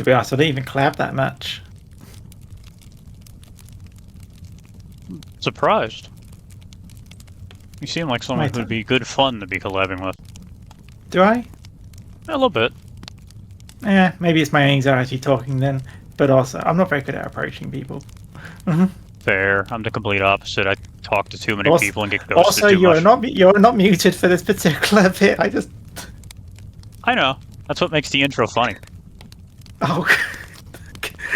be honest, I don't even collab that much. Surprised. You seem like someone who'd be good fun to be collabing with. Do I? A little bit. Yeah, maybe it's my anxiety talking then. But also, I'm not very good at approaching people. Fair. I'm the complete opposite. I talk to too many people and get ghosted also, too much. you're not muted for this particular bit. I know. That's what makes the intro funny. Oh.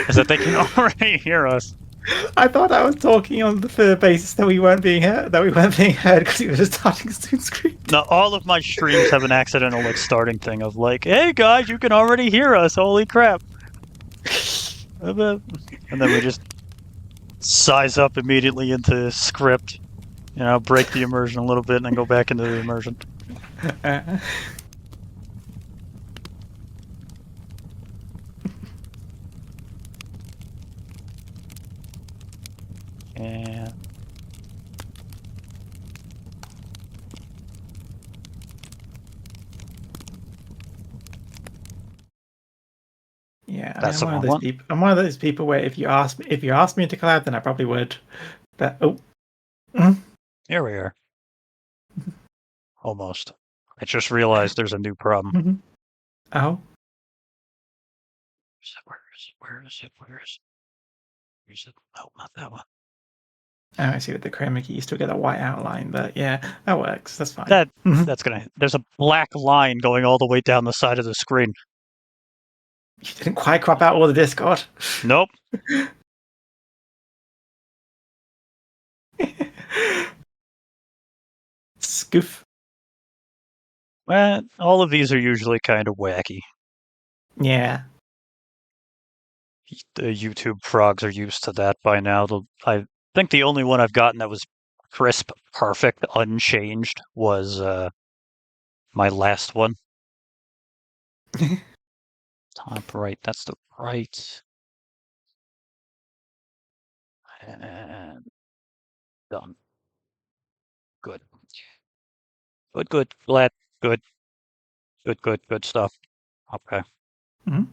Is that they can already hear us. I thought I was talking on the basis that we weren't being heard. That we weren't being heard because we were just starting a student screen. No, all of my streams have an accidental starting thing of "Hey guys, you can already hear us. Holy crap!" And then we just size up immediately into script. Break the immersion a little bit and then go back into the immersion. And yeah, that's I'm one of those people where if you ask me to collab, then I probably would. But Here we are. Almost. I just realized there's a new problem. Oh. Where is it? Oh, not that one. Oh, I see with the chroma key, you still get a white outline, but yeah, that works. That's fine. That's gonna. There's a black line going all the way down the side of the screen. You didn't quite crop out all the Discord. Nope. Scoof. Well, all of these are usually kind of wacky. Yeah. The YouTube frogs are used to that by now. I think the only one I've gotten that was crisp, perfect, unchanged was my last one. Top right. That's the right. And done. Good. Good. Glad. Good. Good stuff. Okay. Mm-hmm.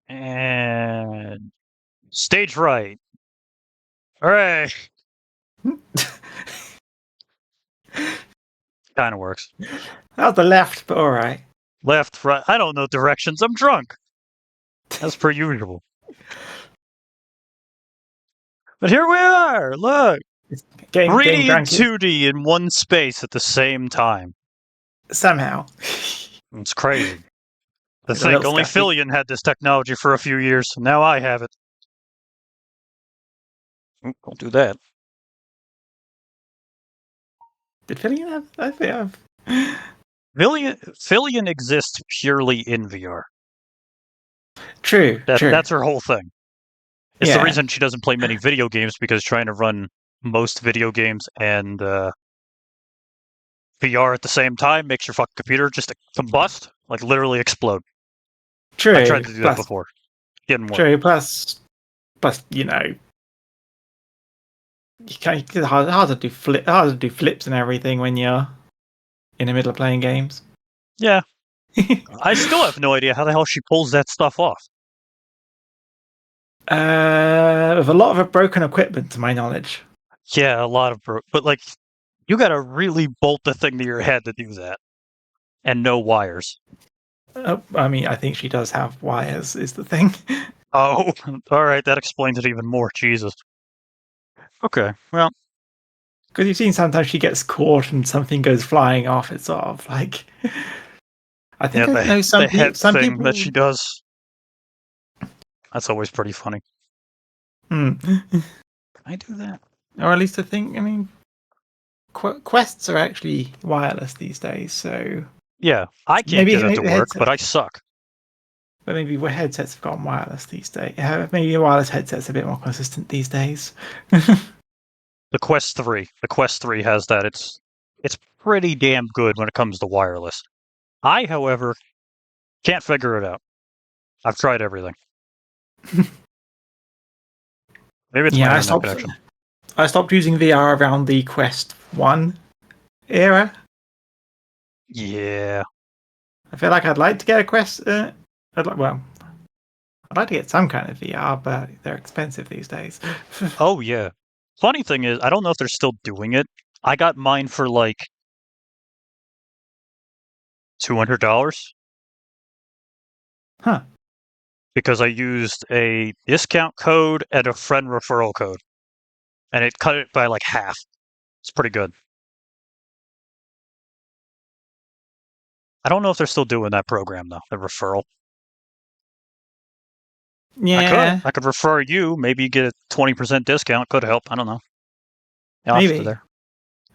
And stage right. All right. Kind of works. That was the left, but all right. Left, right. I don't know directions. I'm drunk. As per usual. But here we are. Look. 3D and 2D in one space at the same time. Somehow. It's crazy. To think only Fillion had this technology for a few years. Now I have it. Don't do that. Did Fillion have? I think I've. Fillion exists purely in VR. True. That's her whole thing. It's the reason she doesn't play many video games, because trying to run most video games and VR at the same time makes your fucking computer just combust, like literally explode. True. I tried to do that before. Didn't work. True. Plus, you can't. It's hard to do flips and everything when you're in the middle of playing games. Yeah. I still have no idea how the hell she pulls that stuff off. With a lot of broken equipment, to my knowledge. Yeah, a lot of but you gotta really bolt the thing to your head to do that. And no wires. I mean, I think she does have wires, is the thing. Oh, alright, that explains it even more. Jesus. Okay, well. Because you've seen sometimes she gets caught and something goes flying off. It's sort of like... I think I know some people that she does. That's always pretty funny. Can I do that? Or at least I think, Quests are actually wireless these days, so... Yeah, I can't get it to work, but I suck. But maybe headsets have gone wireless these days. Maybe wireless headsets are a bit more consistent these days. The Quest 3. The Quest 3 has that. It's pretty damn good when it comes to wireless. I, however, can't figure it out. I've tried everything. Maybe it's my internet connection. I stopped using VR around the Quest 1 era. Yeah. I feel like I'd like to get a Quest. I'd like to get some kind of VR, but they're expensive these days. Oh, yeah. Funny thing is, I don't know if they're still doing it. I got mine for like $200. Huh. Because I used a discount code and a friend referral code. And it cut it by like half. It's pretty good. I don't know if they're still doing that program, though, the referral. Yeah. I could refer you. Maybe get a 20% discount. Could help. I don't know. The options are Maybe. there.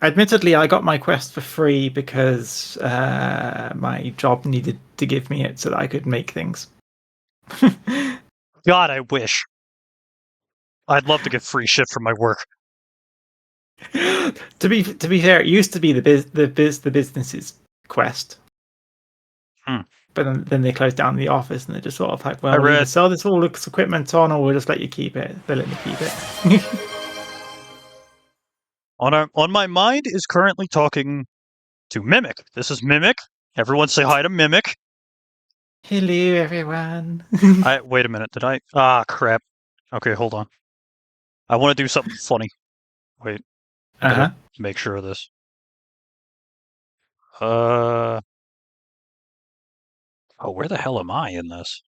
Admittedly, I got my Quest for free because my job needed to give me it so that I could make things. God, I wish. I'd love to get free shit from my work. To be fair, it used to be the business's Quest. But then they closed down the office and they're just sort of like, well, we'll either sell this all this equipment on or we'll just let you keep it. They let me keep it. On my mind is currently talking to Mimic. This is Mimic. Everyone say hi to Mimic. Hello, everyone. Wait a minute. Did I? Ah, crap. Okay, hold on. I want to do something funny. Wait. I gotta make sure of this. Oh, where the hell am I in this?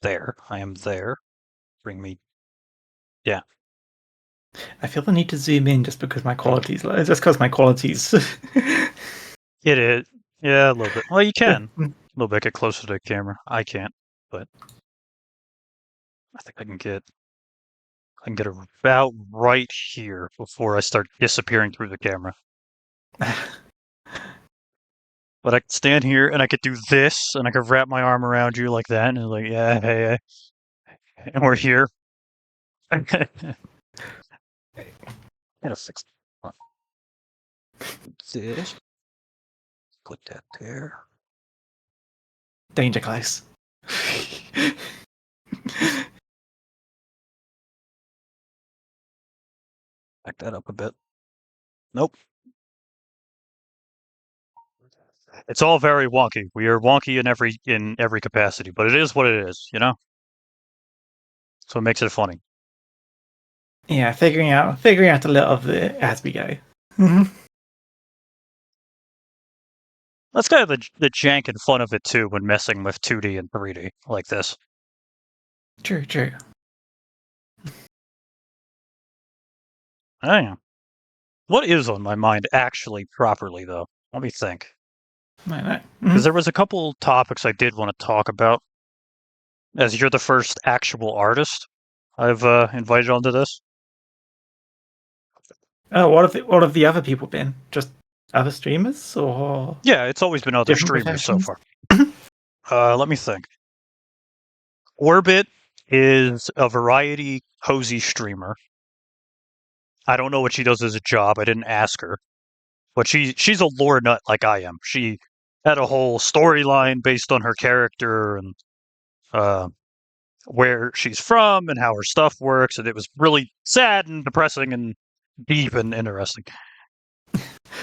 There. I am there. Bring me. Yeah. I feel the need to zoom in just because my quality's low. Just because my quality's. It is. Yeah, a little bit. Well, you can. A little bit. Get closer to the camera. I can't, but I think I can get about right here before I start disappearing through the camera. But I could stand here and I could do this and I could wrap my arm around you like that and like, yeah, hey, and we're here. Gotta fix this. Put that there. Danger close. Back that up a bit. Nope. It's all very wonky. We are wonky in every capacity, but it is what it is, you know? So it makes it funny. Yeah, figuring out a little of it as we go. That's kind of the jank and fun of it too when messing with 2D and 3D like this. True. Oh, yeah. What is on my mind actually properly though? Let me think. Because there was a couple topics I did want to talk about. As you're the first actual artist I've invited onto this. Oh, what have the other people been? Just other streamers, or yeah, it's always been other streamers so far. Let me think. Orbit is a variety cozy streamer. I don't know what she does as a job. I didn't ask her, but she's a lore nut like I am. She had a whole storyline based on her character and where she's from and how her stuff works, and it was really sad and depressing and deep and interesting.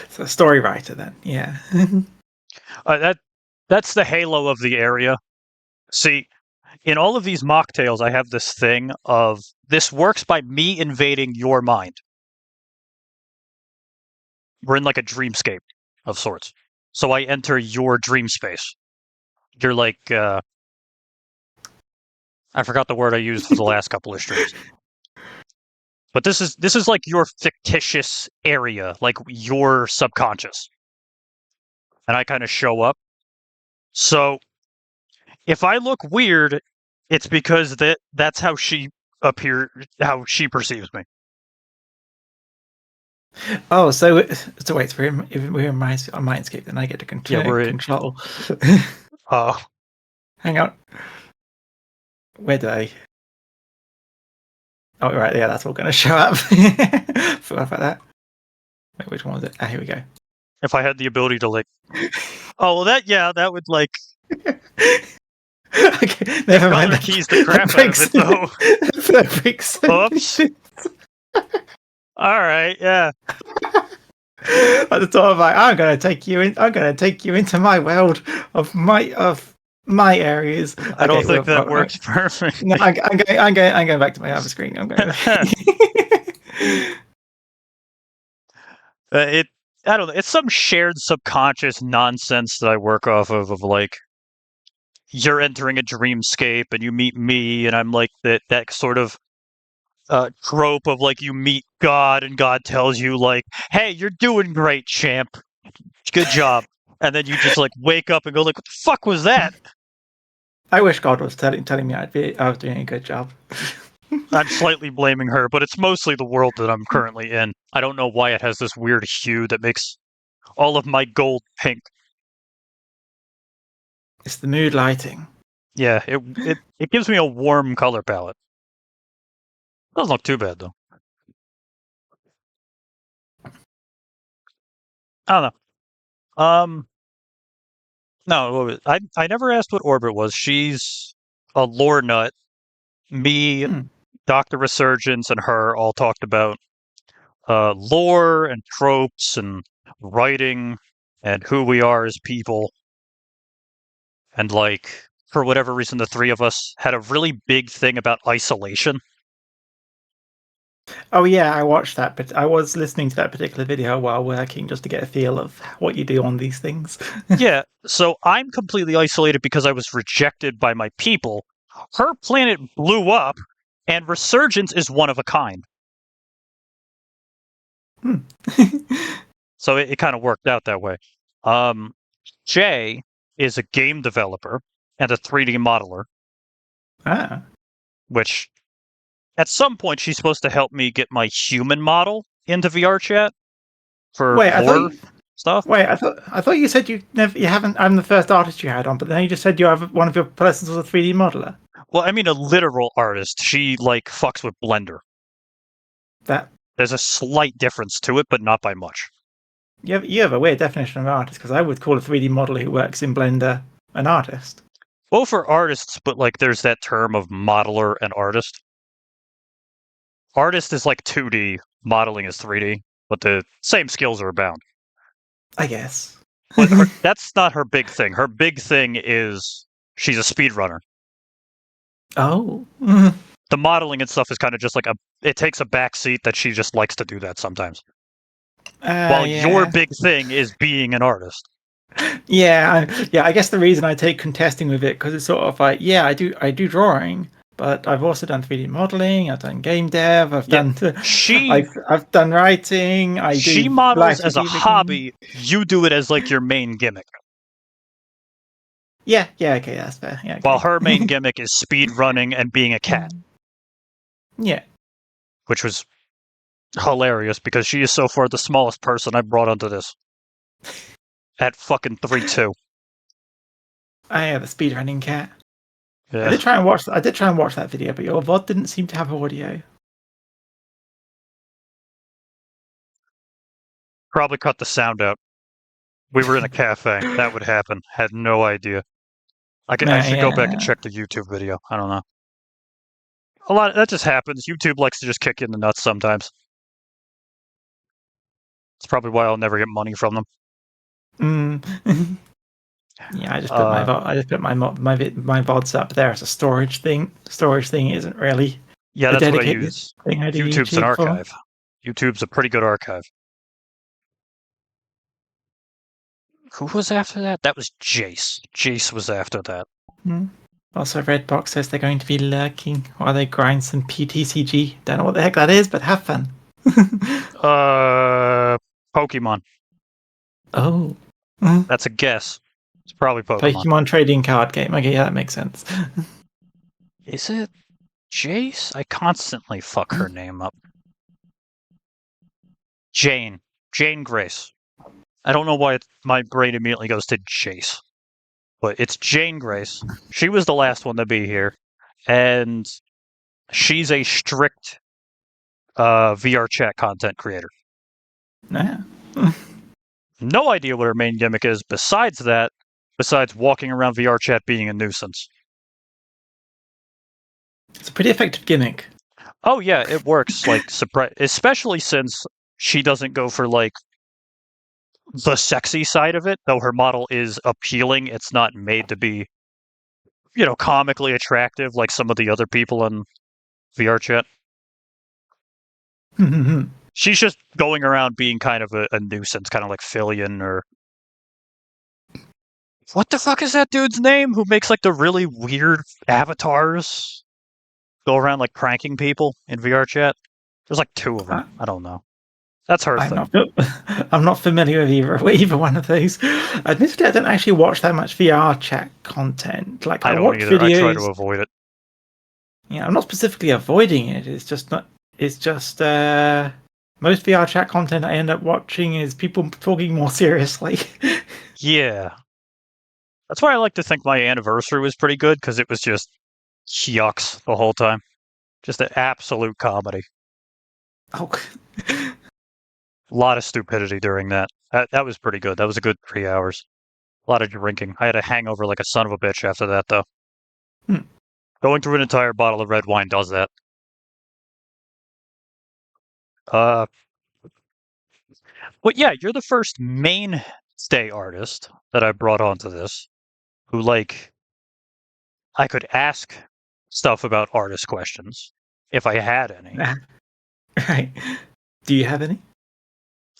So a story writer then, yeah. That's the halo of the area. See, in all of these mocktails, I have this thing of this works by me invading your mind. We're in like a dreamscape of sorts. So I enter your dream space. You're like I forgot the word I used for the last couple of streams. But this is like your fictitious area, like your subconscious. And I kind of show up. So if I look weird, it's because that's how she perceives me. Oh, so wait, we're in Mindscape, then I get to control. Oh, hang on. Where did I? Oh, right, yeah, that's all going to show up. Forgot about that. Wait, which one was it? Ah, here we go. If I had the ability to like, oh well, that would like. Okay, never mind. Color keys the crap out of it, though. That breaks Oops. All right, yeah. At the top of like, I'm gonna take you into my world of my areas. I don't think that works perfect. No, I'm going back to my other screen. I'm going. I don't know. It's some shared subconscious nonsense that I work off of like, you're entering a dreamscape and you meet me, and I'm like that sort of trope of like, you meet God and God tells you like, hey, you're doing great, champ. Good job. And then you just like wake up and go like, what the fuck was that? I wish God was telling me I was doing a good job. I'm slightly blaming her, but it's mostly the world that I'm currently in. I don't know why it has this weird hue that makes all of my gold pink. It's the mood lighting. Yeah, it gives me a warm color palette. Doesn't look too bad though. I don't know. No, I never asked what Orbit was. She's a lore nut. Me, Dr. Resurgence, and her all talked about lore and tropes and writing and who we are as people. And like, for whatever reason, the three of us had a really big thing about isolation. Oh yeah, I watched that, but I was listening to that particular video while working just to get a feel of what you do on these things. Yeah, so I'm completely isolated because I was rejected by my people. Her planet blew up, and Resurgence is one of a kind. So it kind of worked out that way. Jay is a game developer and a 3D modeler. Which at some point she's supposed to help me get my human model into VR chat for lore stuff. Wait, I thought you said you haven't. I'm the first artist you had on, but then you just said you have one of your persons was a 3D modeler. Well, I mean a literal artist. She like fucks with Blender. There's a slight difference to it, but not by much. You have a weird definition of artist, because I would call a 3D modeler who works in Blender an artist. Both are artists, but like there's that term of modeler and artist. Artist is like 2D, modeling is 3D, but the same skills are abound. I guess. But that's not her big thing. Her big thing is she's a speedrunner. Oh. The modeling and stuff is kind of just like it takes a backseat that she just likes to do that sometimes. While your big thing is being an artist. Yeah, I guess the reason I take contesting with it, because it's sort of like, I do drawing, but I've also done 3D modeling. I've done game dev. I've done writing. She models as a hobby. You do it as like your main gimmick. Yeah, okay, that's fair. Yeah. Okay. While her main gimmick is speed running and being a cat. Yeah. Which was hilarious because she is so far the smallest person I brought onto this. At fucking 3'2". I have a speedrunning cat. Yeah. I did try and watch that video, but your VOD didn't seem to have audio. Probably cut the sound out. We were in a cafe. That would happen. Had no idea. I should go back and check the YouTube video. I don't know. A lot that just happens. YouTube likes to just kick you in the nuts sometimes. It's probably why I'll never get money from them. Yeah, I just put my VODs up there as a storage thing. The storage thing isn't really that's what I use. YouTube's an archive. YouTube's a pretty good archive. Who was after that? That was Jace. Jace was after that. Also, Redbox says they're going to be lurking while they grind some PTCG. Don't know what the heck that is, but have fun. Pokemon. Oh. That's a guess. It's probably Pokemon. Pokemon trading card game. Okay, yeah, that makes sense. Is it Jace? I constantly fuck her name up. Jane Grace. I don't know why my brain immediately goes to Jace. But it's Jane Grace. She was the last one to be here. And she's a strict VR chat content creator. Yeah. No idea what her main gimmick is besides walking around VR chat being a nuisance. It's a pretty effective gimmick. Oh yeah, it works. Like especially since she doesn't go for like the sexy side of it, though her model is appealing. It's not made to be, comically attractive like some of the other people in VR chat. She's just going around being kind of a nuisance, kind of like Fillion or what the fuck is that dude's name who makes like the really weird avatars go around like pranking people in VR chat? There's like two of them. I don't know. That's her I'm thing. I'm not familiar with either one of those. Admittedly, I don't actually watch that much VR chat content. Like I I don't watch either. I try to videos. avoid it. Yeah, I'm not specifically avoiding it. It's just not. It's just most VR chat content I end up watching is people talking more seriously. Yeah. That's why I like to think my anniversary was pretty good, because it was just yucks the whole time. Just an absolute comedy. Oh, A lot of stupidity during that. That was pretty good. That was a good 3 hours. A lot of drinking. I had a hangover like a son of a bitch after that, though. Going through an entire bottle of red wine does that. But yeah, you're the first mainstay artist that I brought onto this who, like, I could ask stuff about artist questions if I had any. right. Do you have any?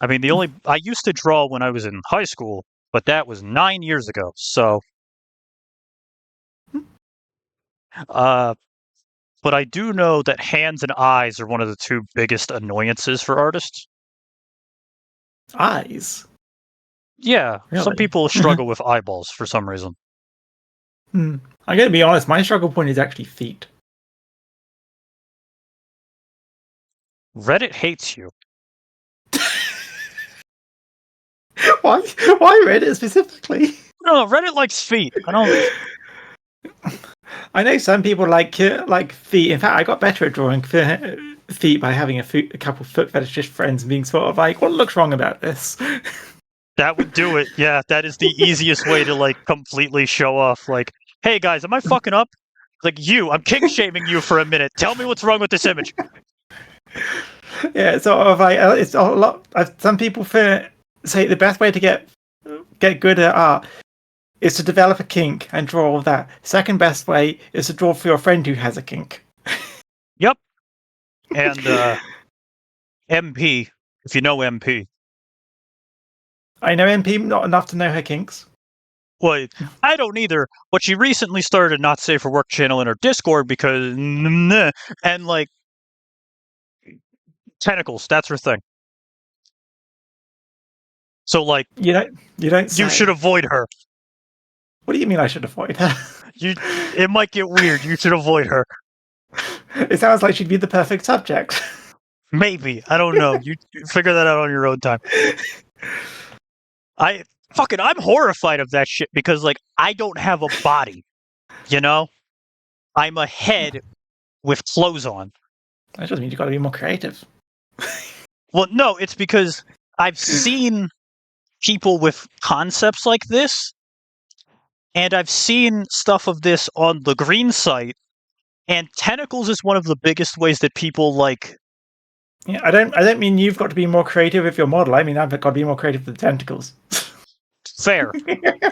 I mean, I used to draw when I was in high school, but that was 9 years ago. So, uh, but I do know that hands and eyes are one of the two biggest annoyances for artists. Eyes. Yeah, some Really? people struggle with eyeballs for some reason. I'm going to be honest. My struggle point is actually feet. Reddit hates you. Why? Why Reddit specifically? No, Reddit likes feet. I don't. I know some people like feet. In fact, I got better at drawing feet by having a couple of foot fetishist friends and being sort of like, "What looks wrong about this?" That would do it. Yeah, that is the easiest way to like completely show off. Like, hey guys, am I fucking up? Like I'm king shaming you for a minute. Tell me what's wrong with this image. Yeah, sort of like it's a lot. Some people say the best way to get good at art is to develop a kink and draw all that. Second best way is to draw for your friend who has a kink. Yep. And MP, if you know MP. I know MP not enough to know her kinks. Well, I don't either, but she recently started a Not Safe for Work channel in her Discord because and like tentacles, that's her thing. So like You don't say. you should avoid her. What do you mean I should avoid her? It might get weird. You should avoid her. It sounds like she'd be the perfect subject. Maybe. I don't know. You figure that out on your own time. I'm horrified of that shit because like I don't have a body, you know? I'm a head with clothes on. That just means you got to be more creative. Well, no, it's because I've seen people with concepts like this, and I've seen stuff of this on the green site, and tentacles is one of the biggest ways that people like. Yeah, I don't mean you've got to be more creative with your model. I mean I've got to be more creative with the tentacles. Fair.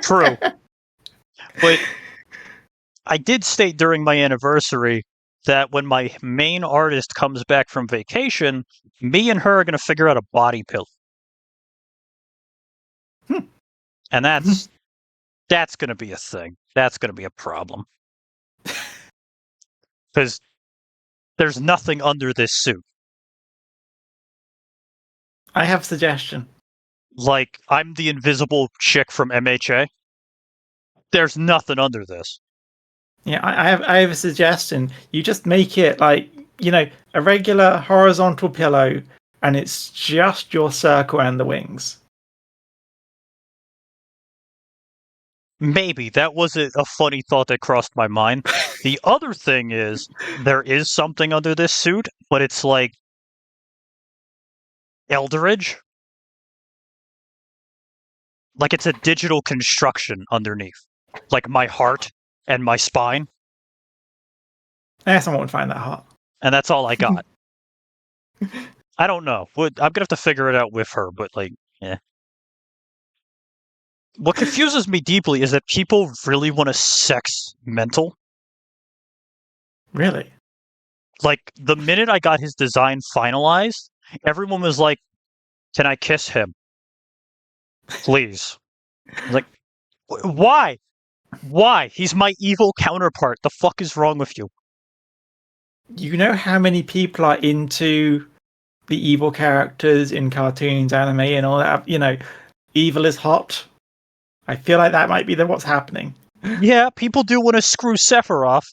True. But I did state during my anniversary that when my main artist comes back from vacation, me and her are going to figure out a body pillow. And that's going to be a thing. That's going to be a problem. Because there's nothing under this suit. I have a suggestion. Like, I'm the invisible chick from MHA. There's nothing under this. Yeah, I have a suggestion. You just make it like, a regular horizontal pillow and it's just your circle and the wings. Maybe. That was a funny thought that crossed my mind. The other thing is, there is something under this suit, but it's like Eldridge. Like it's a digital construction underneath. Like my heart and my spine. Someone would find that hot. And that's all I got. I don't know. I'm gonna have to figure it out with her, but like, yeah. What confuses me deeply is that people really want to sex mental. Really? Like, the minute I got his design finalized, everyone was like, "Can I kiss him? Please." I was like, why? Why? He's my evil counterpart. The fuck is wrong with you? You know how many people are into the evil characters in cartoons, anime, and all that? You know, evil is hot. I feel like that might be what's happening. Yeah, people do want to screw Sephiroth.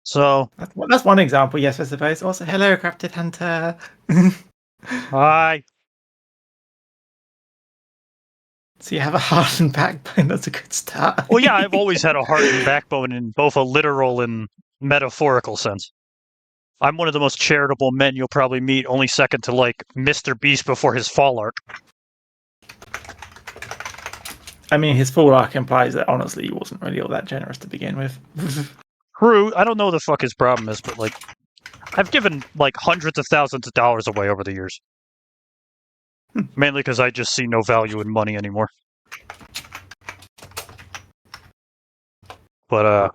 So, That's one example, yes, I suppose. Also, hello, Crafted Hunter. hi. So you have a heart and backbone. That's a good start. Well, yeah, I've always had a heart and backbone in both a literal and metaphorical sense. I'm one of the most charitable men you'll probably meet, only second to, like, Mr. Beast before his fall arc. I mean, his full arc implies that, honestly, he wasn't really all that generous to begin with. True, I don't know what the fuck his problem is, but, like, I've given, like, hundreds of thousands of dollars away over the years. Mainly because I just see no value in money anymore. But,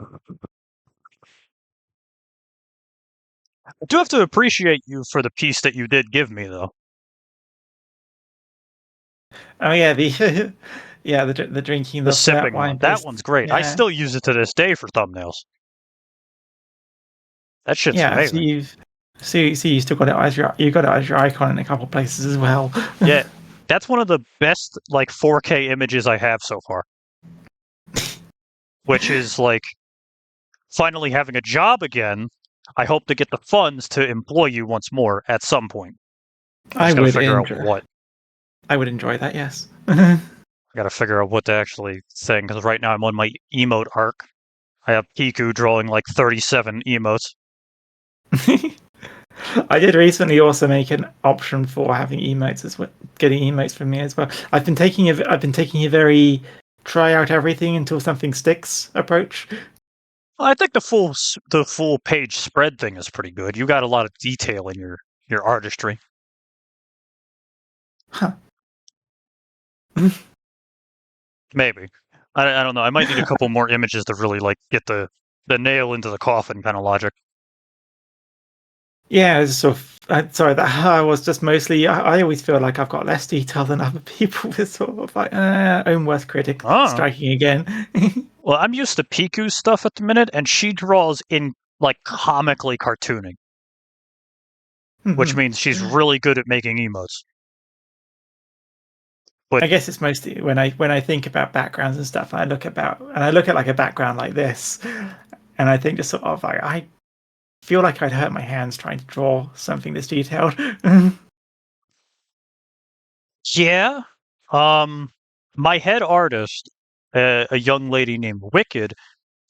I do have to appreciate you for the piece that you did give me, though. Oh yeah, the yeah, the drinking The the flat sipping wine. one. That one's great. I Yeah, still use it to this day for thumbnails. That shit's yeah. So amazing. you still got it as your icon in a couple places as well. Yeah, that's one of the best, like, 4K images I have so far. Which is, like, finally having a job again. I hope to get the funds to employ you once more at some point. I just gotta figure out what. I would enjoy that. Yes. I gotta figure out what to actually thing, because right now I'm on my emote arc. I have Piku drawing like 37 emotes. I did recently also make an option for having emotes as well, getting emotes from me as well. I've been taking a very try out everything until something sticks approach. Well, I think the full page spread thing is pretty good. You got a lot of detail in your artistry. Huh. Maybe. I don't know. I might need a couple more images to really, like, get the nail into the coffin kind of logic. Yeah, it's sort of, sorry, that I was just mostly. I always feel like I've got less detail than other people with sort of like own worst critic striking again. Well, I'm used to Piku's stuff at the minute, and she draws in, like, comically cartooning, which means she's really good at making emotes. But I guess it's mostly when I think about backgrounds and stuff. I look at like a background like this, and I think just sort of like I feel like I'd hurt my hands trying to draw something this detailed. yeah, my head artist, a young lady named Wicked,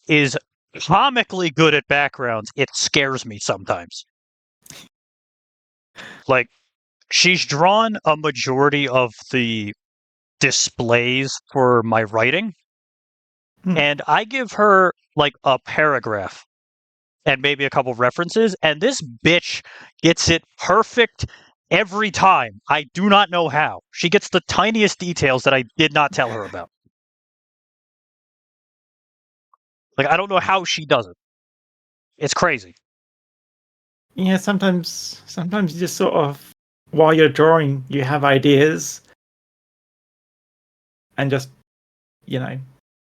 is comically good at backgrounds. It scares me sometimes. Like, she's drawn a majority of the displays for my writing, and I give her like a paragraph and maybe a couple references, and this bitch gets it perfect every time. I do not know how. She gets the tiniest details that I did not tell her about. Like, I don't know how she does it. It's crazy. Yeah, sometimes you just sort of, while you're drawing, you have ideas, and just, you know,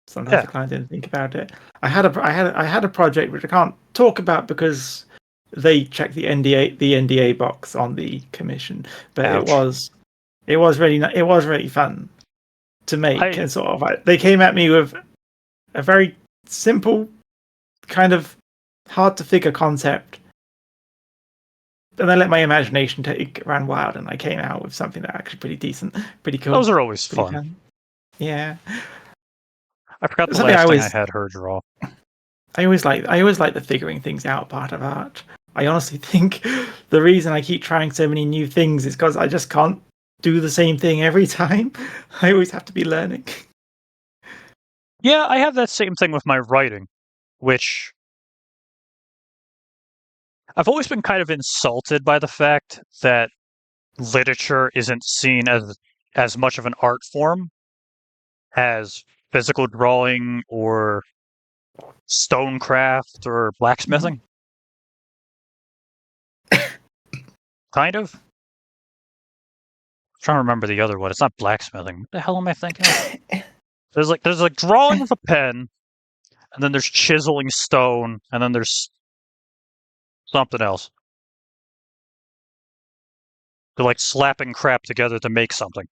sometimes I kind of didn't think about it. I had a project which I can't talk about because they checked the NDA box on the commission, but Ouch. it was really fun to make, and sort of like, they came at me with a very simple, kind of hard to figure concept, and I let my imagination ran wild, and I came out with something that actually pretty decent, pretty cool. Those are always fun. Yeah. I forgot the last thing I had her draw. I always like the figuring things out part of art. I honestly think the reason I keep trying so many new things is because I just can't do the same thing every time. I always have to be learning. Yeah, I have that same thing with my writing. which I've always been kind of insulted by the fact that literature isn't seen as much of an art form as physical drawing or stonecraft or blacksmithing. Kind of. I'm trying to remember the other one. It's not blacksmithing. What the hell am I thinking of? There's like drawing with a pen, and then there's chiseling stone, and then there's something else. They're like slapping crap together to make something.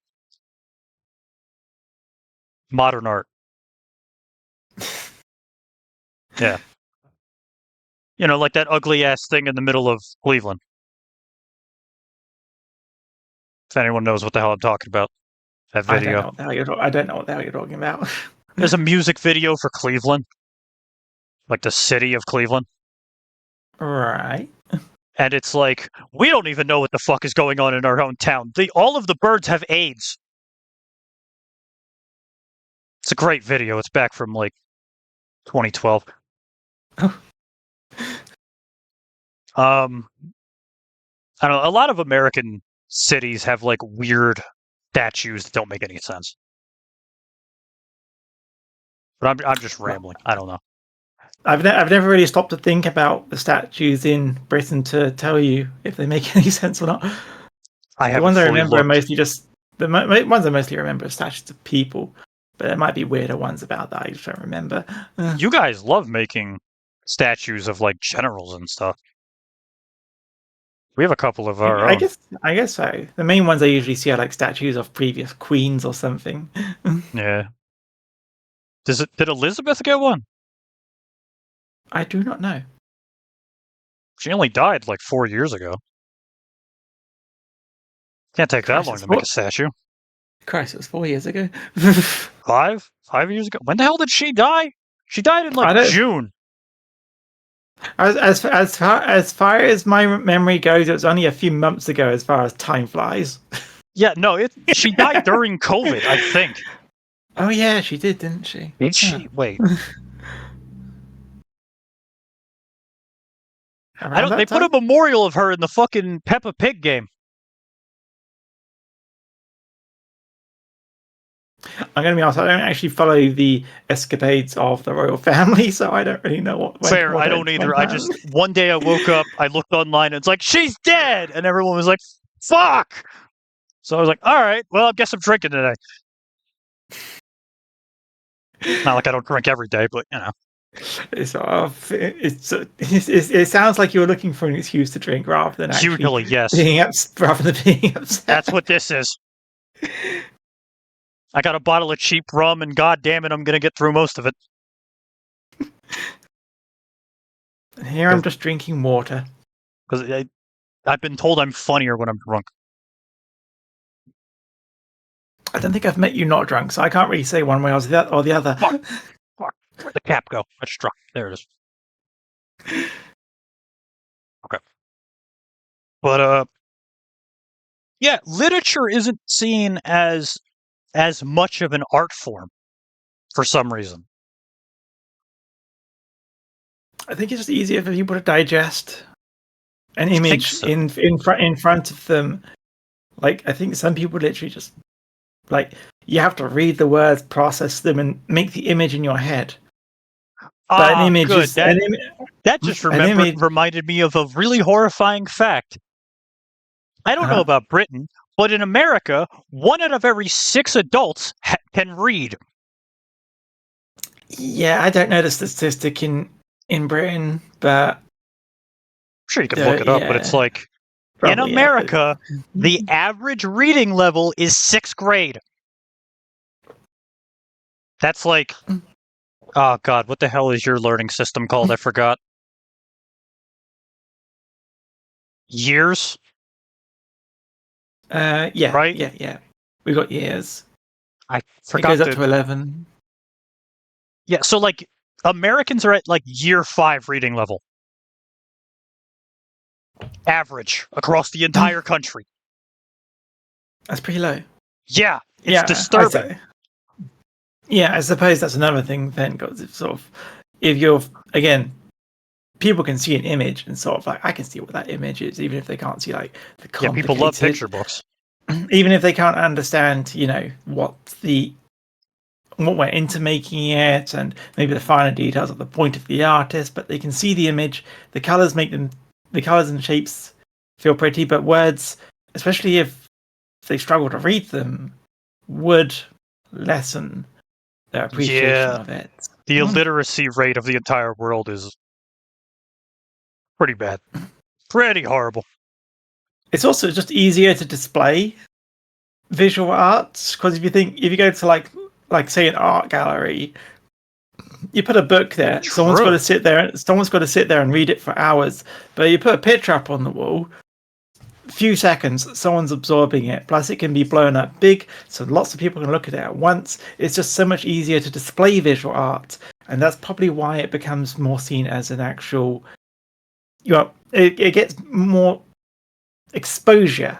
Modern art. Yeah. You know, like that ugly ass thing in the middle of Cleveland. If anyone knows what the hell I'm talking about. That video. I don't know what the hell you're talking about. There's a music video for Cleveland. Like the city of Cleveland. Right. And it's like, we don't even know what the fuck is going on in our own town. All of the birds have AIDS. It's a great video. It's back from like 2012. Oh. I don't know. A lot of American cities have like weird statues that don't make any sense. But I'm just rambling. I don't know. I've never really stopped to think about the statues in Britain to tell you if they make any sense or not. The ones I remember are mostly just the ones I mostly remember are statues of people, but there might be weirder ones about that I just don't remember. You guys love making statues of like generals and stuff. We have a couple of our own. I guess so. The main ones I usually see are like statues of previous queens or something. Yeah. Did Elizabeth get one? I do not know. She only died like 4 years ago. Can't take that long to make a statue. Christ, it was 4 years ago. 5 years ago. When the hell did she die? She died in like June. As far as my memory goes, it was only a few months ago. As far as time flies. Yeah, no, she died during COVID, I think. Oh yeah, she did, didn't she? Did she? Wait. They put a memorial of her in the fucking Peppa Pig game. I'm going to be honest, I don't actually follow the escapades of the royal family, so I don't really know what. Fair, I don't either. One day I woke up, I looked online, and it's like, she's dead! And everyone was like, fuck! So I was like, alright, well, I guess I'm drinking today. Not like I don't drink every day, but, you know. It sounds like you're looking for an excuse to drink rather than actually usually, yes. being upset. That's what this is. I got a bottle of cheap rum, and god damn it, I'm gonna get through most of it. Here I'm just drinking water. Because I've been told I'm funnier when I'm drunk. I don't think I've met you not drunk, so I can't really say one way or the other. Fuck. Where'd the cap go? I just dropped. There it is. Okay. But, yeah, literature isn't seen as much of an art form for some reason. I think it's just easier for people to digest an image in front of them. Like, I think some people literally just like, you have to read the words, process them, and make the image in your head. But an image good. That just reminded me of a really horrifying fact. I don't know about Britain, but in America, 1 out of every 6 adults can read. Yeah, I don't know the statistic in Britain, but I'm sure you can look it up, but it's like, in America, the average reading level is 6th grade. That's like, oh god, what the hell is your learning system called? I forgot. Years? Yeah. Right? Yeah. We got years. I forgot. It goes up to 11. Yeah, so like, Americans are at like year 5 reading level. Average across the entire country. That's pretty low. Yeah, it's disturbing. I suppose that's another thing then, because if you're again, people can see an image and sort of like, I can see what that image is, even if they can't see like the complicated. Yeah, people love picture books. Even if they can't understand, what went into making it and maybe the finer details of the point of the artist, but they can see the image. The colors and shapes feel pretty, but words, especially if they struggle to read them, would lessen their appreciation of it. The illiteracy rate of the entire world is pretty bad. Pretty horrible. It's also just easier to display visual arts, because if you go to like say an art gallery, you put a book there. True. Someone's got to sit there and read it for hours. But you put a picture up on the wall, a few seconds, someone's absorbing it. Plus, it can be blown up big, so lots of people can look at it at once. It's just so much easier to display visual art, and that's probably why it becomes more seen as an actual. It gets more exposure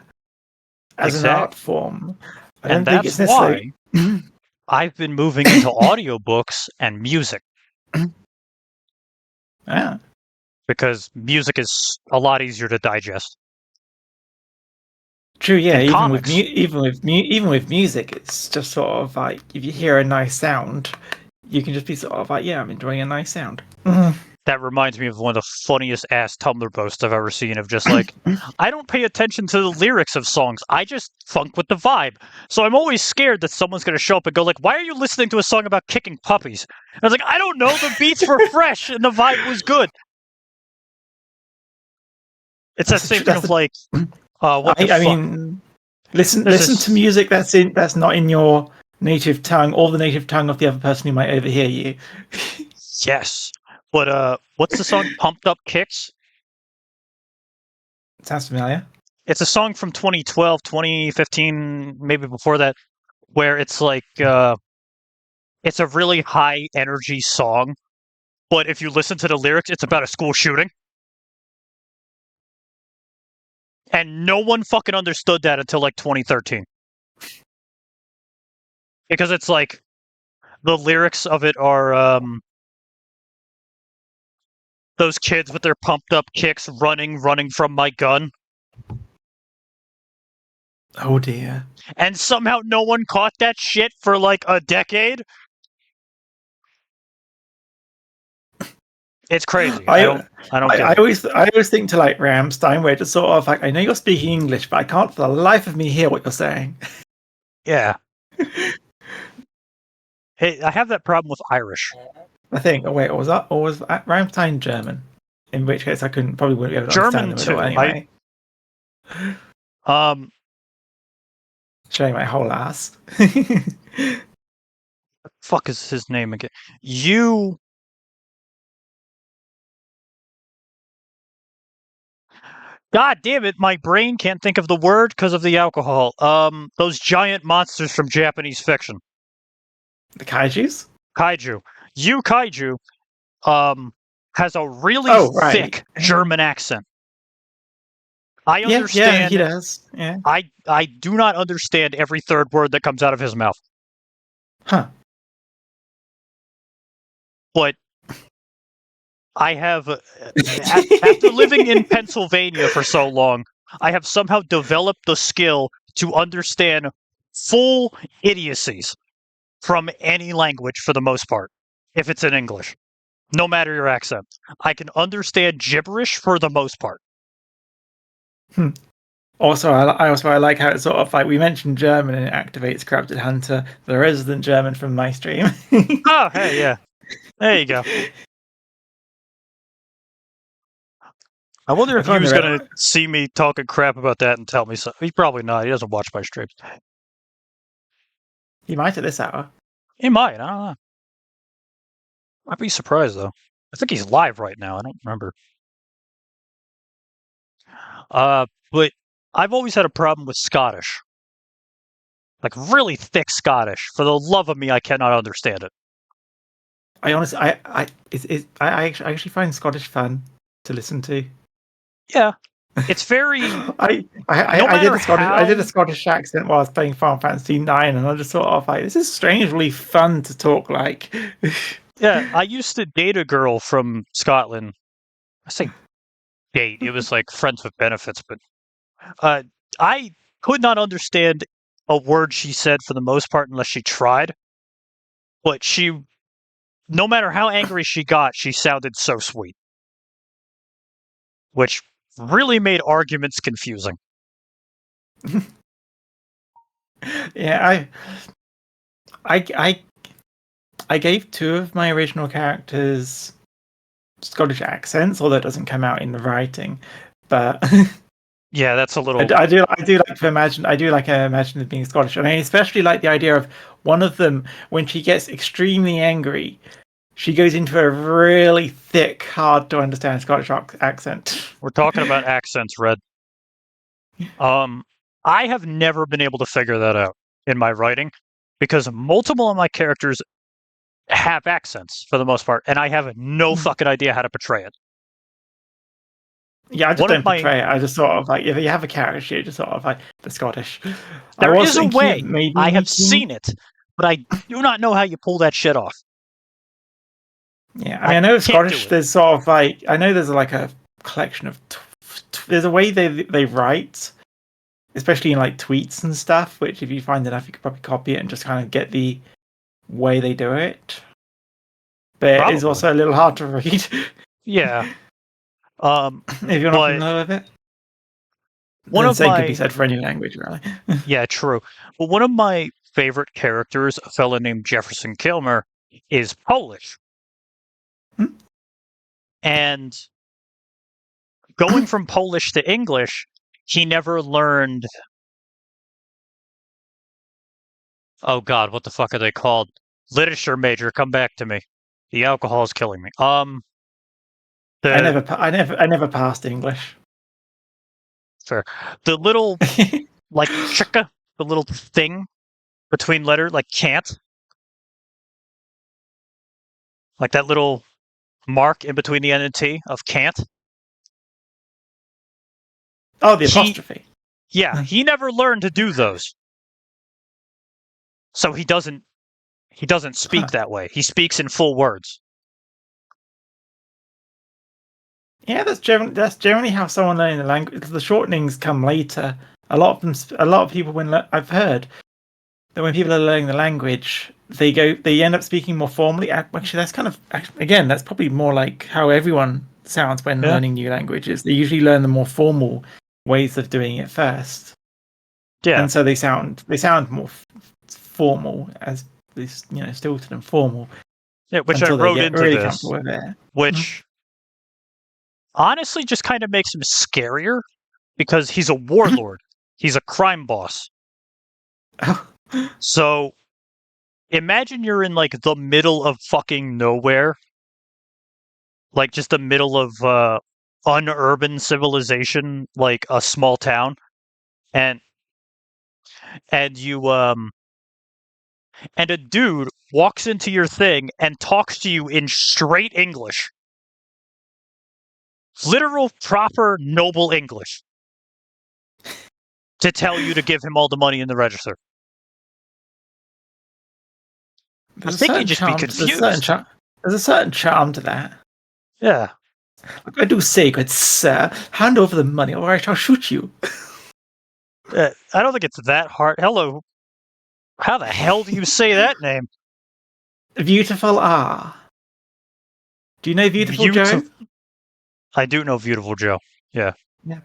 as an art form. I don't think it's necessarily. Why I've been moving into audiobooks and music. Yeah. Because music is a lot easier to digest. True, yeah. Even with music, it's just sort of like if you hear a nice sound, you can just be sort of like, yeah, I'm enjoying a nice sound. That reminds me of one of the funniest ass Tumblr posts I've ever seen of just like, I don't pay attention to the lyrics of songs. I just funk with the vibe. So I'm always scared that someone's going to show up and go like, why are you listening to a song about kicking puppies? And I was like, I don't know. The beats were fresh and the vibe was good. It's that same thing of like, listen to music that's not in your native tongue or the native tongue of the other person who might overhear you. Yes. But what's the song Pumped Up Kicks? Sounds familiar. It's a song from 2012, 2015, maybe before that, where it's like it's a really high energy song, but if you listen to the lyrics, it's about a school shooting. And no one fucking understood that until like 2013. Because it's like the lyrics of it are those kids with their pumped up kicks running from my gun. Oh dear. And somehow no one caught that shit for like a decade. It's crazy. I don't get it. I always think to like Rammstein, where it's sort of like, I know you're speaking English, but I can't for the life of me hear what you're saying. Yeah. Hey, I have that problem with Irish. I think. Oh wait, was Rammstein German? In which case, I probably wouldn't be able to German understand them too. Anyway. Showing my whole ass. Fuck is his name again? God damn it, my brain can't think of the word because of the alcohol. Those giant monsters from Japanese fiction. The kaijus? Kaiju. Kaiju has a really thick German accent. I understand. Yeah, he does. Yeah. I do not understand every third word that comes out of his mouth. Huh. But I have, after living in Pennsylvania for so long, I have somehow developed the skill to understand full idiocies from any language for the most part, if it's in English, no matter your accent. I can understand gibberish for the most part. Also, I like how it's sort of like we mentioned German and it activates Corrupted Hunter, the resident German from my stream. Oh, hey, yeah. There you go. I wonder if he was going to see me talking crap about that and tell me something. He's probably not. He doesn't watch my streams. He might at this hour. He might. I don't know. I'd be surprised, though. I think he's live right now. I don't remember. But I've always had a problem with Scottish. Like, really thick Scottish. For the love of me, I cannot understand it. I honestly, I actually find Scottish fun to listen to. Yeah, it's very. I did a Scottish accent while I was playing Final Fantasy IX, and I just thought, like, this is strangely fun to talk like. Yeah, I used to date a girl from Scotland. I say date. It was like friends with benefits, but uh, I could not understand a word she said for the most part unless she tried. But no matter how angry she got, she sounded so sweet, which really made arguments confusing. Yeah, I I gave two of my original characters Scottish accents, although it doesn't come out in the writing. But Yeah, that's a little. I do like to imagine. I do like to imagine it being Scottish, and I especially like the idea of one of them when she gets extremely angry. She goes into a really thick, hard to understand Scottish accent. We're talking about accents, Red. I have never been able to figure that out in my writing because multiple of my characters have accents for the most part, and I have no fucking idea how to portray it. Yeah, I just One of don't my portray it. I just sort of like if you have a character, you just sort of like the Scottish. I there was is a thinking of way. maybe I have making. seen it, but I do not know how you pull that shit off. Yeah, I mean, I know Can't do Scottish. it. There's sort of like I know there's like a collection of. There's a way they write, especially in like tweets and stuff. Which if you find enough, you could probably copy it and just kind of get the way they do it. But it is Probably. also a little hard to read. Yeah. If you're not But familiar with it. one The of same could be my said for any language, really. yeah, true. But one of my favorite characters, a fella named Jefferson Kilmer, is Polish. Hmm? And going from Polish to English, he never learned. Oh God, what the fuck are they called? Literature major, come back to me. The alcohol is killing me. The I never passed English. fair, the little like chicka, the little thing between letter, like can't, like that little mark in between the N and T of can't. Oh, the He, apostrophe. yeah, he never learned to do those, so he doesn't Huh. speak that way. He speaks in full words. Yeah, that's generally how someone learning the language. The shortenings come later. A lot of people I've heard that when people are learning the language, they end up speaking more formally. Actually, that's kind of again, that's probably more like how everyone sounds when Yeah, learning new languages. They usually learn the more formal ways of doing it first, yeah, and so they sound more formal as this, stilted and formal yeah. Which I until they wrote get into really this, comfortable with it. which honestly just kind of makes him scarier because he's a warlord. He's a crime boss. So imagine you're in like the middle of fucking nowhere, like just the middle of unurban civilization, like a small town, and you and a dude walks into your thing and talks to you in straight English, literal, proper, noble English, to tell you to give him all the money in the register. I There's a think you'd certain just be charm. confused. There's a certain charm to that. Yeah. Like I do say, good sir, hand over the money, or I shall shoot you. I don't think it's that hard. Hello. How the hell do you say that name? Beautiful R. Do you know Beautiful Joe? Beautiful. I do know Beautiful Joe. Yeah. Yeah.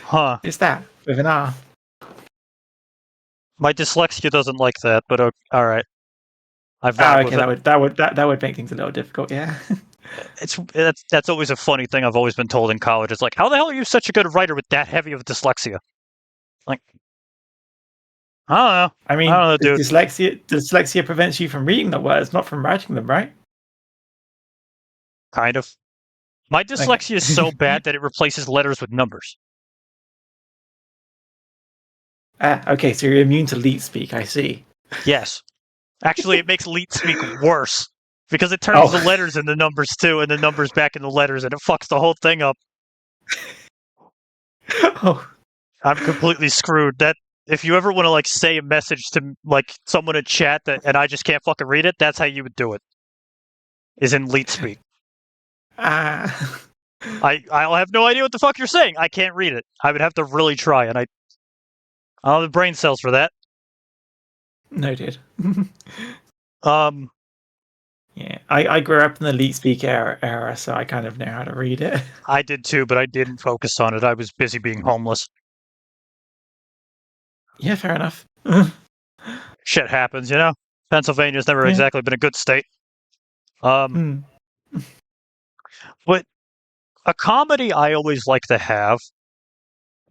Huh. It's that with an R. My dyslexia doesn't like that, but all right. I Oh, vibe okay, with it. that would make things a little difficult. Yeah. That's always a funny thing I've always been told in college. It's like, how the hell are you such a good writer with that heavy of dyslexia? Like, I don't know. I I don't mean, know, dude. dyslexia prevents you from reading the words, not from writing them, right? Kind of. My Okay. dyslexia is so bad that it replaces letters with numbers. Okay, so you're immune to leet speak. I see. Yes. Actually, it makes leet speak worse because it turns Oh. the letters into numbers too, and the numbers back into letters, and it fucks the whole thing up. Oh. I'm completely screwed. That if you ever want to like say a message to like someone in chat that and I just can't fucking read it, that's how you would do it. is in leet speak. Ah. I'll have no idea what the fuck you're saying. I can't read it. I would have to really try, and I don't have the brain cells for that. Noted. Yeah, I grew up in the leet speak era, so I kind of know how to read it. I did too, but I didn't focus on it. I was busy being homeless. Yeah, fair enough. Shit happens, you know? Pennsylvania's never Yeah. exactly been a good state. Mm. But a comedy I always like to have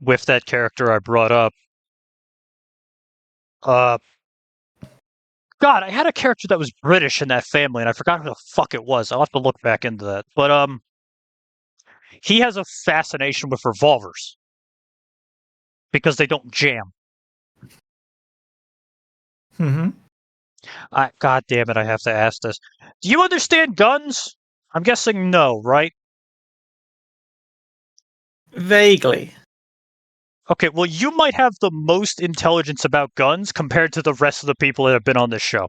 with that character I brought up, God, I had a character that was British in that family, and I forgot who the fuck it was. I'll have to look back into that. But he has a fascination with revolvers because they don't jam. Mm-hmm. God damn it, I have to ask this. Do you understand guns? I'm guessing no, right? Vaguely. Okay, well, you might have the most intelligence about guns compared to the rest of the people that have been on this show.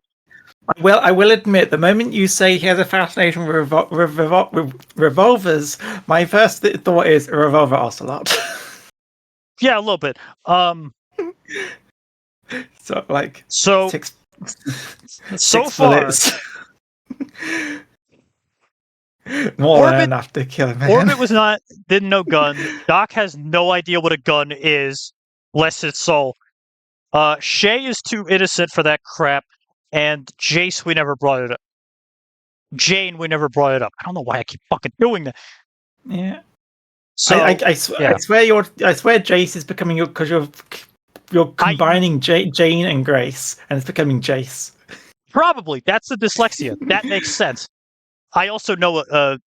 Well, I will admit, the moment you say he has a fascination with revolvers, my first thought is a revolver ocelot. Yeah, a little bit. So, like, So six so six far, bullets. More than Orbit enough to kill a man. Orbit didn't know gun. Doc has no idea what a gun is. Bless his soul. Shay is too innocent for that crap, and Jace, we never brought it up. Jane, we never brought it up. I don't know why I keep fucking doing that. Yeah. So I yeah. swear Jace is becoming your, because you're combining Jane and Grace, and it's becoming Jace. Probably that's the dyslexia. That makes sense. I also know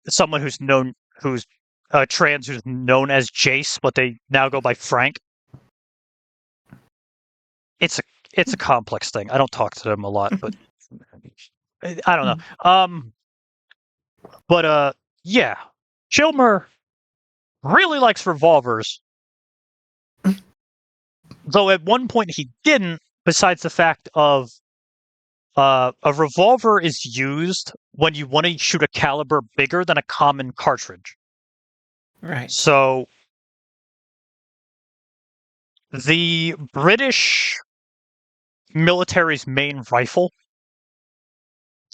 someone who's trans who's known as Jace, but they now go by Frank. It's a complex thing. I don't talk to them a lot, but I don't know. But yeah, Chilmer really likes revolvers, though at one point he didn't. Besides the fact of a revolver is used when you want to shoot a caliber bigger than a common cartridge. Right. So the British military's main rifle,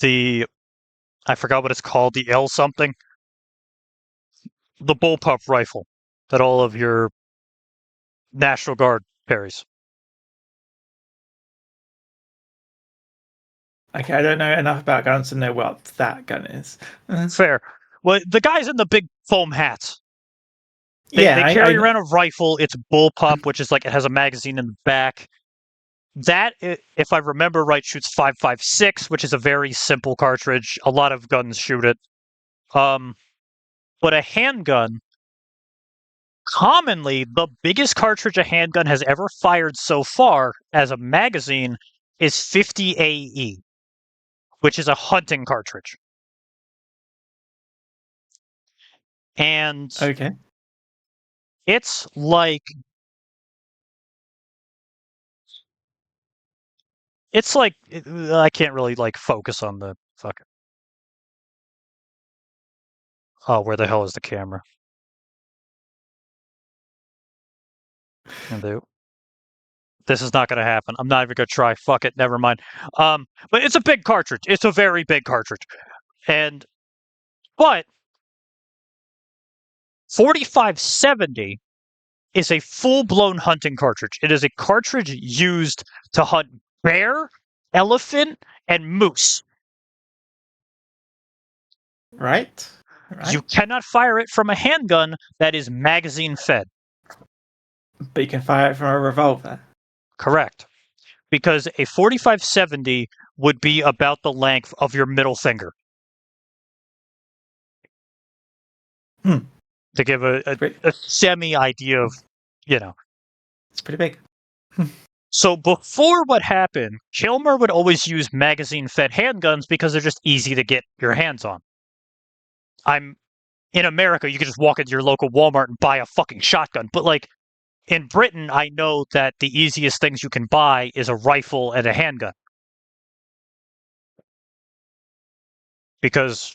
I forgot what it's called, the L something, the bullpup rifle that all of your National Guard carries. Okay, I don't know enough about guns to know what that gun is. Fair. Well, the guys in the big foam hats. They Yeah, carry around a rifle. It's bullpup, which is like it has a magazine in the back. That, if I remember right, shoots 5.56, which is a very simple cartridge. A lot of guns shoot it. But a handgun, commonly, the biggest cartridge a handgun has ever fired so far as a magazine is 50 AE, which is a hunting cartridge. And okay. it's like I can't really like focus on the fucking. Oh, where the hell is the camera? This is not going to happen. I'm not even going to try. Fuck it. Never mind. But it's a big cartridge. It's a very big cartridge. But 4570 is a full-blown hunting cartridge. It is a cartridge used to hunt bear, elephant, and moose. Right. You cannot fire it from a handgun that is magazine fed. But you can fire it from a revolver. Correct. Because a 4570 would be about the length of your middle finger. To give a semi idea of, It's pretty big. So before what happened, Kilmer would always use magazine-fed handguns because they're just easy to get your hands on. In America, you can just walk into your local Walmart and buy a fucking shotgun. But like in Britain, I know that the easiest things you can buy is a rifle and a handgun. Because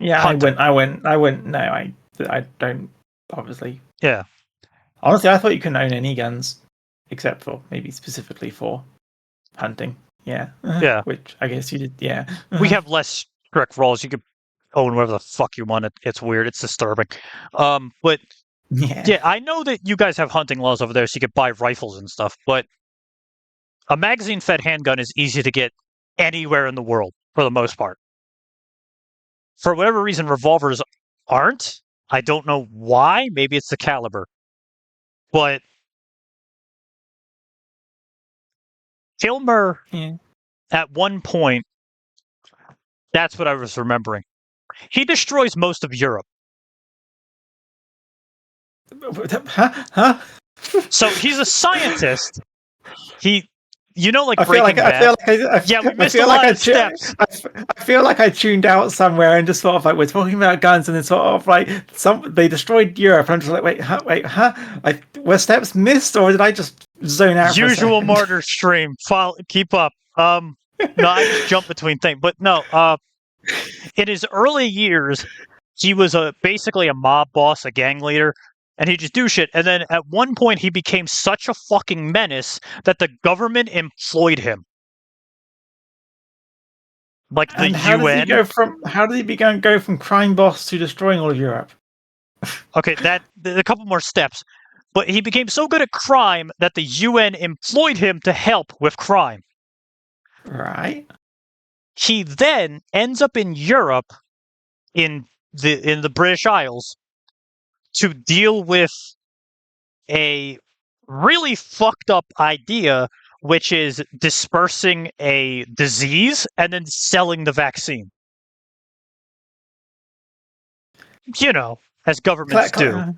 Yeah, hunting. I wouldn't. No, I don't. Obviously, Yeah. honestly, I thought you couldn't own any guns, except for maybe specifically for hunting. Yeah, Yeah. which I guess you did. Yeah, We have less strict rules. You could own whatever the fuck you want. It's weird. It's disturbing. But yeah. yeah, I know that you guys have hunting laws over there, so you could buy rifles and stuff. But a magazine-fed handgun is easy to get anywhere in the world for the most part. For whatever reason, revolvers aren't. I don't know why. Maybe it's the caliber. But Kilmer, Yeah. at one point, that's what I was remembering. He destroys most of Europe. Huh? So he's a scientist. He, like I feel like Breaking Bad. Yeah, we I missed a feel like lot of steps. I feel like I tuned out somewhere and just sort of like we're talking about guns and then sort of like they destroyed Europe and I'm just like wait huh were steps missed or did I just zone out for a Usual second? Martyr stream. Keep up. No, I just jump between things. But no, in his early years, he was basically a mob boss, a gang leader, and he'd just do shit. And then at one point, he became such a fucking menace that the government employed him. Like the And how does he UN. go from crime boss to destroying all of Europe? Okay, a couple more steps. But he became so good at crime that the UN employed him to help with crime. Right. He then ends up in Europe, in the British Isles, to deal with a really fucked up idea, which is dispersing a disease and then selling the vaccine. As governments do.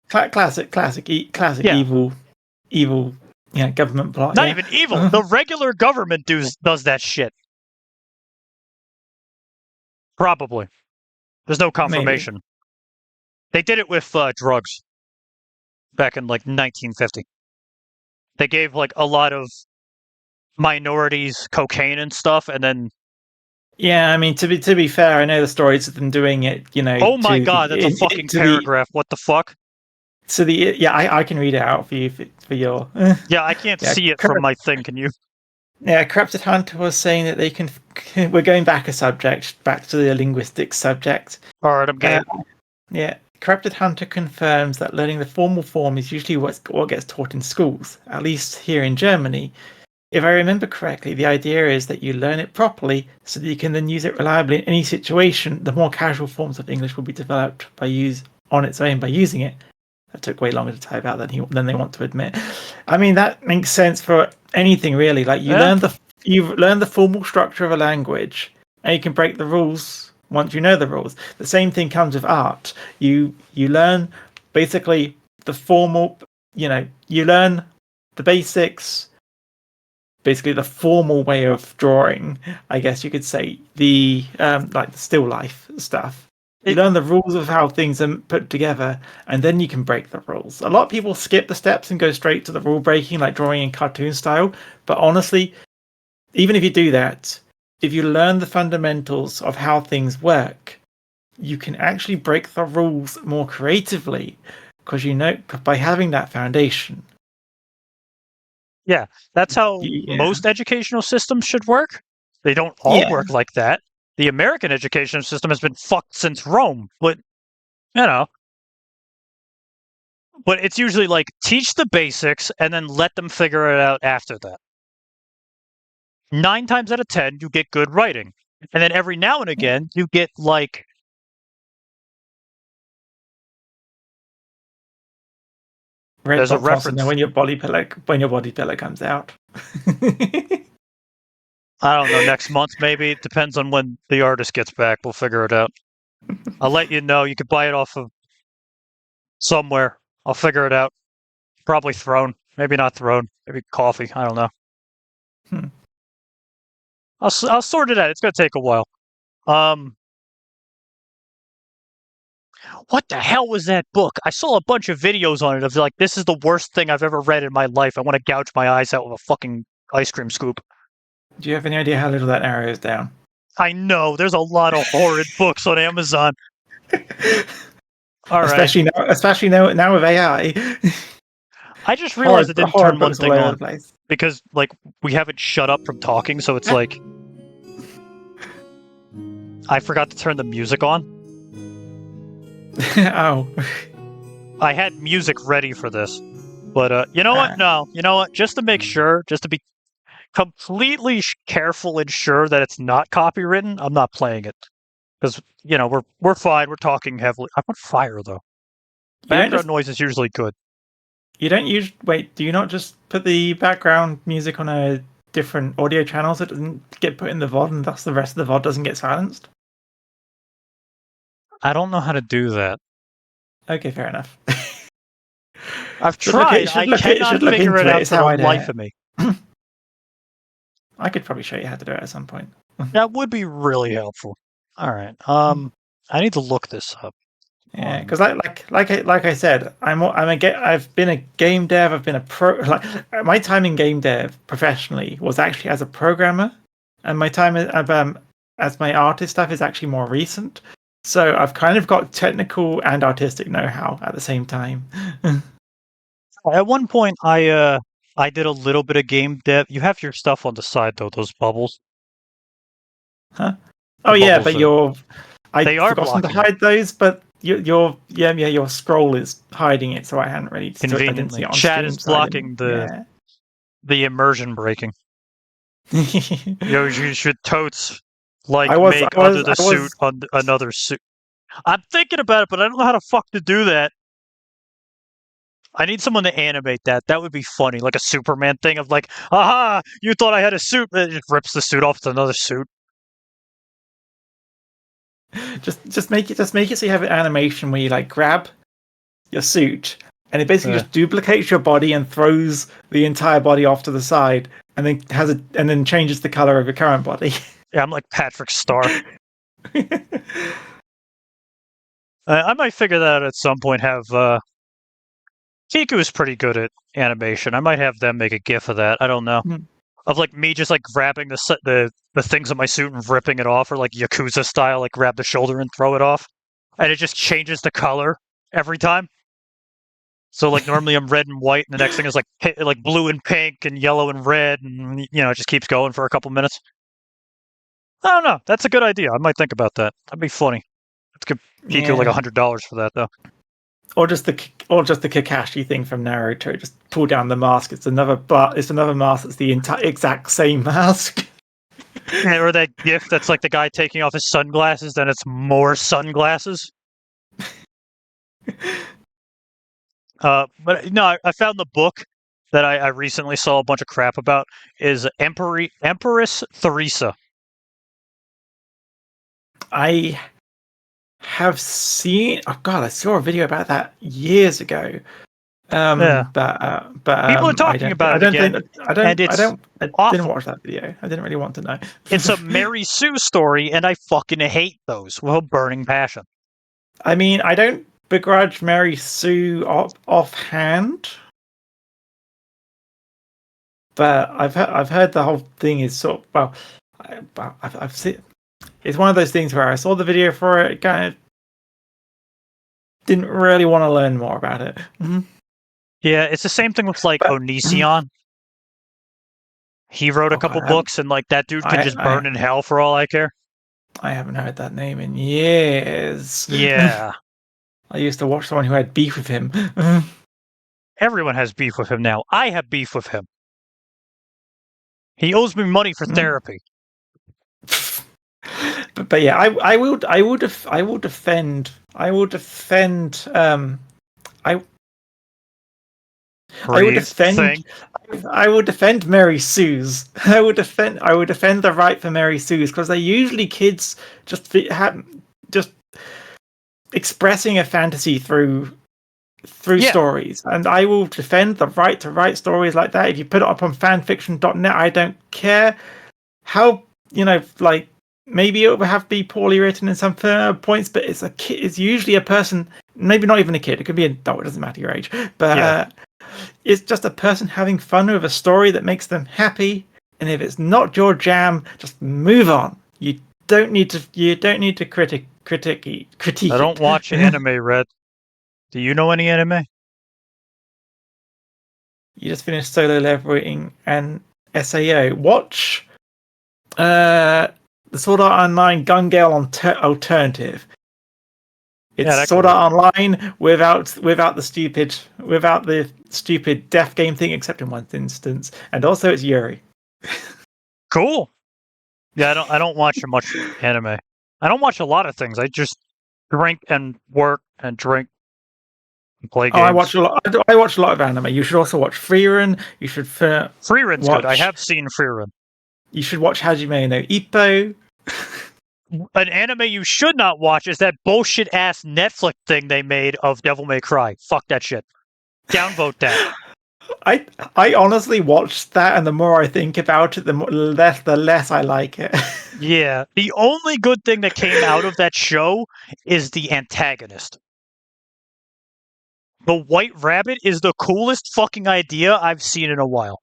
Classic Yeah. evil government plot. Not Yeah. even evil. The regular government does that shit. Probably. There's no Maybe. confirmation. They did it with drugs back in like 1950. They gave like a lot of minorities cocaine and stuff, and then Yeah, I mean to be fair, I know the stories of them doing it. oh my to god, that's a fucking paragraph. What the fuck? I can read it out for you for your. Yeah, I can't Yeah, see it from my thing. Can you? Yeah, Corrupted Hunter was saying that they can. We're going back back to the linguistic subject. All right, I'm game. Yeah, Corrupted Hunter confirms that learning the formal form is usually what gets taught in schools, at least here in Germany. If I remember correctly, the idea is that you learn it properly so that you can then use it reliably in any situation. The more casual forms of English will be developed on its own by using it. That took way longer to type out than they want to admit. I mean, that makes sense for anything really. Like you learn the formal structure of a language, and you can break the rules once you know the rules. The same thing comes with art. You learn basically the formal. You learn the basics. Basically, the formal way of drawing, I guess you could say, the like the still life stuff. You learn the rules of how things are put together, and then you can break the rules. A lot of people skip the steps and go straight to the rule breaking, like drawing in cartoon style. But honestly, even if you do that, if you learn the fundamentals of how things work, you can actually break the rules more creatively because by having that foundation. Yeah, that's how most educational systems should work. They don't all work like that. The American education system has been fucked since Rome, but but it's usually like teach the basics and then let them figure it out after that. 9 times out of 10, you get good writing. And then every now and again, you get like there's a reference when your body pillow comes out. I don't know, next month maybe. It depends on when the artist gets back. We'll figure it out. I'll let you know. You could buy it off of somewhere. I'll figure it out. Probably Throne. Maybe not Throne. Maybe Coffee. I don't know. I'll sort it out. It's going to take a while. What the hell was that book? I saw a bunch of videos on it of like, this is the worst thing I've ever read in my life. I want to gouge my eyes out with a fucking ice cream scoop. Do you have any idea how little that narrows down? I know. There's a lot of horrid books on Amazon. All right. Especially now with AI. I just realized I didn't turn one books all thing over on the place. because, like, we haven't shut up from talking, so it's like I forgot to turn the music on. Oh. I had music ready for this, but you know what? No, you know what? Just to make sure, just to be completely careful and sure that it's not copywritten, I'm not playing it because we're fine. We're talking heavily. I'm on fire though. Background noise is usually good. You don't use. Wait, do you not just put the background music on a different audio channel so it doesn't get put in the VOD and thus the rest of the VOD doesn't get silenced? I don't know how to do that. Okay, fair enough. I've tried. I cannot figure it out for the life of me. I could probably show you how to do it at some point. That would be really helpful. All right. I need to look this up. Yeah, because like I said, I've been a game dev. I've been a pro. Like my time in game dev professionally was actually as a programmer, and my time as my artist stuff is actually more recent. So I've kind of got technical and artistic know-how at the same time. At one point, I did a little bit of game dev. You have your stuff on the side though, those bubbles. Huh? Oh yeah, but they are forgotten to hide those, but your scroll is hiding it, so I hadn't really. Conveniently, I didn't see it on chat stream, is blocking the immersion breaking. You should totes make under the suit on another suit. I'm thinking about it, but I don't know how the fuck to do that. I need someone to animate that. That would be funny, like a Superman thing of like, aha, you thought I had a suit, and it just rips the suit off to another suit. Just make it so you have an animation where you like grab your suit and it basically just duplicates your body and throws the entire body off to the side and then changes the color of your current body. Yeah, I'm like Patrick Star. I might figure that out at some point. Kiku is pretty good at animation. I might have them make a GIF of that. I don't know. Of like me just like grabbing the things on my suit and ripping it off, or like Yakuza style, like grab the shoulder and throw it off, and it just changes the color every time. So like normally I'm red and white, and the next thing is like blue and pink and yellow and red, and it just keeps going for a couple minutes. I don't know. That's a good idea. I might think about that. That'd be funny. Let's give Kiku like $100 for that though. Or just the Kakashi thing from Naruto. Just pull down the mask. It's another mask that's the exact same mask. Yeah, or that GIF that's like the guy taking off his sunglasses, then it's more sunglasses. But no, I found the book that I recently saw a bunch of crap about is Empress Theresa. I have seen. Oh god, I saw a video about that years ago. But people are talking about it again. I didn't watch that video. I didn't really want to know. It's a Mary Sue story, and I fucking hate those with a burning passion. I mean, I don't begrudge Mary Sue offhand, but I've heard the whole thing is sort of I've seen. It's one of those things where I saw the video for it, kind of didn't really want to learn more about it. Mm-hmm. Yeah, it's the same thing with like Onision. He wrote a couple books, and like that dude can just burn in hell for all I care. I haven't heard that name in years. Yeah. I used to watch someone who had beef with him. Everyone has beef with him now. I have beef with him. He owes me money for therapy. But yeah, I will defend I would defend Mary Sue's. I would defend the right for Mary Sue's because they're usually kids just expressing a fantasy through stories, and I will defend the right to write stories like that. If you put it up on fanfiction.net, I don't care how like. Maybe it will have to be poorly written in some points, but it's a kid. It's usually a person, maybe not even a kid. It could be an adult. It doesn't matter your age. But it's just a person having fun with a story that makes them happy. And if it's not your jam, just move on. You don't need to. You don't need to critique I don't it. watch anime, Red. Do you know any anime? You just finished Solo Leveling and SAO. Watch the Sword Art Online Gun Gale alternative. It's Yeah, that Sword could work. Art Online without the stupid death game thing, except in one instance, and also it's Yuri. Cool. Yeah, I don't watch much anime. I don't watch a lot of things. I just drink and work and drink and play Oh, games. I watch a lot of anime. You should also watch Freerun. You should Freerun's good. I watch. have seen Freerun. You should watch Hajime no Ippo. An anime you should not watch is that bullshit ass Netflix thing they made of Devil May Cry. Fuck that shit. Downvote that. I honestly watched that, and the more I think about it, the less I like it. Yeah. The only good thing that came out of that show is the antagonist. The White Rabbit is the coolest fucking idea I've seen in a while.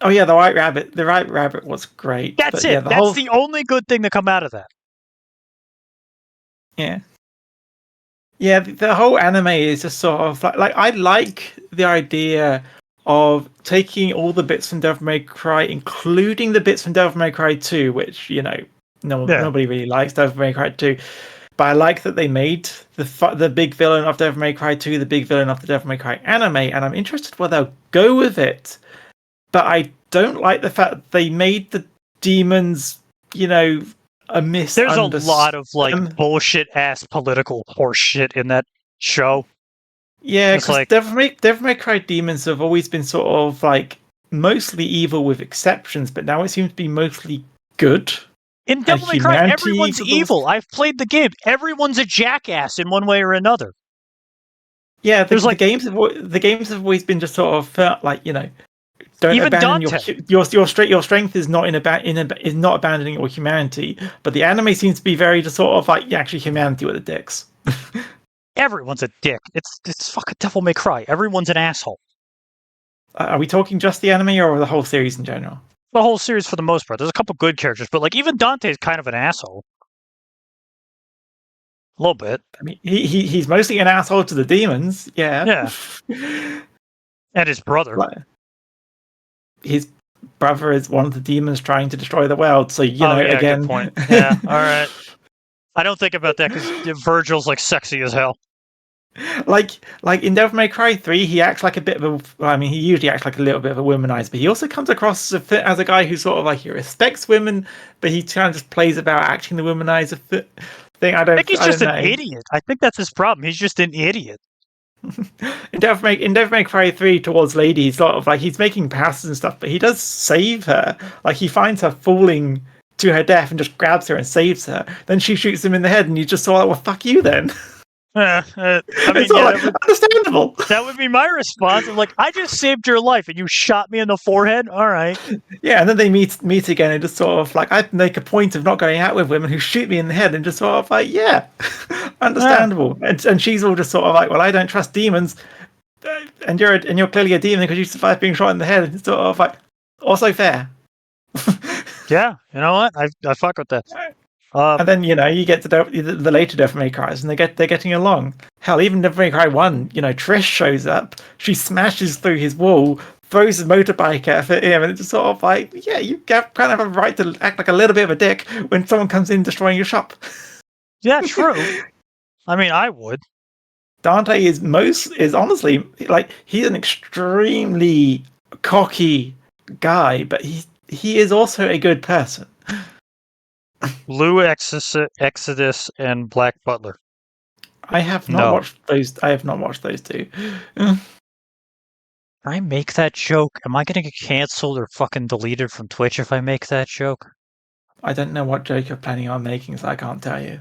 Oh yeah, the White Rabbit. The White Rabbit was great. That's But yeah, it. That's the only good thing to come out of that. Yeah. Yeah, the whole anime is just sort of like I like the idea of taking all the bits from Devil May Cry, including the bits from Devil May Cry 2, which, nobody really likes Devil May Cry 2. But I like that they made the big villain of Devil May Cry 2 the big villain of the Devil May Cry anime, and I'm interested where they'll go with it. But I don't like the fact that they made the demons, a misunderstanding. There's a lot of bullshit ass political horseshit in that show. Yeah, because Devil May Cry demons have always been sort of mostly evil with exceptions, but now it seems to be mostly good. In Devil May Cry, everyone's evil. I've played the game. Everyone's a jackass in one way or another. Yeah, the games have always been just sort of felt like, don't even abandon Dante. your strength is not is not abandoning your humanity, but the anime seems to be very just sort of actually humanity with the dicks. Everyone's a dick. It's fucking Devil May Cry. Everyone's an asshole. Are we talking just the anime or the whole series in general? The whole series for the most part. There's a couple good characters, but even Dante's kind of an asshole. A little bit. I mean, he's mostly an asshole to the demons. Yeah. Yeah. And his brother. His brother is one of the demons trying to destroy the world. So again. Good point. Yeah. All right. I don't think about that because Virgil's sexy as hell. Like in Devil May Cry 3, he acts like a bit of he usually acts like a little bit of a womanizer, but he also comes across as a guy who sort of he respects women, but he kind of just plays about acting the womanizer thing. I think he's just an idiot. I think that's his problem. He's just an idiot. in Devil May Cry 3, towards Lady, he's sort of he's making passes and stuff, but he does save her. He finds her falling to her death and just grabs her and saves her. Then she shoots him in the head, and you just saw well, fuck you then. Understandable. That would be my response. I'm I just saved your life and you shot me in the forehead. All right. Yeah, and then they meet again and just sort of I make a point of not going out with women who shoot me in the head, and just sort of yeah, understandable. Yeah. And she's all just sort of well, I don't trust demons, and you're clearly a demon because you survived being shot in the head. It's sort of also fair. Yeah, you know what? I fuck with that. And then you get to the later Devil May Cries, and they're getting along. Hell, even Devil May Cry 1, Trish shows up, she smashes through his wall, throws his motorbike at him, and it's just sort of yeah, you kind of have a right to act like a little bit of a dick when someone comes in destroying your shop. Yeah, true. I mean, I would. Dante is honestly he's an extremely cocky guy, but he is also a good person. Blue Exodus and Black Butler. I have not watched those. I have not watched those two. Can I make that joke? Am I going to get canceled or fucking deleted from Twitch if I make that joke? I don't know what joke you're planning on making, so I can't tell you.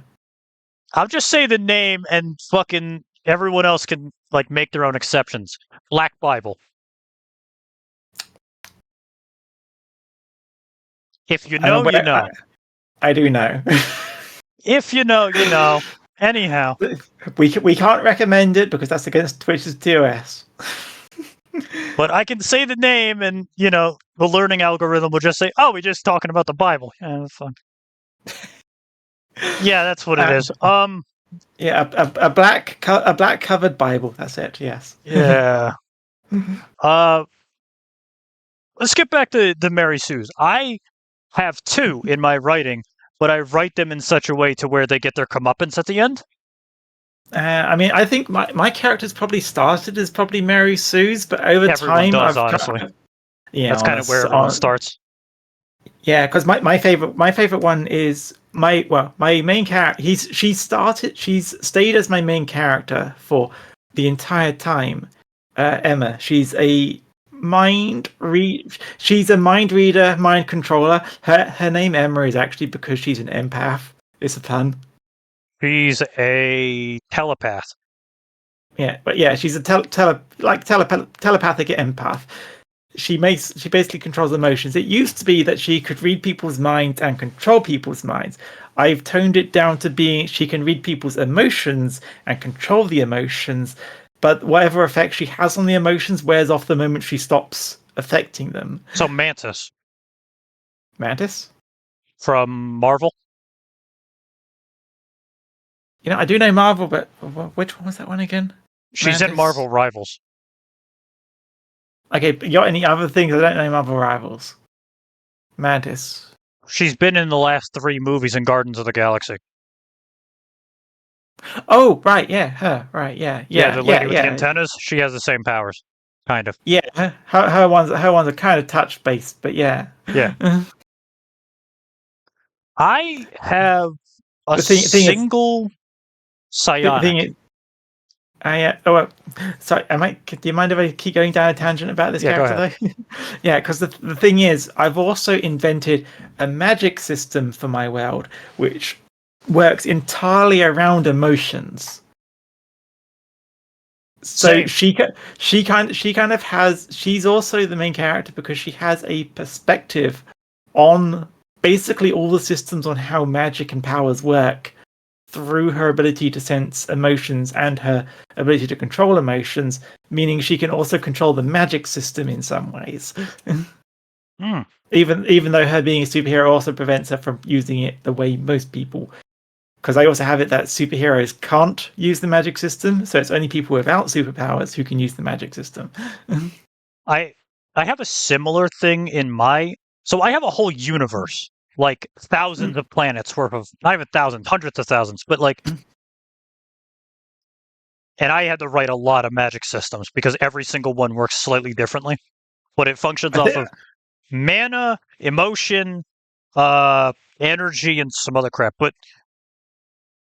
I'll just say the name, and fucking everyone else can make their own exceptions. Black Bible. If you know, you know. I do know. If you know, you know. Anyhow. We can't recommend it because that's against Twitch's TOS. But I can say the name, and, the learning algorithm will just say, oh, we're just talking about the Bible. Yeah, that's fun. Yeah, that's what it is. Yeah, a black covered Bible. That's it. Yes. Yeah. Let's get back to the Mary Sues. I have two in my writing, but I write them in such a way to where they get their comeuppance at the end. I mean, I think my characters probably started as probably Mary Sue's, but over Everyone time does, I've honestly. yeah, That's kind of where everyone starts. yeah, because my favorite one is my main character. She's stayed as my main character for the entire time. Emma, she's a mind reader, mind controller. Her name Emma is actually because she's an empath. It's a pun. She's a telepath. Yeah, but yeah, she's a telepathic empath. She basically controls emotions. It used to be that she could read people's minds and control people's minds. I've toned it down to being she can read people's emotions and control the emotions, but whatever effect she has on the emotions wears off the moment she stops affecting them. So Mantis Mantis? from Marvel. You know, I do know Marvel, but which one was that one again? She's in Marvel Rivals. Okay, but you got any other things? I don't know Marvel Rivals. Mantis. She's been in the last 3 movies in Guardians of the Galaxy. Oh, right, yeah, her, right, yeah, The lady with the antennas. She has the same powers, kind of. Yeah, her ones are kind of touch based, but yeah. Yeah. I have a The thing single psionic. is, sorry, do you mind if I keep going down a tangent about this character though? Yeah, because the thing is, I've also invented a magic system for my world, which works entirely around emotions. So Same. she's also the main character because she has a perspective on basically all the systems on how magic and powers work through her ability to sense emotions and her ability to control emotions, meaning she can also control the magic system in some ways. Even though her being a superhero also prevents her from using it the way most people, because I also have it that superheroes can't use the magic system, so it's only people without superpowers who can use the magic system. I have a similar thing in my. So I have a whole universe, like thousands of planets worth of, not even thousands, hundreds of thousands, but like. And I had to write a lot of magic systems because every single one works slightly differently, but it functions off of mana, emotion, energy, and some other crap. But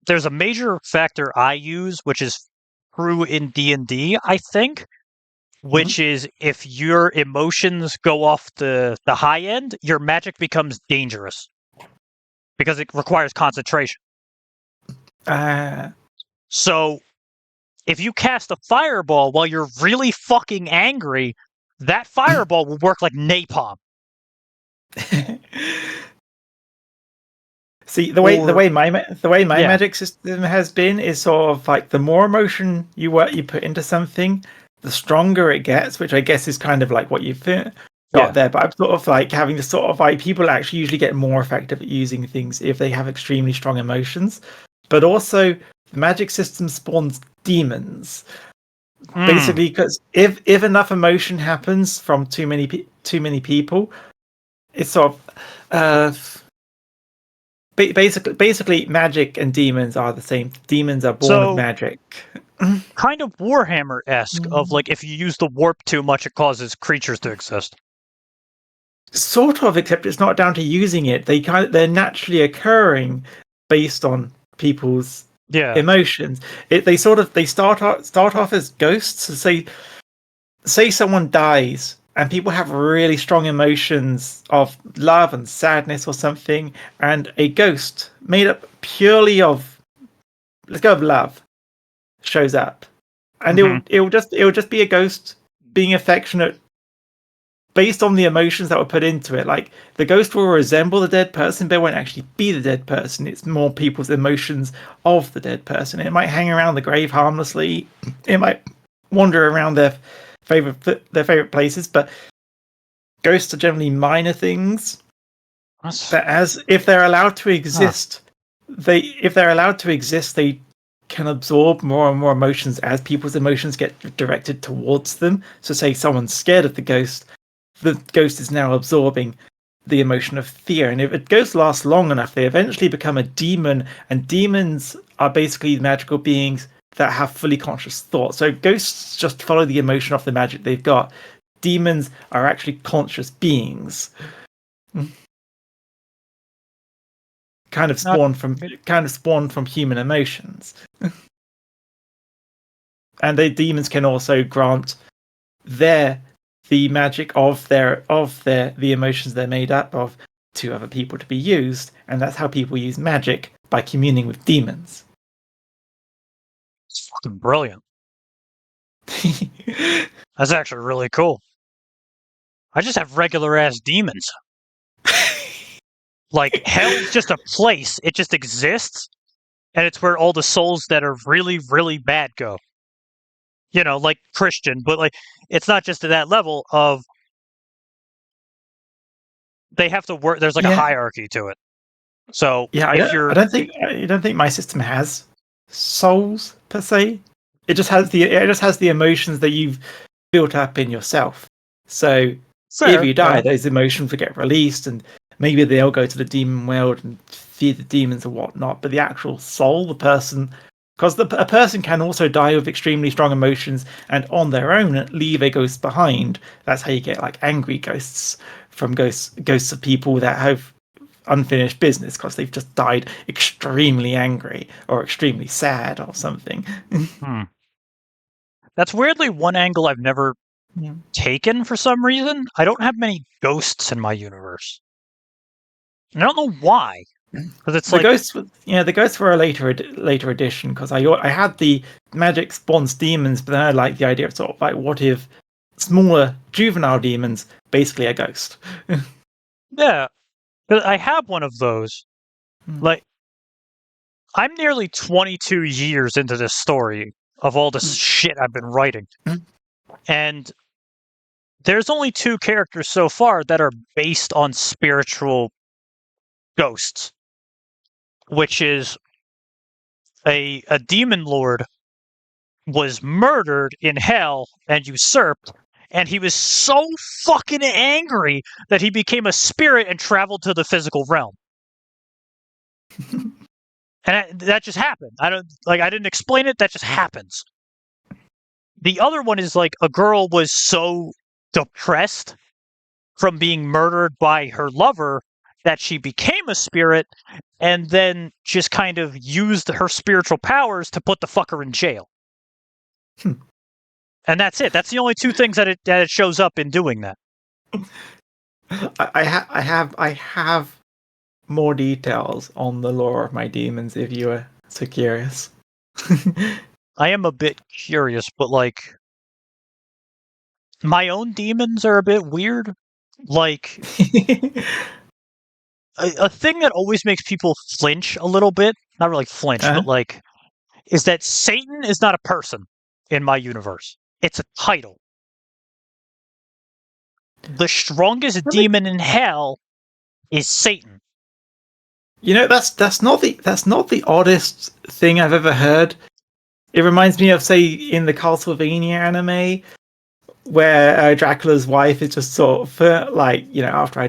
there's a major factor I use, which is true in D&D, I think, which is if your emotions go off the high end, your magic becomes dangerous because it requires concentration. So if you cast a fireball while you're really fucking angry, that fireball will work like napalm. See, the way my magic system has been is sort of like the more emotion you put into something, the stronger it gets, which I guess is kind of like what you've got there. But I'm sort of like having to sort of like people actually usually get more effective at using things if they have extremely strong emotions. But also, the magic system spawns demons. Basically, because if enough emotion happens from too many people, it's sort of basically magic and demons are the same. Demons are born of magic. Kind of Warhammer-esque of like if you use the warp too much, it causes creatures to exist. Sort of, except it's not down to using it. They're naturally occurring based on people's emotions. They start off as ghosts. So say someone dies and people have really strong emotions of love and sadness or something, and a ghost made up purely of, let's go with love, shows up, and it will just be a ghost being affectionate based on the emotions that were put into it. Like, the ghost will resemble the dead person, but it won't actually be the dead person. It's more people's emotions of the dead person. It might hang around the grave harmlessly. It might wander around their favorite places, but ghosts are generally minor things that, as if they're allowed to exist, if they're allowed to exist, they can absorb more and more emotions as people's emotions get directed towards them. So, say someone's scared of the ghost is now absorbing the emotion of fear. And if a ghost lasts long enough, they eventually become a demon, and demons are basically magical beings that have fully conscious thought. So ghosts just follow the emotion of the magic they've got. Demons are actually conscious beings. Kind of spawned from human emotions. And the demons can also grant the magic of the emotions they're made up of to other people to be used, and that's how people use magic, by communing with demons. It's fucking brilliant. That's actually really cool. I just have regular ass demons. Like, hell's just a place. It just exists, and it's where all the souls that are really, really bad go. You know, like Christian, but like, it's not just to that level of they have to work. There's like a hierarchy to it. So yeah, I don't think my system has souls per se. It just has the emotions that you've built up in yourself. So if you die, those emotions will get released, and maybe they'll go to the demon world and feed the demons or whatnot. But the actual soul, the person, because a person can also die with extremely strong emotions and on their own leave a ghost behind. That's how you get like angry ghosts from ghosts of people that have unfinished business because they've just died extremely angry or extremely sad or something. That's weirdly one angle I've never taken for some reason. I don't have many ghosts in my universe. And I don't know why. Because it's the ghosts were a later addition, because I had the magic spawns demons, but then I like the idea of sort of like, what if smaller juvenile demons basically a ghost? Yeah, I have one of those. Like, I'm nearly 22 years into this story of all this shit I've been writing. And there's only 2 characters so far that are based on spiritual ghosts, which is a demon lord was murdered in hell and usurped, and he was so fucking angry that he became a spirit and traveled to the physical realm. And that just happened. I didn't explain it, that just happens. The other one is like a girl was so depressed from being murdered by her lover that she became a spirit and then just kind of used her spiritual powers to put the fucker in jail. And that's it. That's the only 2 things that it shows up in doing that. I have more details on the lore of my demons if you are so curious. I am a bit curious, but like, my own demons are a bit weird. Like, a thing that always makes people flinch a little bit, not really flinch, but like, is that Satan is not a person in my universe. It's a title. The strongest demon in hell is Satan. You know, that's not the oddest thing I've ever heard. It reminds me of, say, in the Castlevania anime, where Dracula's wife is just sort of like, you know, after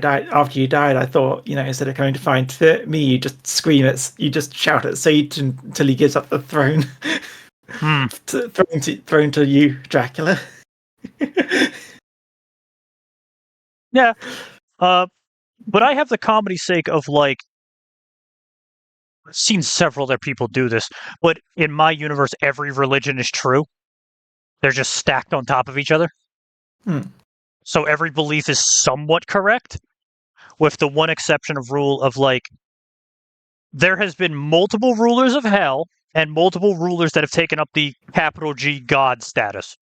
you died, I thought, you know, instead of coming to find me, you just shout at Satan until he gives up the throne. Thrown to you, Dracula. Yeah. But I have the comedy sake of like, I've seen several other people do this, but in my universe, every religion is true. They're just stacked on top of each other. So every belief is somewhat correct, with the one exception of rule of like, there has been multiple rulers of hell and multiple rulers that have taken up the capital G God status.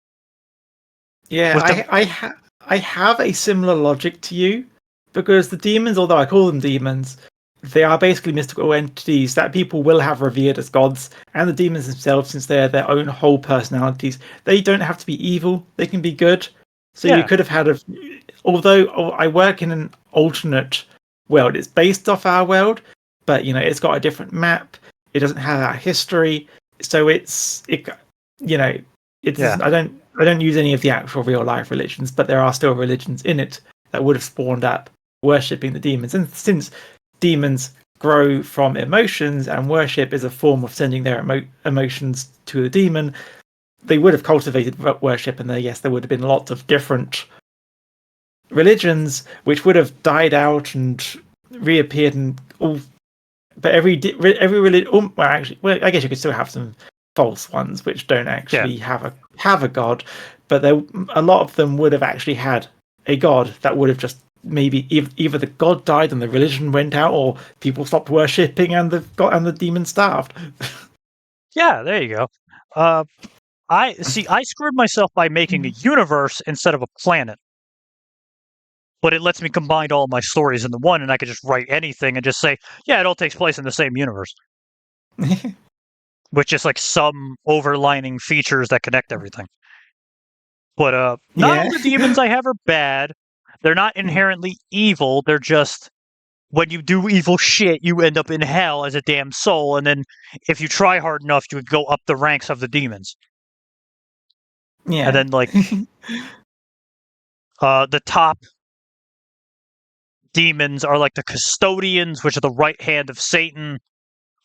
Yeah, I have a similar logic to you, because the demons, although I call them demons, they are basically mystical entities that people will have revered as gods. And the demons themselves, since they're their own whole personalities, they don't have to be evil. They can be good. So you could have had although I work in an alternate world, it's based off our world, but it's got a different map. It doesn't have that history, so it doesn't. I don't use any of the actual real life religions, but there are still religions in it that would have spawned up worshipping the demons. And since demons grow from emotions and worship is a form of sending their emotions to the demon, they would have cultivated worship, and there would have been lots of different religions which would have died out and reappeared and all. But every religion, I guess you could still have some false ones which don't actually have a god, but a lot of them would have actually had a god that would have just maybe either the god died and the religion went out, or people stopped worshipping and the demon starved. Yeah, there you go. I screwed myself by making a universe instead of a planet. But it lets me combine all my stories into one, and I could just write anything and just say, yeah, it all takes place in the same universe. With just like some overlining features that connect everything. But not all the demons I have are bad. They're not inherently evil. They're just, when you do evil shit, you end up in hell as a damn soul, and then if you try hard enough, you would go up the ranks of the demons. Yeah. And then, like, the top demons are like the custodians, which are the right hand of Satan,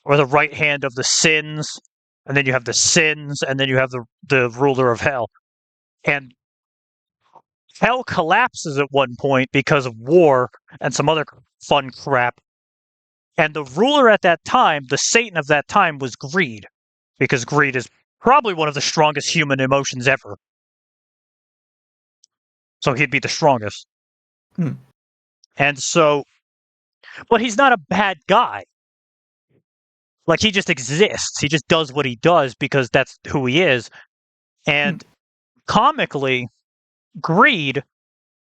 or the right hand of the sins. And then you have the sins, and then you have the ruler of hell. And hell collapses at one point because of war and some other fun crap. And the ruler at that time, the Satan of that time, was greed, because greed is probably one of the strongest human emotions ever. So he'd be the strongest. And so, but he's not a bad guy. Like, he just exists. He just does what he does because that's who he is. And comically, greed,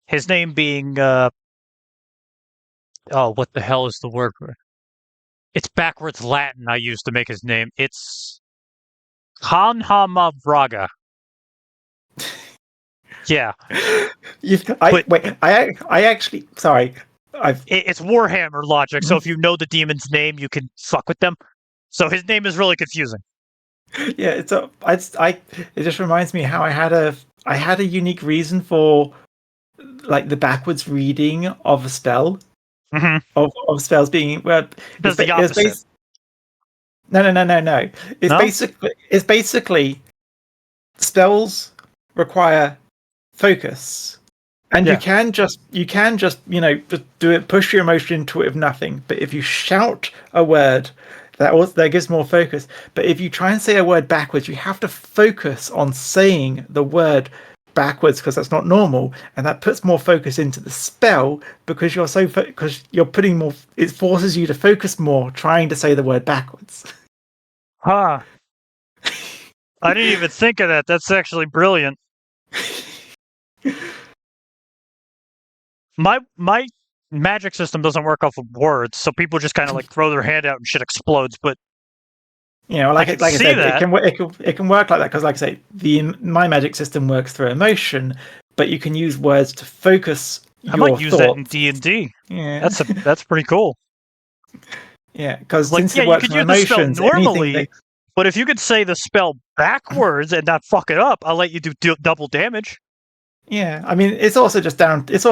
his name being, what the hell is the word for it? It's backwards Latin I used to make his name. It's Kanhamavraga. Yeah. I actually, sorry. It's Warhammer logic, so if you know the demon's name, you can fuck with them. So his name is really confusing. Yeah, it just reminds me how I had a unique reason for like the backwards reading of a spell. Of spells being Does the opposite. No. It's basically spells require focus, and you can just just do it, push your emotion into it with nothing. But if you shout a word, that gives more focus. But if you try and say a word backwards, you have to focus on saying the word backwards, because that's not normal, and that puts more focus into the spell because you're putting more. It forces you to focus more trying to say the word backwards. I didn't even think of that. That's actually brilliant. My magic system doesn't work off of words, so people just kind of like throw their hand out and shit explodes. But like I said, it can work like that because, like I say, my magic system works through emotion, but you can use words to focus. I might use that in D&D. Yeah, that's pretty cool. Yeah, because like, since it works through emotions, normally, but if you could say the spell backwards and not fuck it up, I'll let you do double damage. Yeah, I mean, it's also just down. It's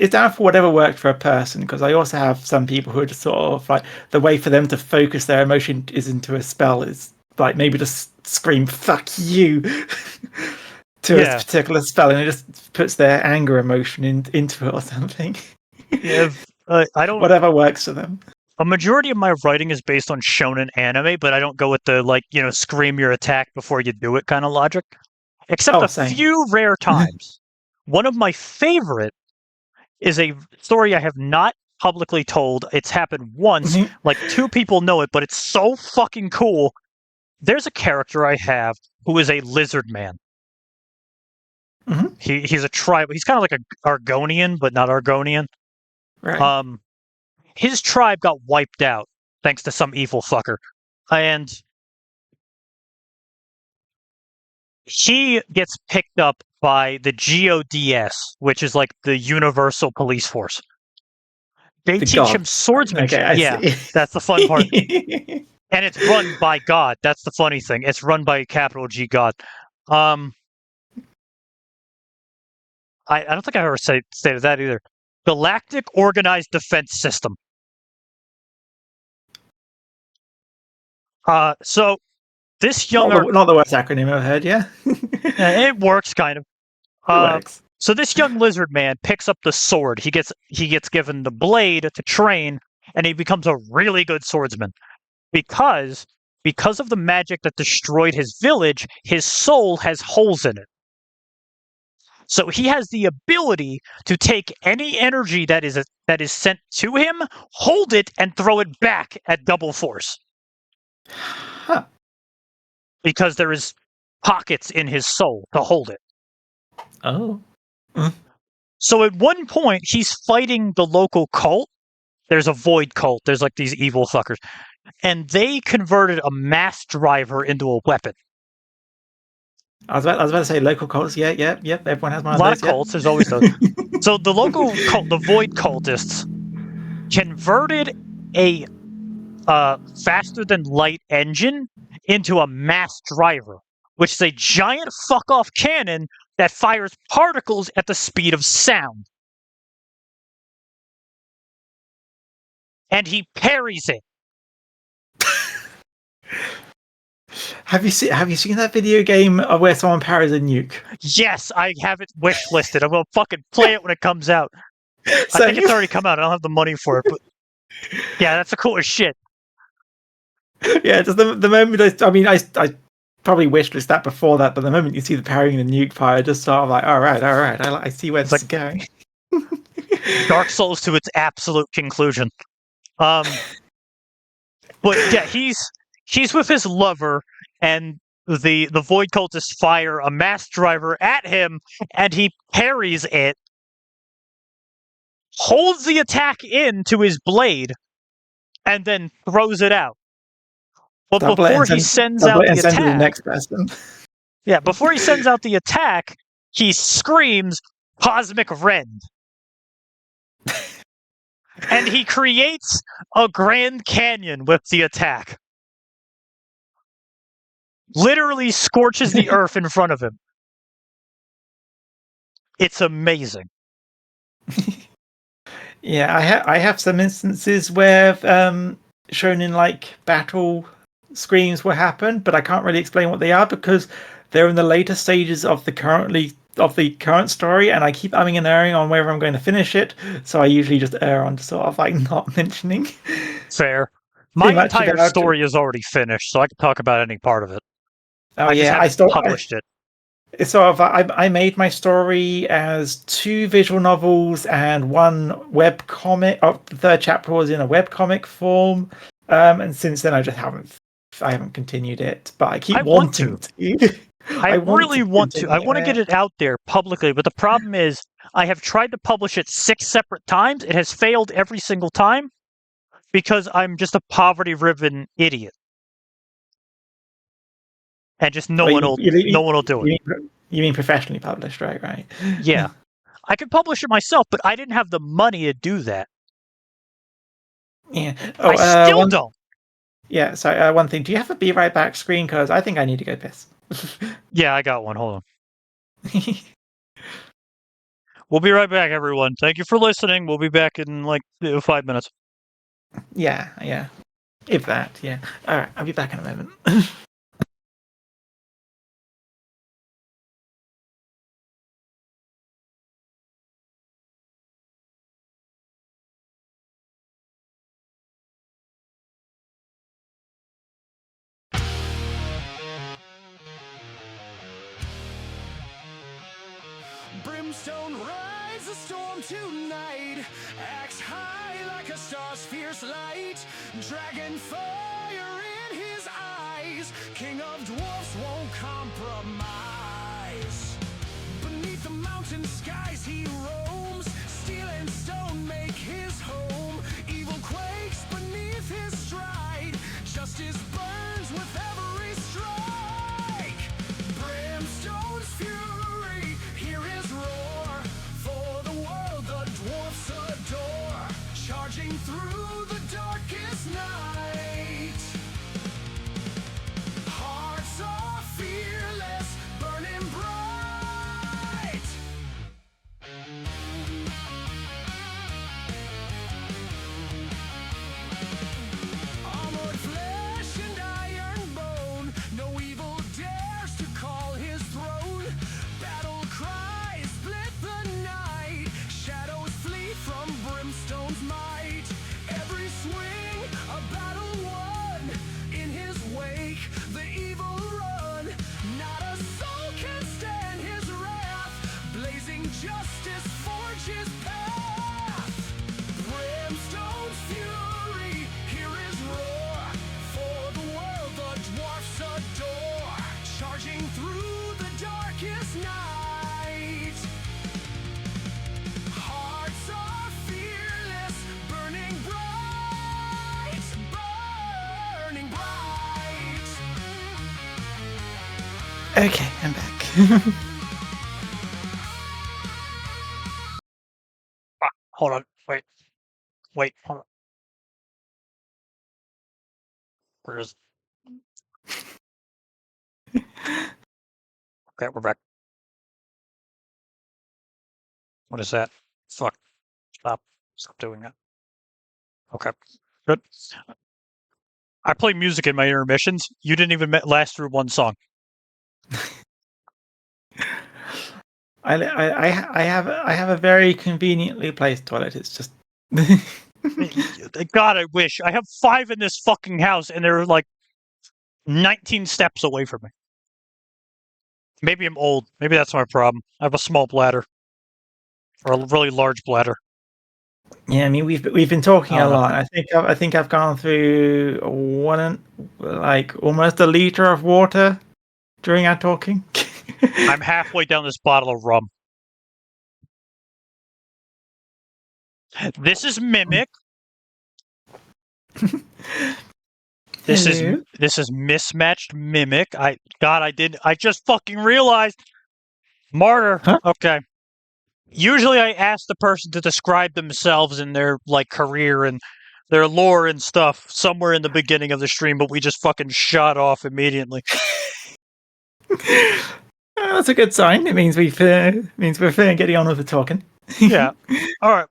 down for whatever worked for a person. Because I also have some people who are just sort of like, the way for them to focus their emotion is into a spell is like maybe just scream "fuck you" to a particular spell, and it just puts their anger emotion into it or something. Yeah, I don't. Whatever works for them. A majority of my writing is based on shonen anime, but I don't go with the scream your attack before you do it kind of logic. Except few rare times. One of my favorite is a story I have not publicly told. It's happened once. Like, 2 people know it, but it's so fucking cool. There's a character I have who is a lizard man. He's a tribe. He's kind of like an Argonian, but not Argonian. Right. His tribe got wiped out thanks to some evil fucker. And he gets picked up by the GODS, which is like the Universal Police Force. They The teach gods. him swordsmanship. Okay, I Yeah, see. that's the fun part. And it's run by God. That's the funny thing. It's run by capital G God. I don't think I ever stated that either. Galactic Organized Defense System. So this young Not the worst acronym I've heard. Yeah, it works kind of. it works. So this young lizard man picks up the sword. He gets given the blade to train, and he becomes a really good swordsman because of the magic that destroyed his village. His soul has holes in it, so he has the ability to take any energy that is sent to him, hold it, and throw it back at double force. Huh. Because there is pockets in his soul to hold it. Oh. So at one point, he's fighting the local cult. There's a void cult. There's like these evil fuckers. And they converted a mass driver into a weapon. I was about to say local cults. Yeah. Everyone has one A of lot those. of cults. There's always those. So the local cult, the void cultists, converted a faster than light engine into a mass driver, which is a giant fuck off cannon that fires particles at the speed of sound. And he parries it. Have you seen that video game where someone parries a nuke? Yes, I have it wish listed. I'm gonna fucking play it when it comes out. I think it's already come out. I don't have the money for it, but yeah, that's the coolest shit. Yeah, just the moment I probably wished list that before that, but the moment you see the parrying the nuke fire, just sort of like, all right, I see where this is going. Dark Souls to its absolute conclusion. But yeah, he's with his lover, and the void cultists fire a mass driver at him, and he parries it, holds the attack into his blade, and then throws it out. But before he sends out the attack, the next person. Yeah, before he sends out the attack, he screams "Cosmic Rend," and he creates a Grand Canyon with the attack. Literally scorches the earth in front of him. It's amazing. Yeah, I have some instances where shonen like battle screams will happen, but I can't really explain what they are because they're in the later stages of the current story, and I keep umming and erring on whether I'm going to finish it. So I usually just err on sort of like not mentioning. Fair. My entire story is already finished, so I can talk about any part of it. Oh, I just haven't published it. It's sort of I made my story as 2 visual novels and 1 web comic. Oh, the 3rd chapter was in a web comic form, and since then I haven't continued it. But I keep wanting to. I really want to. I want to get it out there publicly, but the problem is I have tried to publish it 6 separate times. It has failed every single time because I'm just a poverty-ridden idiot. And just no one will do it. You mean professionally published, right? Yeah. I could publish it myself, but I didn't have the money to do that. Yeah. I still don't. Yeah, so one thing. Do you have a be right back screen? Because I think I need to go piss. Yeah, I got one. Hold on. We'll be right back, everyone. Thank you for listening. We'll be back in like 5 minutes. Yeah. If that, yeah. Alright, I'll be back in a moment. Brimstone rides a storm tonight, axe high like a star's fierce light, dragon fire in his eyes, king of dwarfs won't compromise. Beneath the mountain skies he roams, steel and stone make his home, evil quakes beneath his stride, justice burns with every strike. Brimstone's fury, hear his roar, for the world the dwarfs adore, charging Okay, I'm back. Hold on. Wait. Hold on. Where's? Okay, we're back. What is that? Fuck. Stop doing that. Okay. Good. I play music in my intermissions. You didn't even last through one song. I have a very conveniently placed toilet. It's just God, I wish. I have 5 in this fucking house, and they're like 19 steps away from me. Maybe I'm old. Maybe that's my problem. I have a small bladder. Or a really large bladder. yeah. I mean, we've been talking I a don't know. lot. I think I've gone through almost a liter of water during our talking. I'm halfway down this bottle of rum. This is Mimic. This Hello. is Mismatched Mimic. I just fucking realized. Martyr. Huh? Okay. Usually I ask the person to describe themselves and their like career and their lore and stuff somewhere in the beginning of the stream, but we just fucking shut off immediately. That's a good sign. It means we're getting on with the talking. Yeah. All right.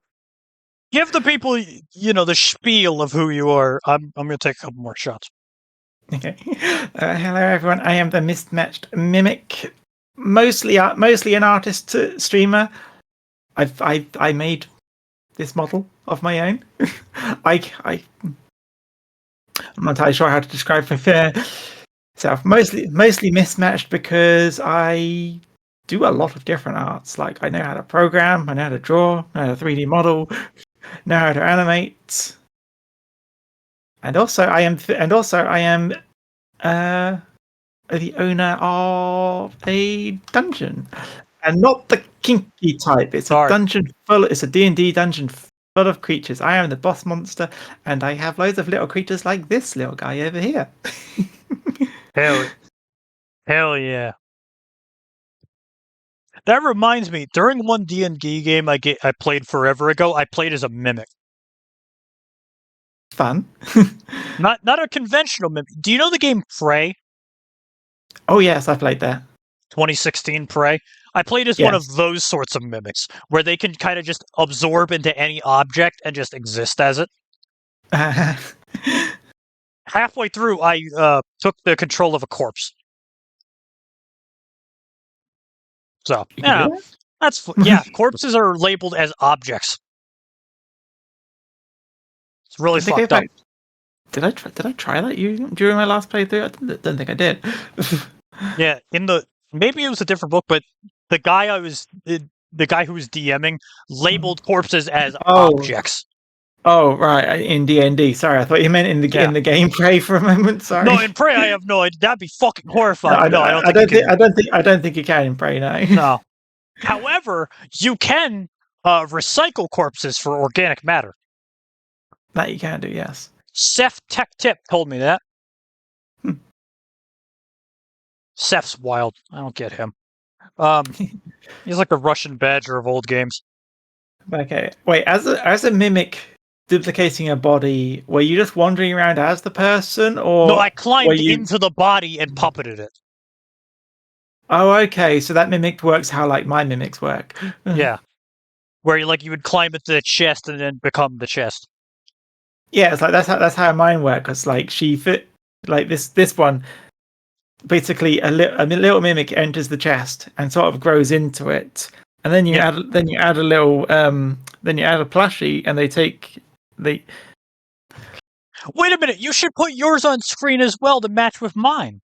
Give the people, the spiel of who you are. I'm gonna take a couple more shots. Okay. Hello, everyone. I am the Mismatched Mimic, mostly an artist streamer. I made this model of my own. I'm not entirely sure how to describe myself. Mostly mismatched because I do a lot of different arts. Like I know how to program, I know how to draw, I know how to 3D model, know how to animate, and also I am the owner of a dungeon, and not the kinky type. It's Sorry. a dungeon full. It's a D&D dungeon full of creatures. I am the boss monster, and I have loads of little creatures like this little guy over here. Hell yeah. That reminds me, during one D&D game I played forever ago, I played as a mimic. Fun. Not a conventional mimic. Do you know the game Prey? Oh yes, I played that. 2016 Prey? I played as one of those sorts of mimics, where they can kind of just absorb into any object and just exist as it. Halfway through, I took the control of a corpse. So, yeah, corpses are labeled as objects. It's really fucked up. Did I try that during my last playthrough? I don't think I did. Yeah, maybe it was a different book, but the guy who was DMing labeled corpses as objects. Oh right, in D&D. Sorry, I thought you meant in the game Prey for a moment. Sorry. No, in Prey I have no idea. That'd be fucking horrifying. No, I don't think you can in Prey. No. No. However, you can recycle corpses for organic matter. That you can do, yes. Seth Tech Tip told me that. Seth's wild. I don't get him. He's like a Russian badger of old games. Okay, wait. As a mimic duplicating a body, were you just wandering around as the person, or no? I climbed into the body and puppeted it. Oh, okay. So that mimic works how like my mimics work. Yeah, where you would climb into the chest and then become the chest. Yeah, it's like that's how mine works. It's like she fit like this one. Basically, a little mimic enters the chest and sort of grows into it, and then you add a little then you add a plushie, and they. Wait a minute! You should put yours on screen as well to match with mine.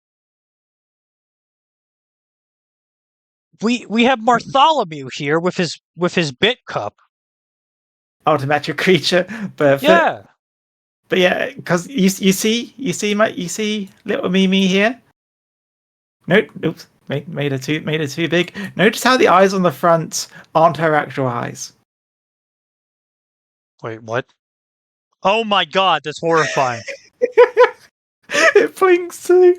We have Bartholomew here with his bit cup. Oh, to match your creature, but yeah. But yeah, because you see little Mimi here. Nope, oops, made it too big. Notice how the eyes on the front aren't her actual eyes. Wait, what? Oh my god, that's horrifying. It blinks too.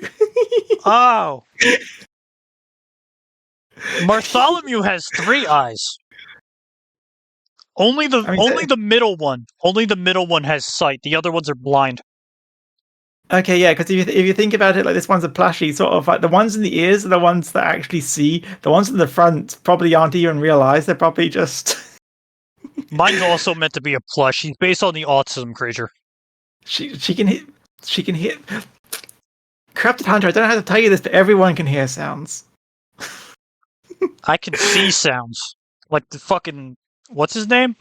Oh. Bartholomew has 3 eyes. Only the middle one. Only the middle one has sight. The other ones are blind. Okay, yeah, because if you think about it, like this one's a plushie, sort of like the ones in the ears are the ones that actually see. The ones in the front probably aren't even real eyes. They're probably just. Mine's also meant to be a plush. She's based on the autism creature. She can hit. She can hit. Corrupted Hunter. I don't know how to tell you this, but everyone can hear sounds. I can see sounds. Like the fucking what's his name?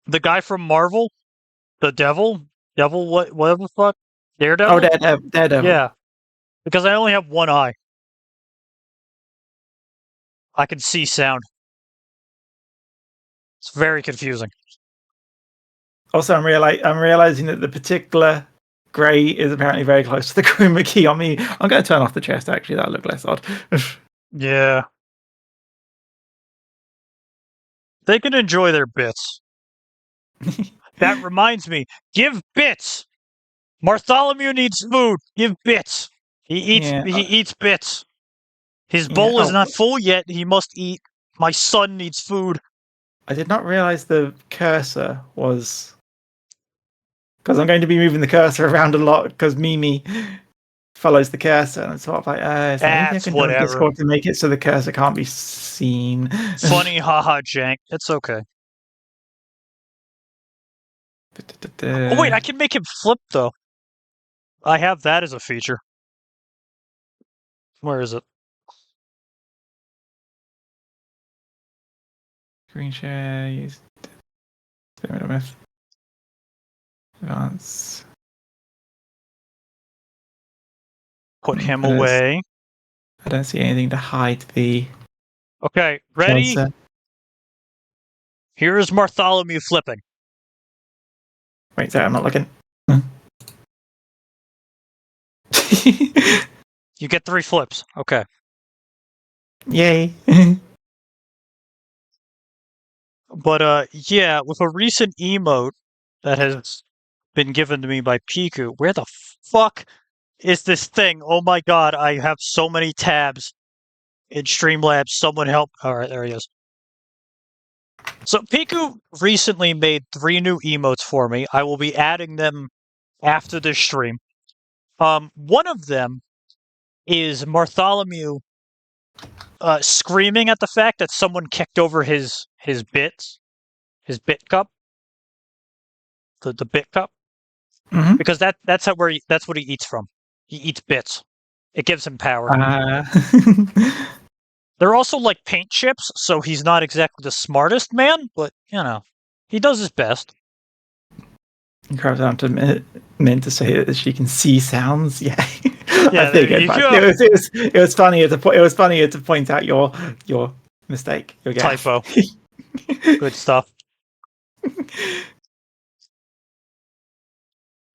The guy from Marvel, the Devil, whatever the fuck, Daredevil. Oh, Daredevil. Yeah, because I only have one eye. I can see sound. It's very confusing. Also, I'm realizing that the particular grey is apparently very close to the chroma key on me. I'm going to turn off the chest. Actually, that'll look less odd. Yeah, they can enjoy their bits. That reminds me, give bits. Bartholomew needs food. Give bits. He eats bits. His bowl is not full yet. He must eat. My son needs food. I did not realize the cursor was because I'm going to be moving the cursor around a lot because Mimi follows the cursor, and it's sort of like, is there anything I can do on Discord to make it so the cursor can't be seen? Funny, haha, jank. It's okay. Oh wait, I can make him flip though. I have that as a feature. Where is it? Screen share. Use. Advance. Put him away. I don't see anything to hide the. Okay, ready? Cursor. Here is Bartholomew flipping. Wait, sorry, I'm not looking. You get 3 flips. Okay. Yay. But yeah, with a recent emote that has been given to me by Piku, where the fuck is this thing? Oh my god, I have so many tabs in Streamlabs. Someone help. Alright, there he is. So Piku recently made 3 new emotes for me. I will be adding them after this stream. One of them is Bartholomew screaming at the fact that someone kicked over his bit cup, the bit cup, because that's what he eats from. He eats bits. It gives him power. They're also like paint chips, so he's not exactly the smartest man, but he does his best. Crabs meant to say that she can see sounds. Yeah, Yeah. I think it was funnier to point out your mistake, your gaffe. Typo. Good stuff.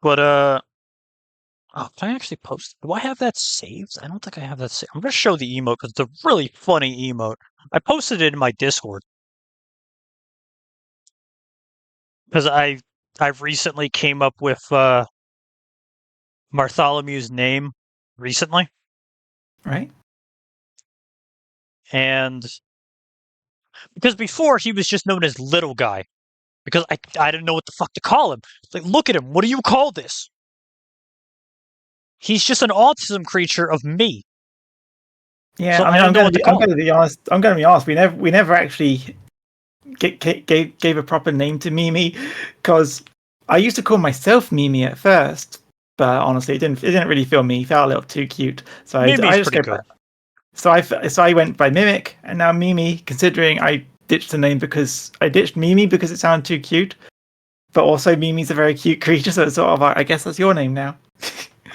But oh, can I actually post? Do I have that saved? I don't think I have that saved. I'm gonna show the emote because it's a really funny emote. I posted it in my Discord because I recently came up with Bartholomew's name recently, right? And because before he was just known as Little Guy, because I didn't know what the fuck to call him. Like, look at him. What do you call this? He's just an autism creature of me. Yeah, so I'm going to be honest. I'm going to be honest. We never actually gave a proper name to Mimi because I used to call myself Mimi at first, but honestly, it didn't really feel me. It felt a little too cute. So I just pretty good. So I went by Mimic, and now Mimi. Considering I ditched the name because I ditched Mimi because it sounded too cute, but also Mimi's a very cute creature, so it's sort of like, I guess that's your name now.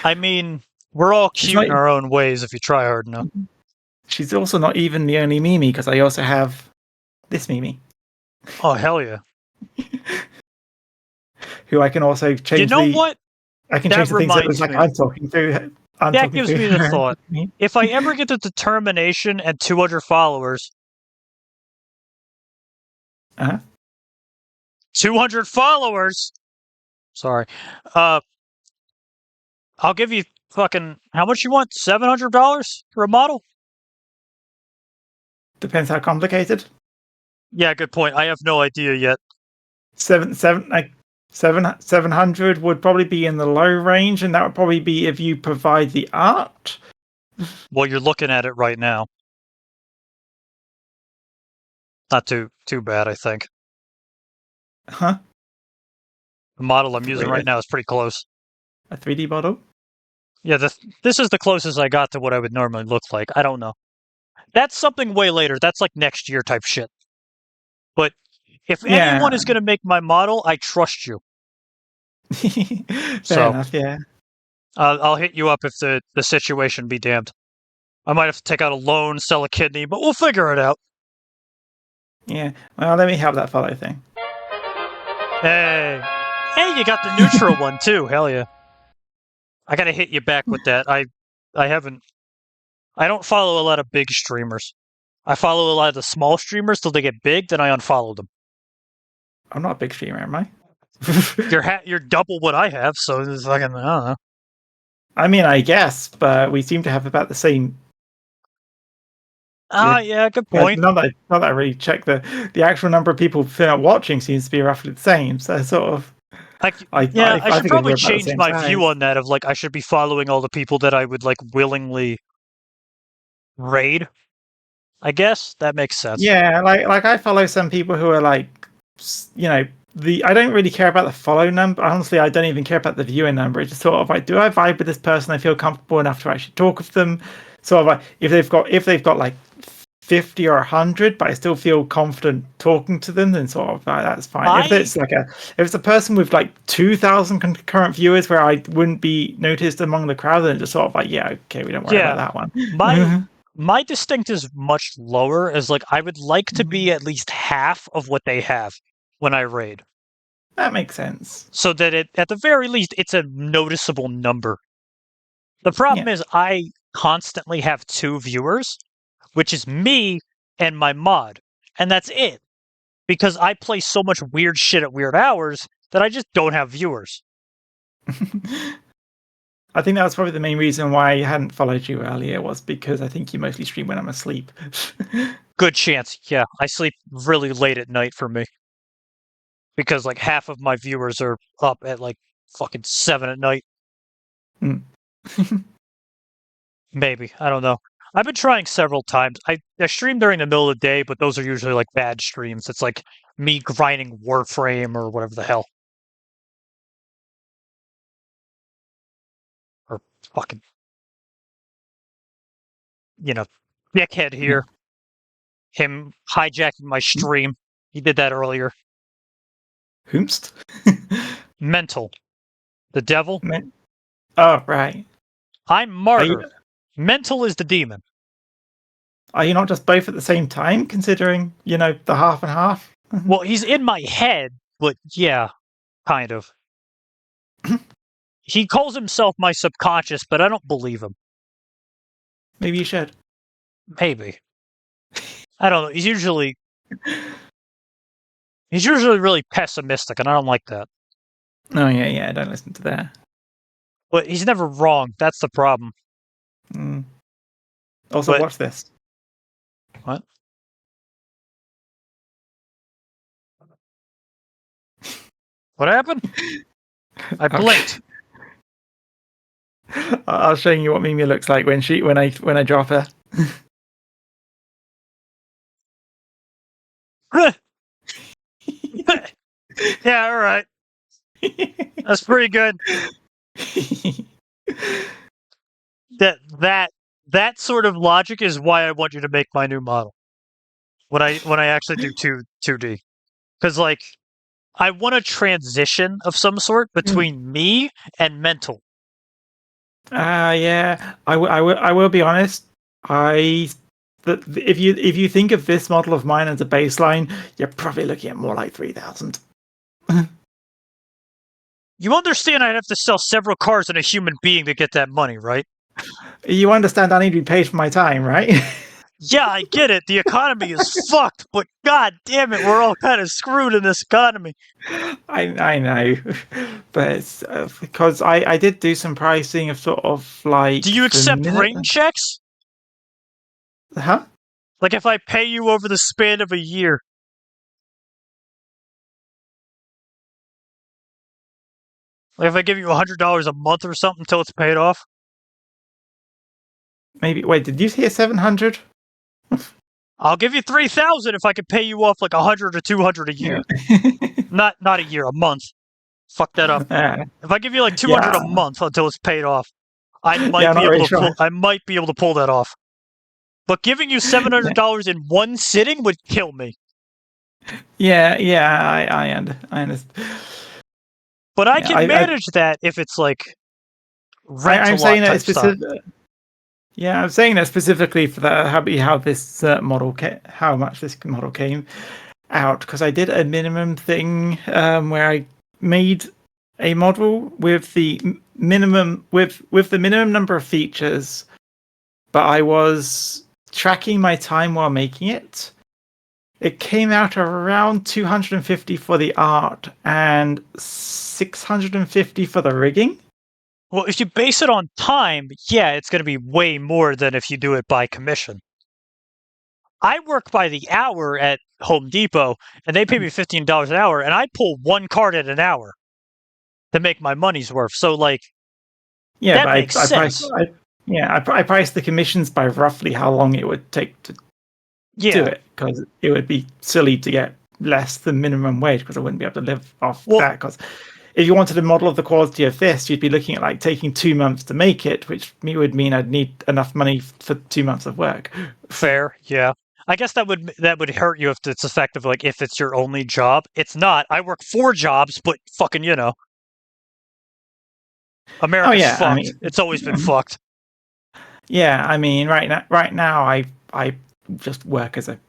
I mean, we're all cute in our own ways if you try hard enough. She's also not even the only Mimi, because I also have this Mimi. Oh, hell yeah. Who I can also change. You know what? I can change the things that look like I'm talking through. That gives me the thought. If I ever get to determination and 200 followers, 200 followers. Sorry. I'll give you fucking how much you want? $700 for a model? Depends how complicated. Yeah, good point. I have no idea yet. 700 would probably be in the low range, and that would probably be if you provide the art. Well, you're looking at it right now. Not too bad, I think. Huh? The model I'm using right now is pretty close. A 3D model? Yeah, this is the closest I got to what I would normally look like. I don't know. That's something way later. That's like next year type shit. But if anyone is going to make my model, I trust you. Fair enough, yeah. I'll hit you up if the situation be damned. I might have to take out a loan, sell a kidney, but we'll figure it out. Yeah. Well, let me help that follow thing. Hey, you got the neutral one too. Hell yeah. I gotta hit you back with that. I don't follow a lot of big streamers. I follow a lot of the small streamers till they get big, then I unfollow them. I'm not a big streamer, am I? You're double what I have, so it's fucking, I don't know. I mean, I guess, but we seem to have about the same. Yeah, good point. Not that I really check the actual number of people watching seems to be roughly the same. So sort of. I should probably change my view on that. Of like, I should be following all the people that I would like willingly raid. I guess that makes sense. Yeah, like I follow some people who are like, I don't really care about the follow number. Honestly, I don't even care about the viewer number. It's just sort of like, do I vibe with this person? I feel comfortable enough to actually talk with them. Sort of like if they've got like 50 or 100, but I still feel confident talking to them, then sort of that's fine. If it's a person with like 2,000 concurrent viewers where I wouldn't be noticed among the crowd, then just sort of like, yeah, okay, we don't worry about that one. My distinct is much lower, as like I would like to be at least half of what they have when I raid. That makes sense. So that at the very least, it's a noticeable number. The problem is I constantly have 2 viewers, which is me and my mod. And that's it. Because I play so much weird shit at weird hours that I just don't have viewers. I think that was probably the main reason why I hadn't followed you earlier, was because I think you mostly stream when I'm asleep. Good chance. Yeah, I sleep really late at night for me. Because like half of my viewers are up at like fucking 7 at night. Maybe. I don't know. I've been trying several times. I stream during the middle of the day, but those are usually like bad streams. It's like me grinding Warframe or whatever the hell. Or fucking, dickhead here. Him hijacking my stream. He did that earlier. Whomst? Mental. The devil? Oh, right. I'm Martyr. Mental is the demon. Are you not just both at the same time, considering, the half and half? Well, he's in my head, but yeah, kind of. He calls himself my subconscious, but I don't believe him. Maybe you should. Maybe. I don't know. He's usually really pessimistic, and I don't like that. Oh, yeah, don't listen to that. But he's never wrong. That's the problem. Also, watch this. What? What happened? I blinked. I'll show you what Mimi looks like when I drop her. Yeah, all right. That's pretty good. That sort of logic is why I want you to make my new model. When I actually do 2D. Because like I want a transition of some sort between me and mental. Yeah. I will be honest. If you think of this model of mine as a baseline, you're probably looking at more like 3,000. You understand I'd have to sell several cars and a human being to get that money, right? You understand I need to be paid for my time, right? Yeah, I get it. The economy is fucked, but god damn it, we're all kind of screwed in this economy. I know, but it's because I did do some pricing of sort of like. Do you accept rain checks? Huh? Like if I pay you over the span of a year. Like if I give you $100 a month or something until it's paid off. Maybe. Wait, did you say 700? I'll give you 3,000 if I can pay you off like 100 or 200 a year. Not a year, a month. Fuck that up. If I give you like 200 a month until it's paid off, I might be able to pull. I might be able to pull that off. But giving you $700 in one sitting would kill me. Yeah, I understand. But I can manage that if it's like I'm saying that stuff. Yeah, I'm saying that specifically for how this model how much this model came out, because I did a minimum thing where I made a model with the minimum number of features, but I was tracking my time while making it. It came out around 250 for the art and 650 for the rigging. Well, if you base it on time, yeah, it's going to be way more than if you do it by commission. I work by the hour at Home Depot, and they pay me $15 an hour, and I pull one card at an hour to make my money's worth. So, like, yeah, that makes sense. I priced the commissions by roughly how long it would take to do it, because it would be silly to get less than minimum wage, because I wouldn't be able to live off that. Because if you wanted a model of the quality of this, you'd be looking at like taking 2 months to make it, which would mean I'd need enough money for 2 months of work. Fair, yeah. I guess that would hurt you if it's effective. Like if it's your only job, it's not. I work 4 jobs, but fucking America's fucked. I mean, it's always been fucked. Yeah, I mean, right now, I just work as a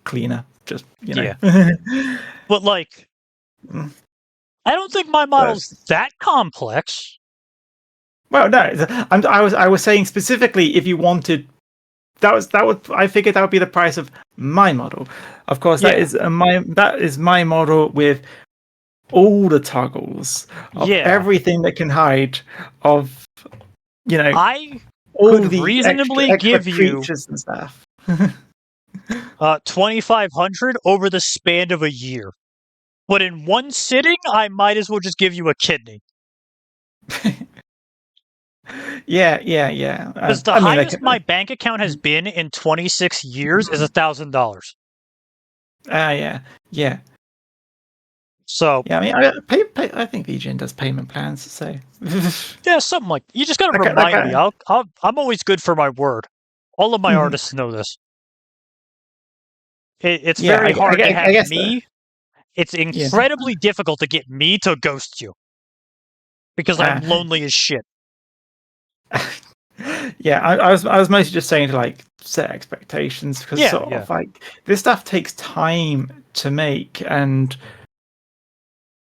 cleaner. Just Yeah. But like, I don't think my model's that complex. Well, no, I was saying specifically if you wanted. I figured that would be the price of my model. Of course, that is my model with all the toggles of everything that can hide, of I all could the reasonably extra give you creatures and stuff. 2,500 over the span of a year, but in one sitting, I might as well just give you a kidney. Yeah. Because the highest my bank account has been in 26 years is $1,000. Yeah. So yeah, I mean, I think VGN does payment plans, so yeah, something like you just gotta remind me. I'm always good for my word. All of my artists know this. It's very hard to have me. It's incredibly difficult to get me to ghost you because I'm lonely as shit. Yeah, I was mostly just saying to like set expectations, because sort of like this stuff takes time to make, and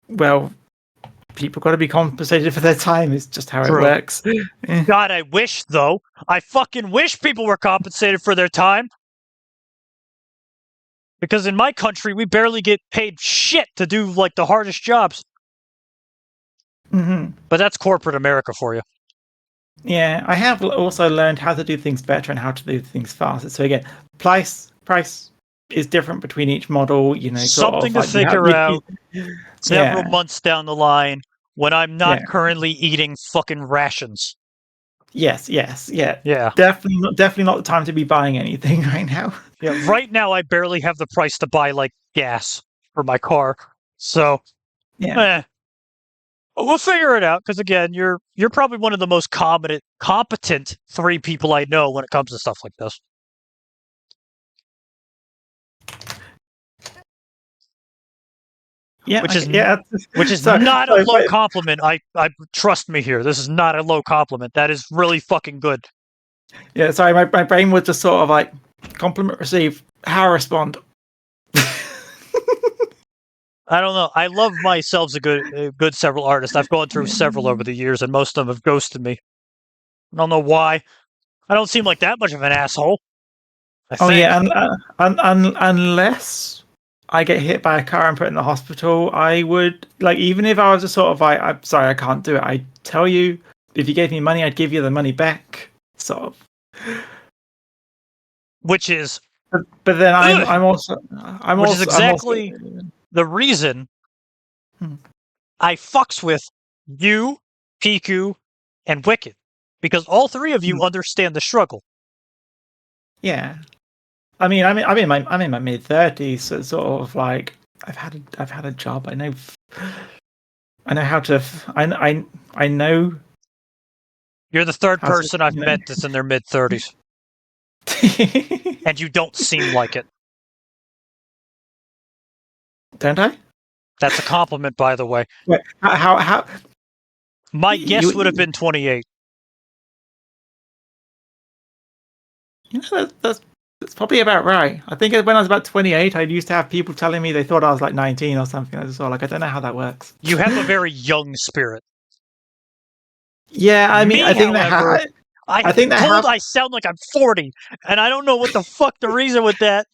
well, people got to be compensated for their time. Is just how it works. God, I wish though. I fucking wish people were compensated for their time. Because in my country, we barely get paid shit to do like the hardest jobs. Mm-hmm. But that's corporate America for you. Yeah, I have also learned how to do things better and how to do things faster. So again, price is different between each model. Something to figure out several months down the line when I'm not currently eating fucking rations. Yes, yeah. Definitely not the time to be buying anything right now. Yeah, right now I barely have the price to buy like gas for my car. So, we'll figure it out, because again, you're probably one of the most competent 3 people I know when it comes to stuff like this. Yeah, which is not a low compliment. I trust me here. This is not a low compliment. That is really fucking good. Yeah, sorry, my brain was just sort of like compliment received. How I respond? I don't know. I love myself a good several artists. I've gone through several over the years, and most of them have ghosted me. I don't know why. I don't seem like that much of an asshole. Yeah, and unless I get hit by a car and put in the hospital, I would, like, even if I was just sort of like, I'm sorry, I can't do it. I tell you, if you gave me money, I'd give you the money back. Sort of. Which is But then Ugh! I'm also Which is exactly the reason Hmm. I fucks with you, Piku, and Wicked, because all three of you understand the struggle. Yeah, I'm in my mid-30s, so it's sort of like I've had a job. I know how to. I know. You're the third how to, person I've met that's in their mid-30s, and you don't seem like it. Don't I? That's a compliment, by the way. Wait, how? My guess would have been 28. You know, that's probably about right. I think when I was about 28, I used to have people telling me they thought I was like 19 or something. I just thought, like, I don't know how that works. You have a very young spirit. Yeah, I mean, I think however, I think that told I sound like I'm 40, and I don't know what the fuck the reason with that.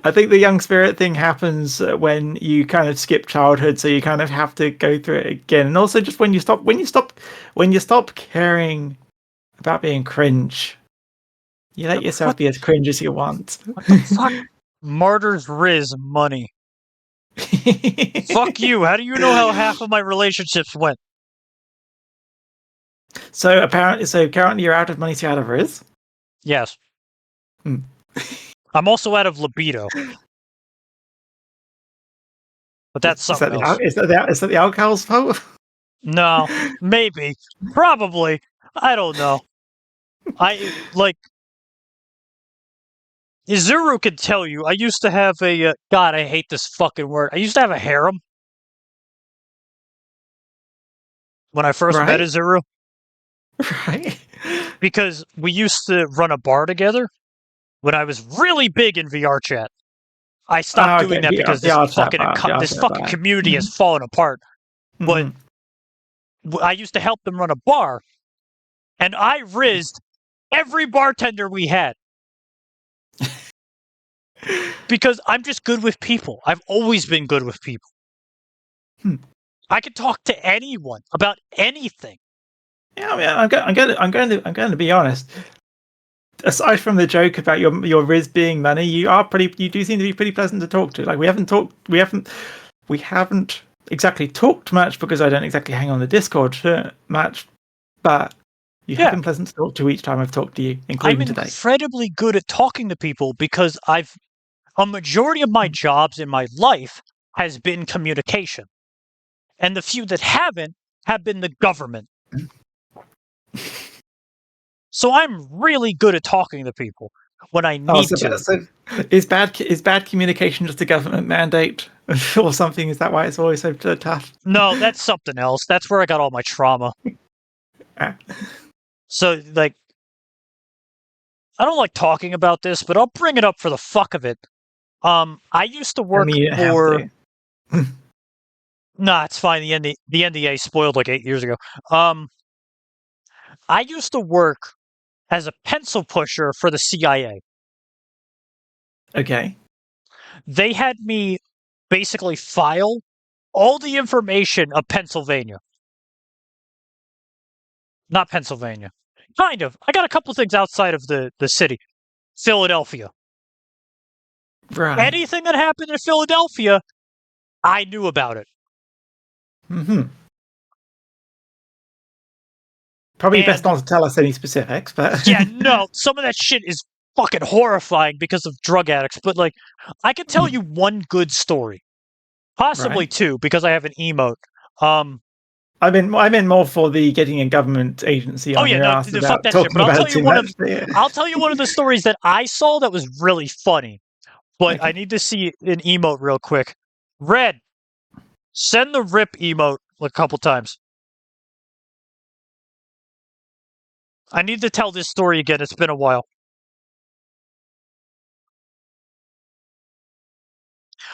I think the young spirit thing happens when you kind of skip childhood, so you kind of have to go through it again, and also just when you stop caring about being cringe, you let yourself be as cringe as you want. What the fuck? Martyr's Riz money. Fuck you. How do you know how half of my relationships went? So currently you're out of money, so you're out of Riz? Yes. Hmm. I'm also out of libido. But that's something else. Is that the alcohol's fault? No. Maybe. Probably. I don't know. Izuru could tell you, I used to have a, God, I hate this fucking word. I used to have a harem. When I first met Izuru. Right. Because we used to run a bar together when I was really big in VR chat. I stopped doing that because this fucking community has fallen apart. But I used to help them run a bar, and I rizzed every bartender we had. Because I'm just good with people. I've always been good with people. I can talk to anyone about anything. Yeah, I mean, I'm going to be honest. Aside from the joke about your Riz being money, you do seem to be pretty pleasant to talk to. Like we haven't exactly talked much because I don't exactly hang on the Discord much, but you have been pleasant to talk to each time I've talked to you, including today. I'm incredibly good at talking to people because a majority of my jobs in my life has been communication. And the few that haven't have been the government. So I'm really good at talking to people when I need to. So is bad communication just a government mandate or something? Is that why it's always so tough? No, that's something else. That's where I got all my trauma. So, like, I don't like talking about this, but I'll bring it up for the fuck of it. I used to work for... Nah, it's fine. The NDA spoiled like 8 years ago. I used to work as a pencil pusher for the CIA. Okay. They had me basically file all the information of Pennsylvania. Not Pennsylvania. Kind of. I got a couple things outside of the city. Philadelphia. Right. Anything that happened in Philadelphia, I knew about it. Probably best not to tell us any specifics, but... Yeah, no, some of that shit is fucking horrifying because of drug addicts, but, like, I can tell you one good story. Possibly two, because I have an emote. I'm in more for the getting a government agency on your ass about talking shit, but about too much. I'll tell you one of the stories that I saw that was really funny. But I need to see an emote real quick. Red, send the rip emote a couple times. I need to tell this story again. It's been a while.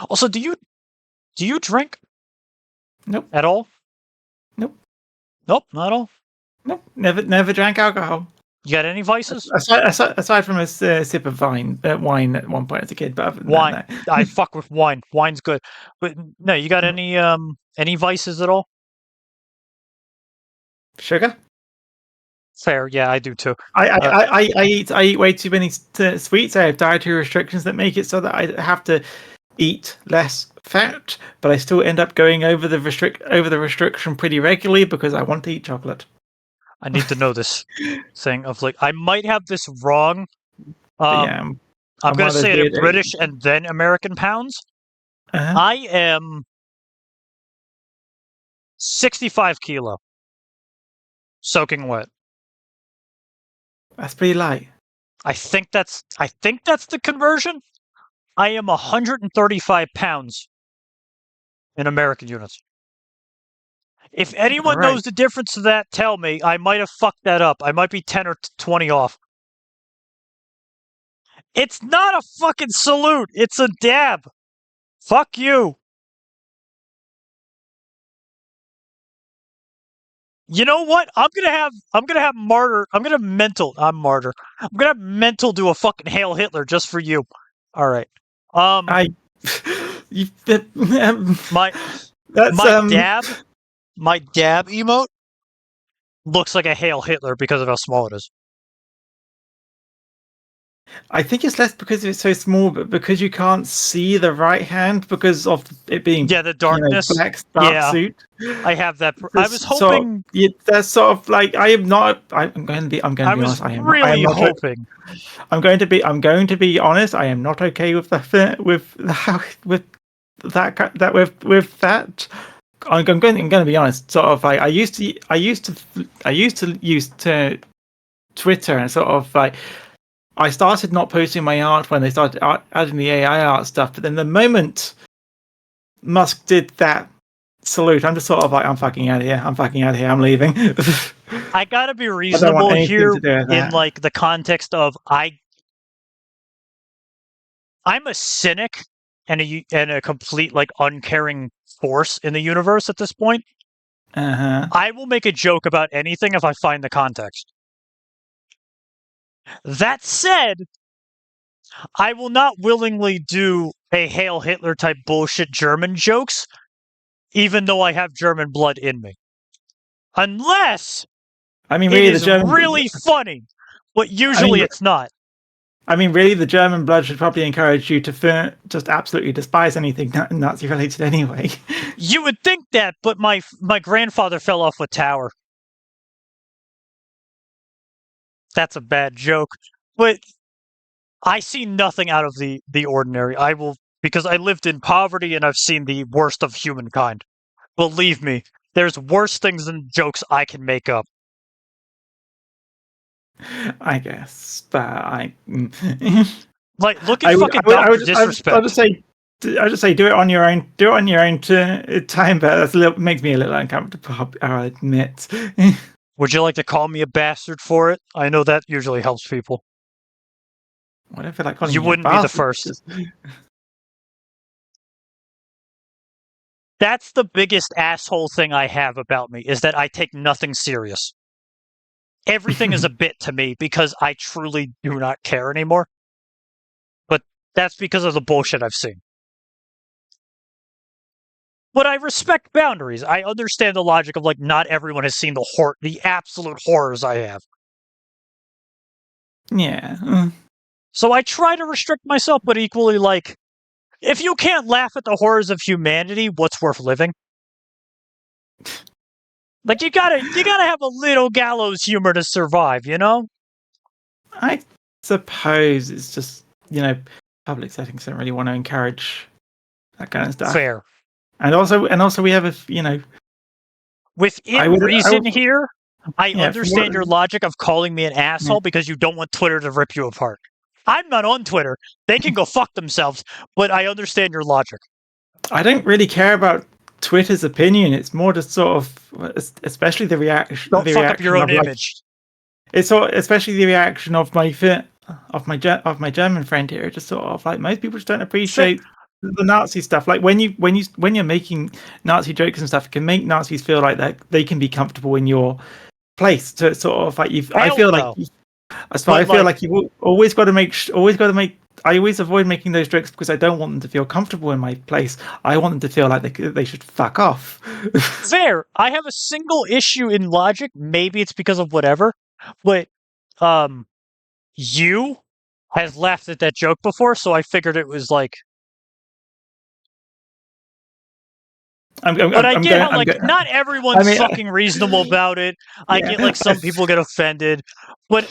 Also, do you drink? Nope. At all? Nope. Nope, not at all. Nope. Never drank alcohol. You got any vices? Aside from a sip of wine at one point as a kid, but other than wine. That, no. I fuck with wine. Wine's good. But no, you got any vices at all? Sugar? Fair, yeah, I do too. I eat way too many sweets. I have dietary restrictions that make it so that I have to eat less fat, but I still end up going over the restriction pretty regularly because I want to eat chocolate. I need to know this thing of like I might have this wrong. Yeah, I'm one gonna of those say it in weird British and then American pounds. Uh-huh. I am 65 kilo, soaking wet. That's pretty light. I think that's the conversion. I am 135 pounds in American units. If anyone knows Right. the difference to that, tell me. I might have fucked that up. I might be 10 or 20 off. It's not a fucking salute. It's a dab. Fuck you. You know what? I'm gonna have Martyr. I'm gonna have mental do a fucking Hail Hitler just for you. All right. I you My that's my dab emote looks like a Hail Hitler because of how small it is. I think it's less because it's so small, but because you can't see the right hand because of it being Yeah, the darkness. black dark Yeah. suit. I have that. I was So, hoping. that's sort of like I am not. I'm going to be. I'm going I to be was honest. really hoping. I'm going to be honest. I am not okay with that. With that. I'm going to be honest. Sort of like I used to use Twitter and sort of like I started not posting my art when they started adding the AI art stuff. But then the moment Musk did that salute, I'm just sort of like, I'm fucking out of here. I'm leaving. I gotta be I don't want reasonable anything here to do with in that. like the context of I'm a cynic and a complete like uncaring force in the universe at this point. Uh-huh. I will make a joke about anything if I find the context. That said, I will not willingly do a Hail Hitler type bullshit German jokes, even though I have German blood in me. Unless I mean, it really, is really funny, but usually it's not. I mean, really, the German blood should probably encourage you to just absolutely despise anything Nazi related anyway. You would think that, but my grandfather fell off a tower. That's a bad joke, but I see nothing out of the ordinary. I will, because I lived in poverty and I've seen the worst of humankind. Believe me, there's worse things than jokes I can make up. I guess, but Like, look at fucking Dr. Disrespect. I'll just say, do it on your own. Do it on your own time, but makes me a little uncomfortable. I'll admit. Would you like to call me a bastard for it? I know that usually helps people. What if I like calling You me wouldn't a be the bastard? first. That's the biggest asshole thing I have about me, is that I take nothing serious. Everything is a bit to me because I truly do not care anymore. But that's because of the bullshit I've seen. But I respect boundaries. I understand the logic of like not everyone has seen the absolute horrors I have. Yeah. So I try to restrict myself, but equally like if you can't laugh at the horrors of humanity, what's worth living? Like you gotta have a little gallows humor to survive, you know? I suppose it's just, public settings don't really want to encourage that kind of stuff. Fair. And also we have Within reason here, I understand your logic of calling me an asshole because you don't want Twitter to rip you apart. I'm not on Twitter. They can go fuck themselves, but I understand your logic. I don't really care about Twitter's opinion. It's more just sort of, especially the reaction. Don't fuck up your own image. It's especially the reaction of my German friend here. Just sort of like most people just don't appreciate the Nazi stuff. Like when you're making Nazi jokes and stuff, it can make Nazis feel like that they can be comfortable in your place. To sort of like I feel like you've always got to make. I always avoid making those jokes because I don't want them to feel comfortable in my place. I want them to feel like they should fuck off. Fair. I have a single issue in logic. Maybe it's because of whatever. But you has laughed at that joke before, so I figured it was like. But I get how like not everyone's fucking reasonable about it. I get like some people get offended, but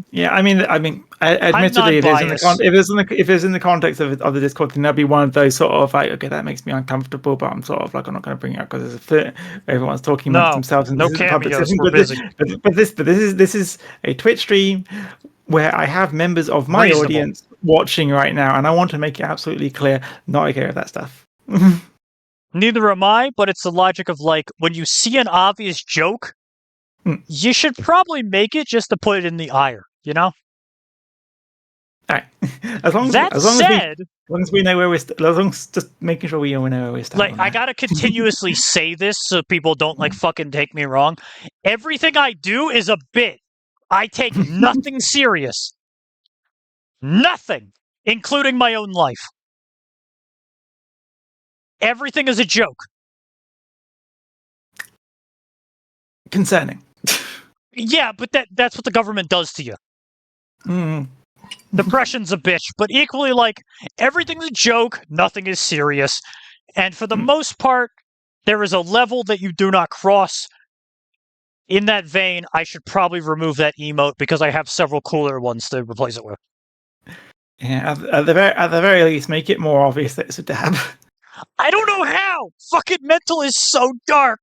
Yeah, I mean, admittedly, if it's in the context of the Discord thing, that'd be one of those sort of like, okay, that makes me uncomfortable, but I'm sort of like, I'm not going to bring it up because it's a fit. Everyone's talking amongst themselves, and no this is a public cameos. session. We're busy. But this is a Twitch stream where I have members of my audience watching right now, and I want to make it absolutely clear, not okay with that stuff. Neither am I, but it's the logic of like when you see an obvious joke, you should probably make it just to put it in the ire, you know? All right. As long as we know where we're, as long as just making sure we know where we're standing. Like, I gotta continuously say this so people don't like fucking take me wrong. Everything I do is a bit. I take nothing serious. Nothing, including my own life. Everything is a joke. Concerning. Yeah, but that's what the government does to you. Depression's a bitch, but equally, like, everything's a joke, nothing is serious. And for the most part, there is a level that you do not cross. In that vein, I should probably remove that emote because I have several cooler ones to replace it with. Yeah, at the very least, make it more obvious that it's a dab. I don't know how! Fucking mental is so dark!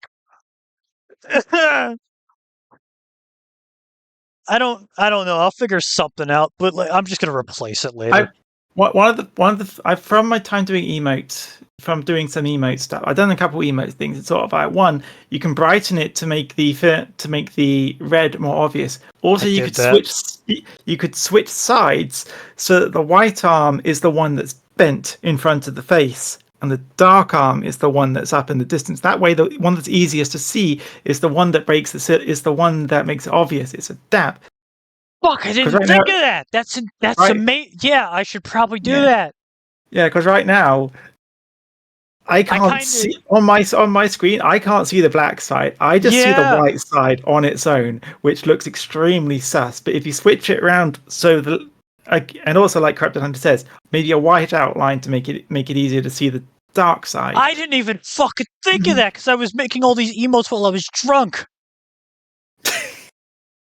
I don't know. I'll figure something out, but like, I'm just gonna replace it later. From my time doing emotes, from doing some emote stuff, I've done a couple emote things. It's sort of like, one, you can brighten it to make the red more obvious. Also, you could switch sides so that the white arm is the one that's bent in front of the face, and the dark arm is the one that's up in the distance. That way, the one that's easiest to see is the one that is the one that makes it obvious. It's a dab. Fuck! I didn't think of that. That's amazing. Yeah, I should probably do that. Yeah, because right now, I can't see on my screen. I can't see the black side. I just see the white side on its own, which looks extremely sus. But if you switch it around, and also like Corrupted Hunter says, maybe a white outline to make it easier to see the dark side. I didn't even fucking think of that because I was making all these emotes while I was drunk.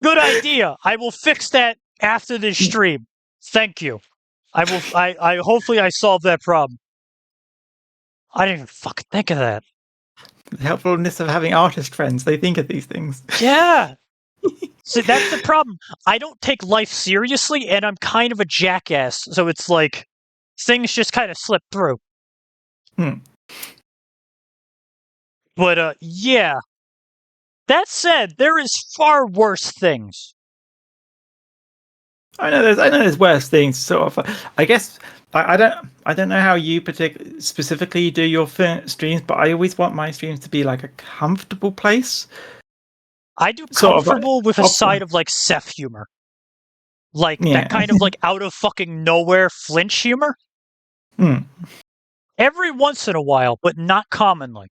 Good idea. I will fix that after this stream. Thank you. I will. I hopefully I solved that problem. I didn't even fucking think of that. The helpfulness of having artist friends. They think of these things. Yeah. So that's the problem. I don't take life seriously, and I'm kind of a jackass. So it's like things just kind of slip through. But yeah. That said, there is far worse things. I know there's worse things. Sort of. I guess I don't know how you specifically do your streams, but I always want my streams to be like a comfortable place. I do comfortable with a side of like Seth humor, like that kind of like out of fucking nowhere flinch humor. Every once in a while, but not commonly.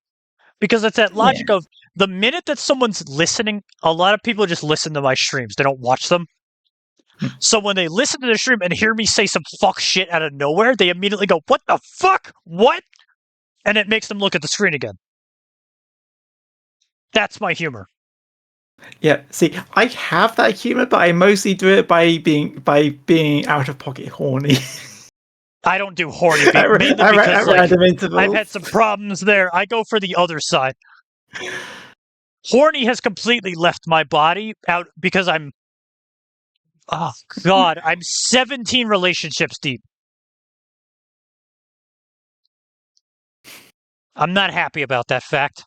Because it's that logic of the minute that someone's listening, a lot of people just listen to my streams. They don't watch them. So when they listen to the stream and hear me say some fuck shit out of nowhere, they immediately go, "What the fuck? What?" And it makes them look at the screen again. That's my humor. Yeah, see, I have that humor, but I mostly do it by being out of pocket horny. I don't do horny mainly because like, I've had some problems there. I go for the other side. Horny has completely left my body out because I'm 17 relationships deep. I'm not happy about that fact.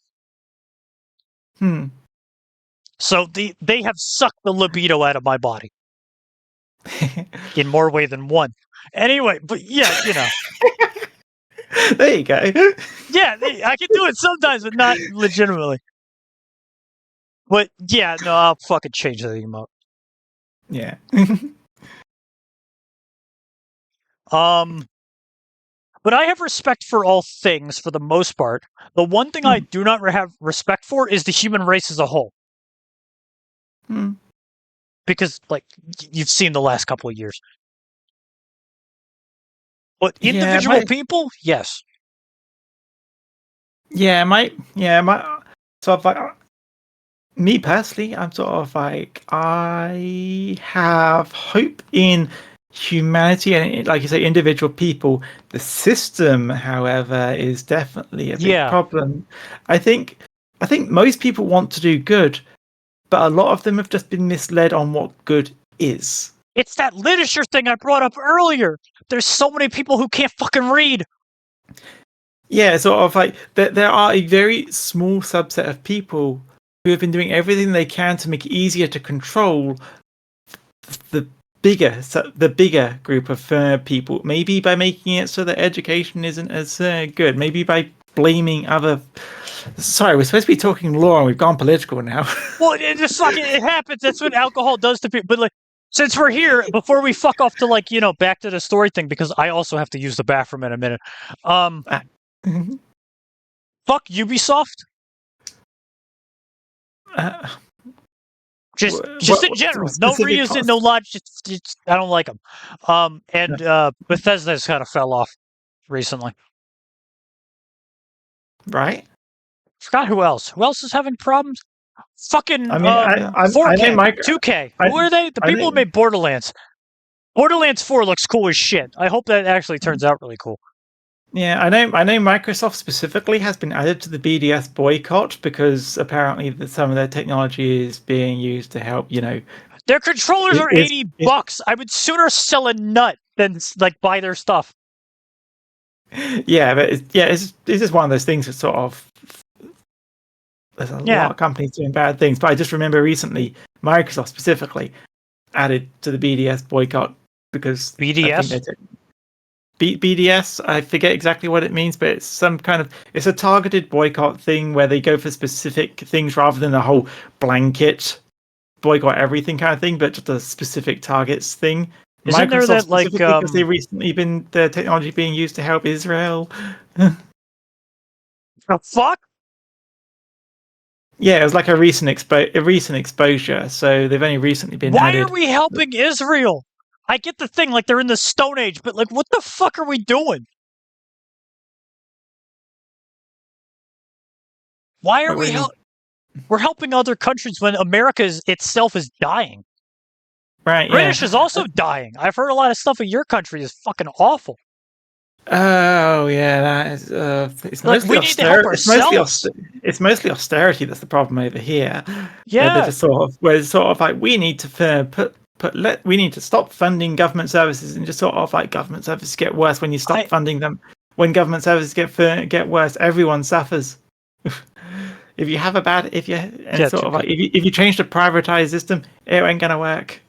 So they have sucked the libido out of my body. In more way than one. Anyway, but yeah, you know. There you go. Yeah, I can do it sometimes, but not legitimately. But yeah, no, I'll fucking change that emote. Yeah. But I have respect for all things for the most part. The one thing I do not have respect for is the human race as a whole. Because, like, you've seen the last couple of years. But individual people, yes. So me personally, I'm sort of like, I have hope in humanity and, like you say, individual people. The system, however, is definitely a big problem. I think most people want to do good, but a lot of them have just been misled on what good is. It's that literature thing I brought up earlier. There's so many people who can't fucking read. Yeah, sort of like there are a very small subset of people who have been doing everything they can to make it easier to control the bigger group of people. Maybe by making it so that education isn't as good. Maybe by blaming other. Sorry, we're supposed to be talking law, and we've gone political now. Well, it happens. That's what alcohol does to people. But like, since we're here, before we fuck off to like back to the story thing, because I also have to use the bathroom in a minute. Fuck Ubisoft. Just in general, no reason, no logic. I don't like them. And Bethesda's kind of fell off recently. Right. Forgot who else. Who else is having problems? Fucking 4K, 2K. Who are they? The people who made Borderlands. Borderlands 4 looks cool as shit. I hope that actually turns out really cool. Yeah, I know Microsoft specifically has been added to the BDS boycott because apparently some of their technology is being used to help, Their controllers are $80. I would sooner sell a nut than like buy their stuff. Yeah, but it's just one of those things that sort of there's a lot of companies doing bad things. But I just remember recently Microsoft specifically added to the BDS boycott because BDS. BDS, I forget exactly what it means, but it's it's a targeted boycott thing where they go for specific things rather than a whole blanket boycott everything kind of thing, but just a specific targets thing. Isn't there that like because they've recently been the technology being used to help Israel? The fuck? Yeah, it was like a recent exposure. So they've only recently been. Why are we helping Israel? I get the thing, like they're in the Stone Age, but like, what the fuck are we doing? Why are we're helping other countries when America itself is dying? Right. British is also dying. I've heard a lot of stuff in your country is fucking awful. Oh yeah, that is. It's mostly austerity. It's mostly austerity that's the problem over here. Yeah, they're just sort of like we need to we need to stop funding government services and just sort of like government services get worse when you stop funding them. When government services get worse, everyone suffers. If you have if you change the privatized system, it ain't gonna work.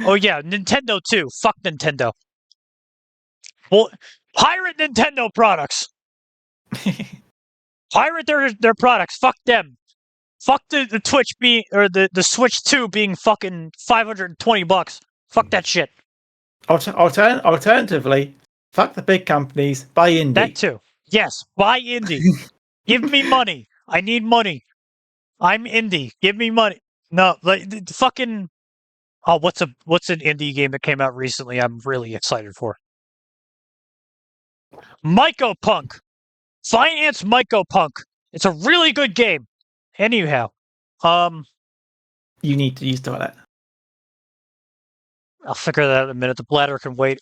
Oh yeah, Nintendo too. Fuck Nintendo. Well, pirate Nintendo products. Pirate their products. Fuck them. Fuck the Twitch the Switch 2 being fucking $520. Fuck that shit. Alternatively, fuck the big companies. Buy indie. That too. Yes, buy indie. Give me money. I need money. I'm indie. Give me money. No, like fucking. Oh, what's an indie game that came out recently? I'm really excited for. Mycopunk. Finance Mycopunk. It's a really good game. Anyhow, you need to use toilet. I'll figure that out in a minute. The bladder can wait.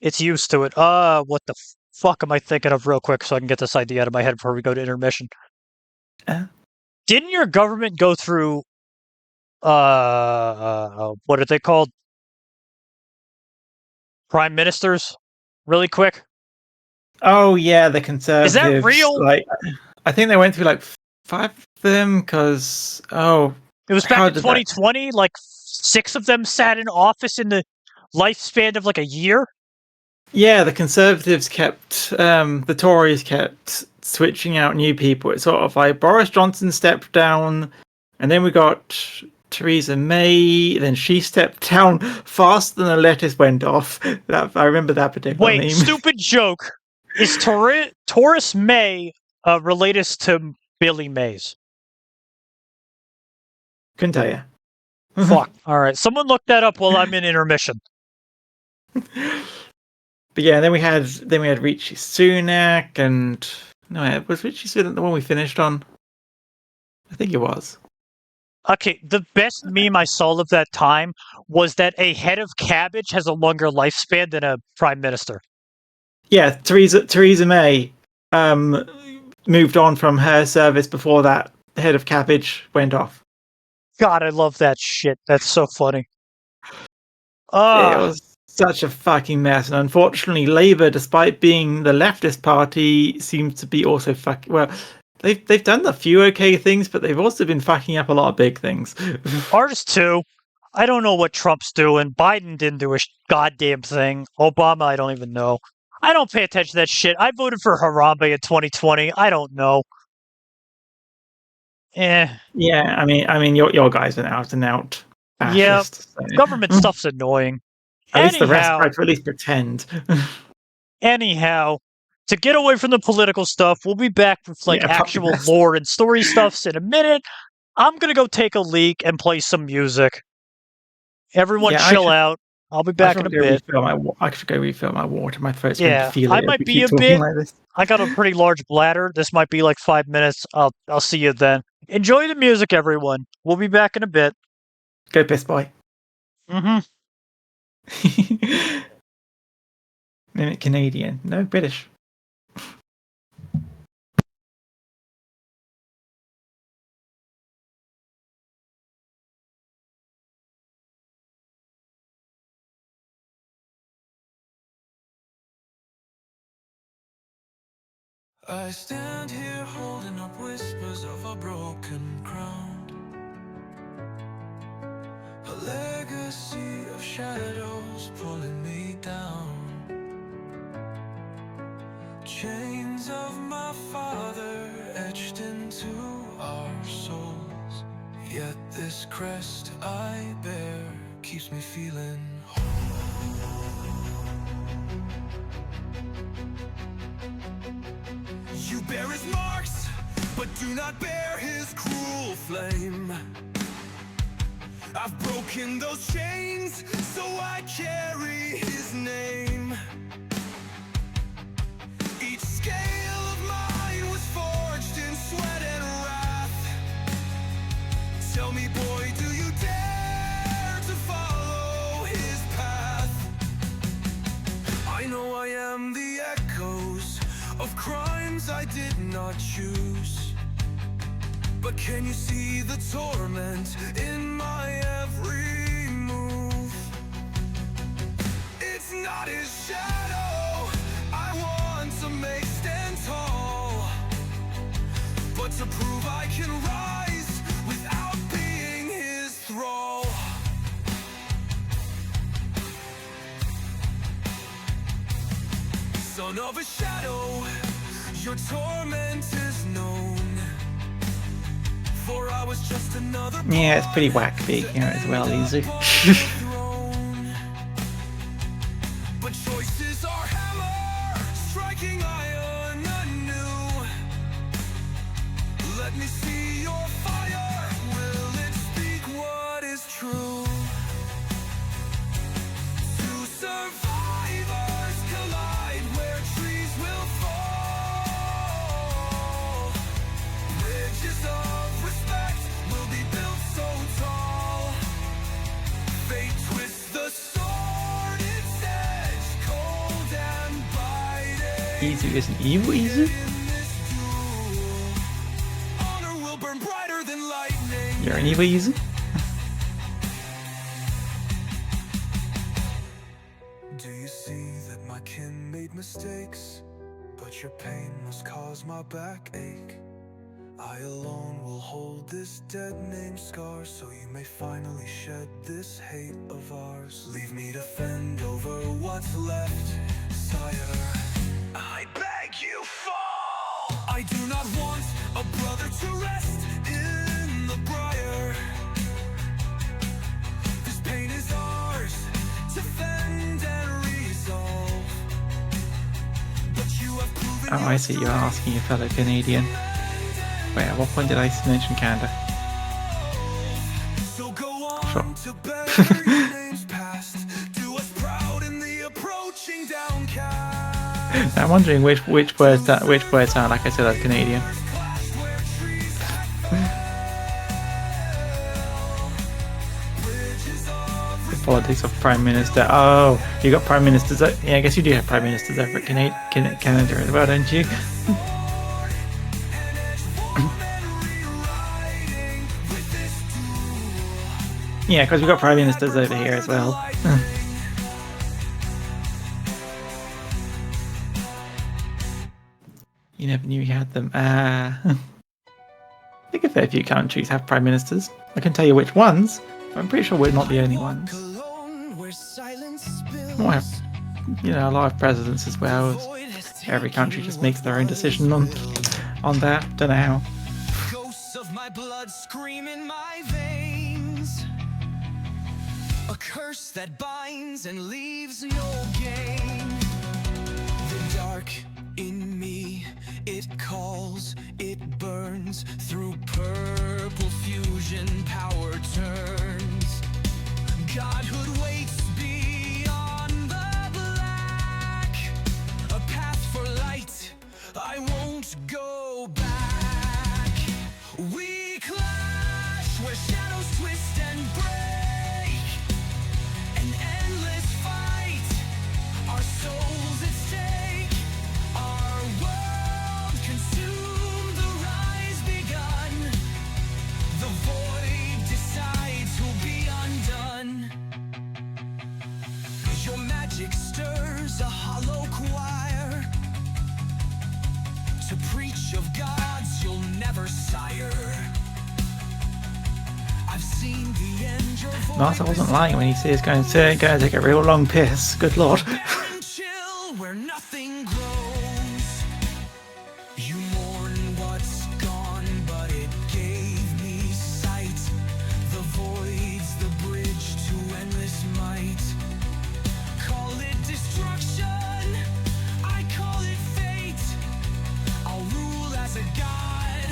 It's used to it. What the fuck am I thinking of real quick so I can get this idea out of my head before we go to intermission? Didn't your government go through what are they called? Prime ministers? Really quick? Oh yeah, the Conservatives. Is that real? Like, I think they went through like 5 of them because it was back in 2020. Like 6 of them sat in office in the lifespan of like a year. Yeah, the Conservatives the Tories kept switching out new people. It's sort of like Boris Johnson stepped down, and then we got Theresa May. Then she stepped down faster than the lettuce went off. I remember that particular meme. Stupid joke. Is Theresa May related to Billy Mays? Couldn't tell you. Fuck. All right. Someone look that up while I'm in intermission. But yeah, then we had Richie Sunak, and no, was Richie Sunak the one we finished on? I think it was. Okay, the best meme I saw of that time was that a head of cabbage has a longer lifespan than a prime minister. Yeah, Theresa May moved on from her service before that head of cabbage went off. God, I love that shit. That's so funny. It was such a fucking mess, and unfortunately, Labour, despite being the leftist party, seems to be also fucking well. They've done a few okay things, but they've also been fucking up a lot of big things. Ours too. I don't know what Trump's doing. Biden didn't do a goddamn thing. Obama, I don't even know. I don't pay attention to that shit. I voted for Harambe in 2020. I don't know. Yeah, I mean, your guys are out and out fascist. Yeah, so. government stuff's annoying. At least the rest try to at least pretend. Anyhow, to get away from the political stuff, we'll be back with actual lore and story stuffs in a minute. I'm gonna go take a leak and play some music. Everyone chill out. I'll be back in a bit. I should go refill my water. My throat's going to feel it. I might be a bit. Like this. I got a pretty large bladder. This might be like 5 minutes. I'll see you then. Enjoy the music, everyone. We'll be back in a bit. Go piss boy. Mm-hmm. Mimic Canadian. No, British. I stand here holding up whispers of a broken crown, a legacy of shadows pulling me down, chains of my father etched into our souls, yet this crest I bear keeps me feeling whole. You bear his marks, but do not bear his cruel flame. I've broken those chains, so I carry his name. Each scale of mine was forged in sweat and wrath. Tell me, boy, do you dare to follow his path? I know I am the echoes of crimes I did not choose, but can you see the torment in my every move? It's not his shadow I want to make stand tall, but to prove I can rise without being his thrall. Son of a shadow, your torment is known. For I was just another. Yeah, it's pretty whack being here as well, easy. But choices are hammer, striking iron anew. Let me see your fire. Will it speak what is true? Two survivors collide where trees will fall. Bridges of respect will be built so tall. Fate twists the sword, its edge cold and biting. Easy isn't evil, easy? Honor will burn brighter than lightning. You're an evil, easy? Do you see that my kin made mistakes? But your pain must cause my backache. I alone will hold this dead name scar, so you may finally shed this hate of ours. Leave me to fend over what's left, sire. I beg you, fall! I do not want a brother to rest in the briar. This pain is ours to fend and resolve. But you have proven. Oh, I see. You're asking your fellow Canadian. Wait, at what point did I mention Canada? Sure. to better your name's past. Do us proud in the approaching downcast. I'm wondering which words sound like I said that's Canadian. Clashed where trees have fell. Bridges of The politics of Prime Minister. Oh, you got Prime Ministers. Yeah, I guess you do have Prime Ministers over at Canada as well, don't you? Yeah, because we've got Prime Ministers over here as well. You never knew you had them. I think a fair few countries have Prime Ministers. I can tell you which ones, but I'm pretty sure we're not the only ones. We have, a lot of presidents as well. Every country just makes their own decision on that. Don't know how. Ghosts of my blood scream in my veins. A curse that binds and leaves no gain. The dark in me, it calls, it burns. Through purple fusion, power turns. Godhood waits beyond the black. A path for light, I won't go back. We clash where shadows twist and break. An endless fight, our souls at stake. Our world consumed, the rise begun. The void decides who'll be undone. Your magic stirs a hollow choir to preach of gods you'll never sire. I've seen the end your voice. Martha wasn't lying when he says going to take a real long piss. Good lord. Barren chill where nothing grows. You mourn what's gone, but it gave me sight. The void's the bridge to endless might. Call it destruction, I call it fate. I'll rule as a god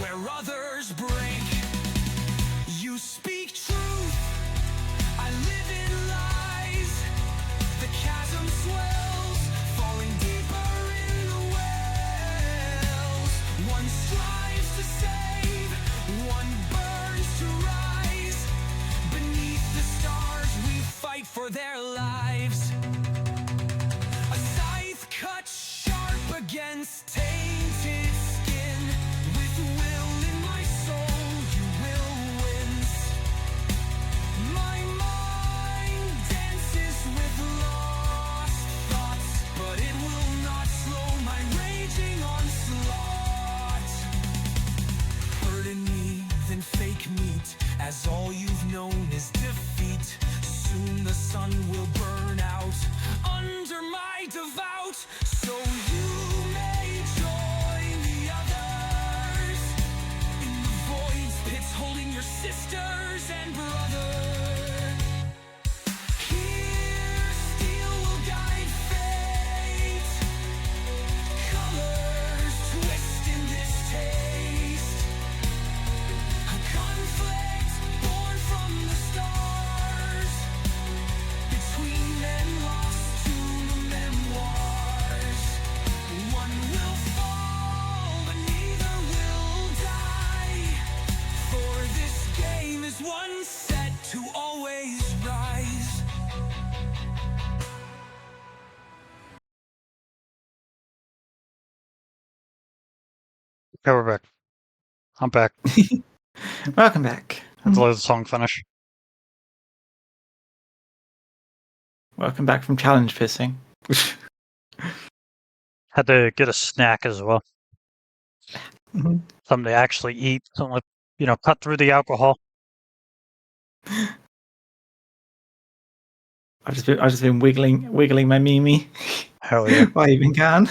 where others break. You speak truth, I live in lies. The chasm swells, falling deeper in the wells. One strives to save, one burns to rise. Beneath the stars we fight for their lives. A scythe cut sharp against tainted skin. With will in my soul you will wince. My mind dances with lost thoughts, but it will not slow my raging onslaught. Burden me, then fake meat, as all you've known is defeat. Soon the sun will burn out under my devout, so you may join the others in the void's pits, holding your sisters and brothers. Here steel will guide fate. Colors twist in this taste. A conflict born from the stars. Between men lost to the memoirs. One will fall, but neither will die. For this game is one set to always rise. Okay, we're back. I'm back. Welcome back. Let's let the song finish. Welcome back from challenge pissing. Had to get a snack as well. Mhm. Something to actually eat. Something like, cut through the alcohol. I've just been wiggling my Mimi Hell yeah. while I even can.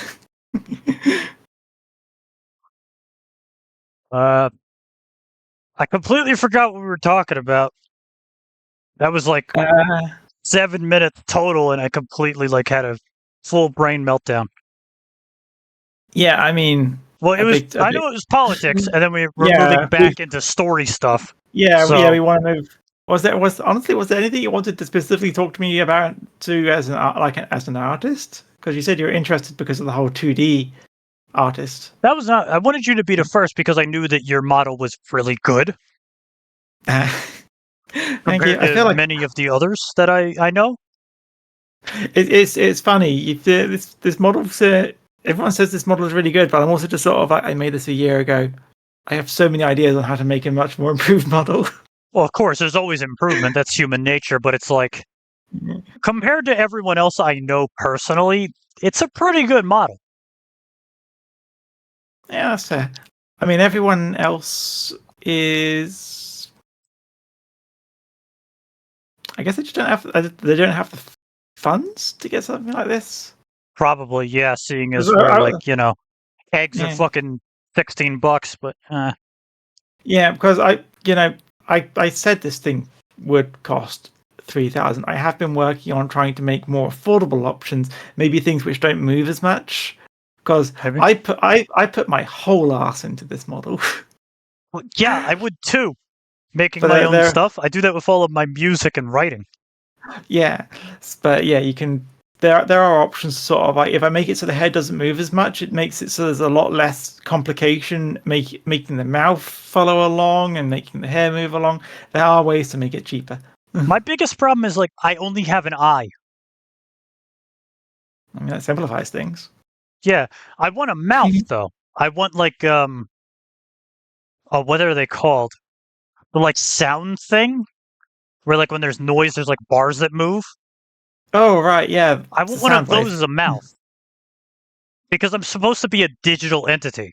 I completely forgot what we were talking about. That was like 7 minutes total, and I completely had a full brain meltdown. Yeah, I mean, Well, it was. I know it was politics, and then we were moving back into story stuff. Yeah, So- we want to move. Was there anything you wanted to specifically talk to me about as an artist? Because you said you were interested because of the whole 2D artist. That was not. I wanted you to be the first because I knew that your model was really good Thank compared you. I to feel like many of the others that I know. it's funny. This model's everyone says this model is really good, but I'm also just sort of like, I made this a year ago. I have so many ideas on how to make a much more improved model. Well, of course, there's always improvement. That's human nature. But it's like compared to everyone else I know personally, it's a pretty good model. Yeah, that's fair. I mean, everyone else is. I guess they just don't have. They don't have the funds to get something like this. Probably, yeah. Seeing as So where I- like eggs are yeah. fucking $16, but Yeah, because I said this thing would cost 3,000. I have been working on trying to make more affordable options, maybe things which don't move as much. Because Maybe. I put my whole ass into this model. Well, yeah, I would too. Making But my own they're stuff. I do that with all of my music and writing. yeah, but yeah, you can. There are options sort of like if I make it so the head doesn't move as much, it makes it so there's a lot less complication making the mouth follow along and making the hair move along. There are ways to make it cheaper. My biggest problem is like I only have an eye. I mean that simplifies things. Yeah, I want a mouth though. I want like what are they called? The like sound thing where like when there's noise, there's like bars that move. Oh right, yeah. I It's a want one of sound wave. those as a mouth because I'm supposed to be a digital entity.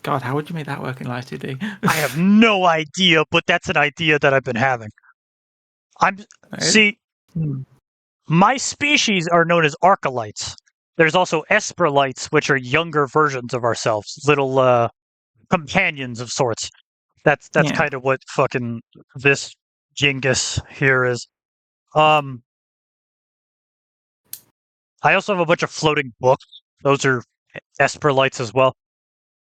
God, how would you make that work in Live 2D? I have no idea, but that's an idea that I've been having. See, Hmm. my species are known as archelites. There's also esprelites, which are younger versions of ourselves, little companions of sorts. That's Yeah. kind of what fucking this Genghis here is. I also have a bunch of floating books. Those are esprelites as well.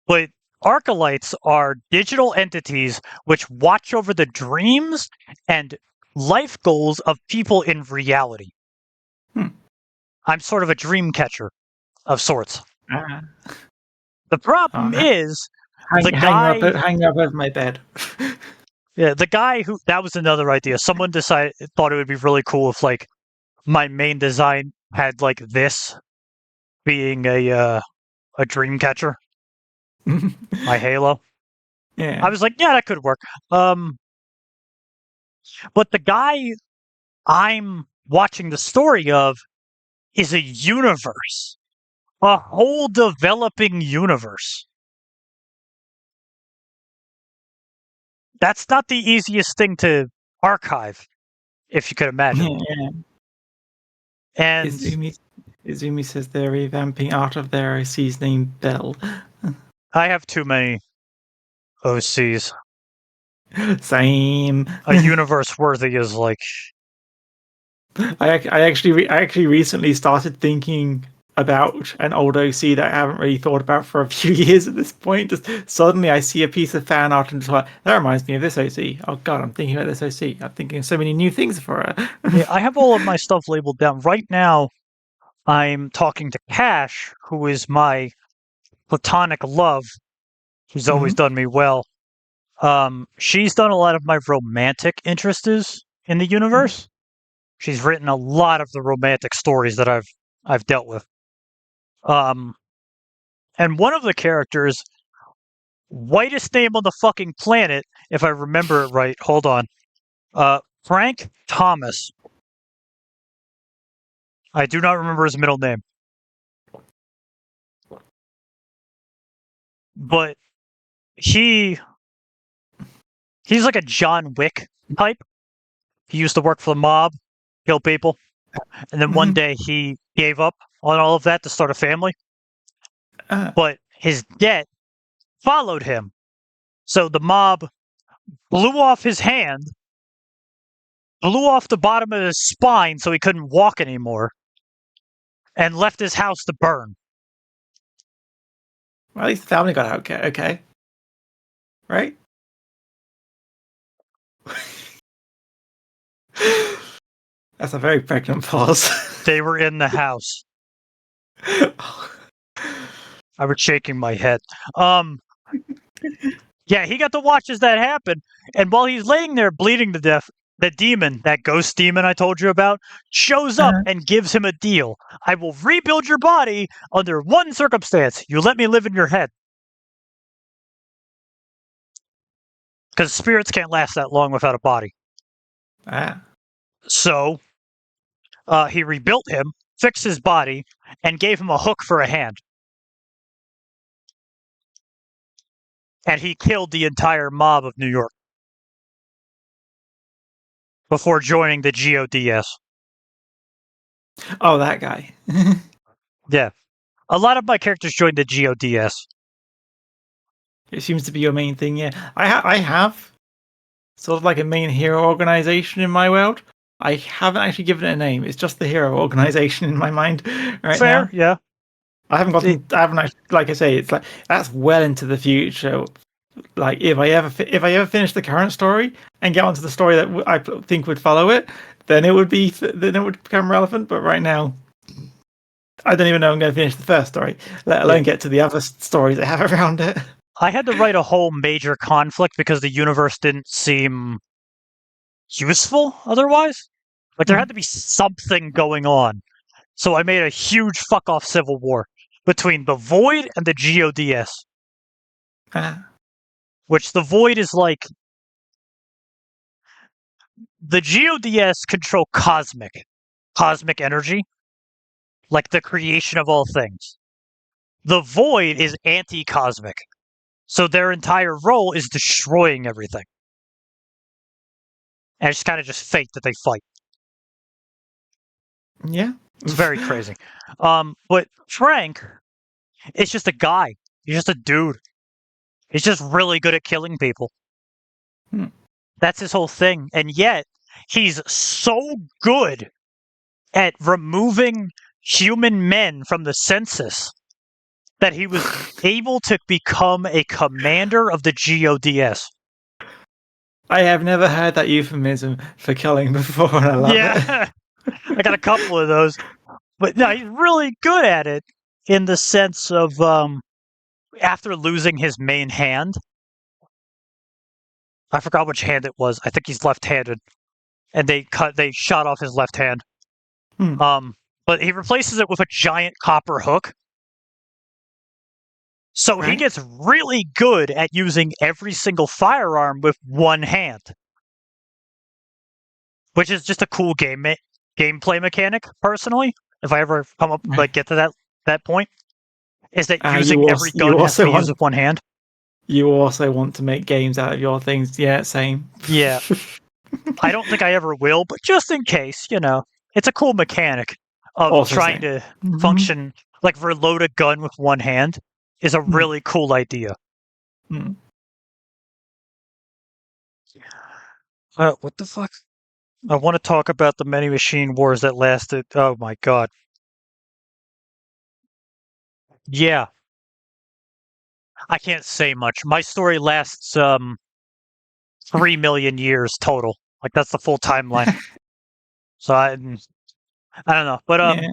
But archelites are digital entities which watch over the dreams and life goals of people in reality. Hmm. I'm sort of a dream catcher of sorts. Ah. The problem Oh, is the hang up over my bed. yeah, the guy who that was another idea. Someone thought it would be really cool if like my main design had like this being a dream catcher, my halo. Yeah. I was like, yeah, that could work. But the guy I'm watching the story of is a universe, a whole developing universe. That's not the easiest thing to archive, if you could imagine. Yeah. And Izumi says they're revamping Art of their OC's named Bell. I have too many OCs. Same. A universe worthy is like I actually recently started thinking about an old OC that I haven't really thought about for a few years at this point. Just suddenly I see a piece of fan art and just like, that reminds me of this OC. Oh god, I'm thinking about this OC. I'm thinking of so many new things for her. yeah, I have all of my stuff labeled down. Right now, I'm talking to Cash, who is my platonic love, who's always done me well. She's done a lot of my romantic interests in the universe. She's written a lot of the romantic stories that I've dealt with. And one of the characters, whitest name on the fucking planet, if I remember it right. Hold on. Frank Thomas. I do not remember his middle name. But he's like a John Wick type. He used to work for the mob, kill people. And then one day he gave up on all of that to start a family. But his debt followed him. So the mob blew off his hand, blew off the bottom of his spine so he couldn't walk anymore, and left his house to burn. Well, at least the family got out okay. Right? That's a very pregnant pause. They were in the house. I was shaking my head. Yeah, he got to watch as that happen. And while he's laying there bleeding to death, the demon, that ghost demon I told you about, shows up and gives him a deal. I will rebuild your body under one circumstance. You let me live in your head. Because spirits can't last that long without a body. Ah. So he rebuilt him, fixed his body, and gave him a hook for a hand. And he killed the entire mob of New York before joining the GODS. Oh, that guy. Yeah. A lot of my characters joined the GODS. It seems to be your main thing, yeah. I have sort of like a main hero organization in my world. I haven't actually given it a name. It's just the hero organization in my mind right Fair, now. yeah. I haven't actually, like I say, it's like that's well into the future. Like if I ever finish the current story and get onto the story that I think would follow it, then it would become relevant. But right now, I don't even know I'm going to finish the first story, let alone get to the other stories I have around it. I had to write a whole major conflict because the universe didn't seem useful otherwise. Like there had to be something going on. So I made a huge fuck off civil war between the Void and the GODS. Which the Void is like the GODS control cosmic energy, like the creation of all things. The Void is anti-cosmic. So their entire role is destroying everything. And it's kind of just fate that they fight. Yeah. It's very crazy. But Frank is just a guy. He's just a dude. He's just really good at killing people. That's his whole thing. And yet, he's so good at removing human men from the census that he was able to become a commander of the GODS. I have never heard that euphemism for killing before, and I love it. I got a couple of those. But no, he's really good at it in the sense of after losing his main hand. I forgot which hand it was. I think he's left-handed. And they shot off his left hand. But he replaces it with a giant copper hook. So he gets really good at using every single firearm with one hand. Which is just a cool gameplay mechanic, personally. If I ever come up get to that point. Is that using every gun has to be used with one hand. You also want to make games out of your things. Yeah, same. Yeah. I don't think I ever will, but just in case, it's a cool mechanic of also trying to function, like reload a gun with one hand is a really cool idea. What the fuck? I want to talk about the many machine wars that lasted. Oh my god. Yeah. I can't say much. My story lasts 3 million years total. Like that's the full timeline. So I don't know, but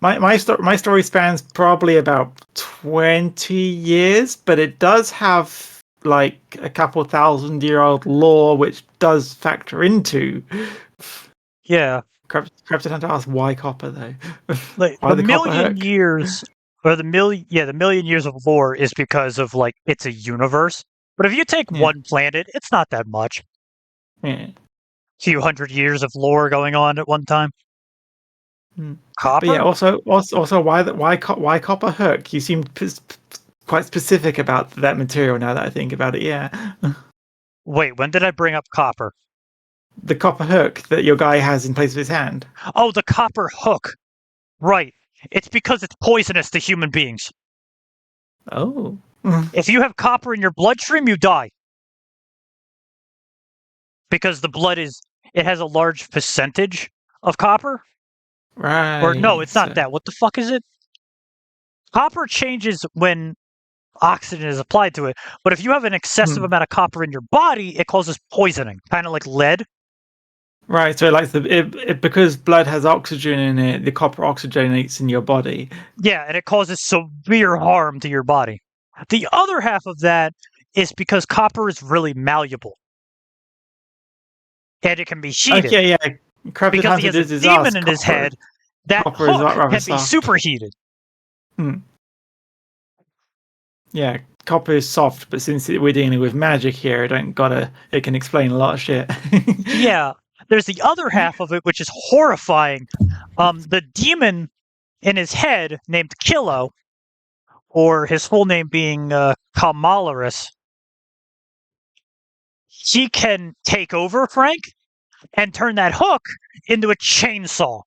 my story spans probably about 20 years, but it does have like a couple 1,000-year-old lore, which does factor into. Yeah. Perhaps I have to ask why copper though. Like why the million years, or the million years of lore is because of like it's a universe. But if you take one planet, it's not that much. Yeah. Few hundred years of lore going on at one time. Copper. But yeah, also why copper hook? You seem quite specific about that material now that I think about it. Yeah. Wait, when did I bring up copper? The copper hook that your guy has in place of his hand. Oh, the copper hook. Right. It's because it's poisonous to human beings. Oh. If you have copper in your bloodstream, you die. Because the blood it has a large percentage of copper. Right. Or no, it's not that. What the fuck is it? Copper changes when oxygen is applied to it. But if you have an excessive amount of copper in your body, it causes poisoning. Kind of like lead. Right, so like because blood has oxygen in it, the copper oxygenates in your body. Yeah, and it causes severe harm to your body. The other half of that is because copper is really malleable. And it can be heated. Okay, yeah. Crap, the Because times he it has a is demon us. in his head, that Copper is hook rather can be soft. superheated. Yeah, copper is soft, but since we're dealing with magic here, it can explain a lot of shit. Yeah, there's the other half of it, which is horrifying. The demon in his head, named Kilo, or his full name being Kamalaris, he can take over Frank and turn that hook into a chainsaw.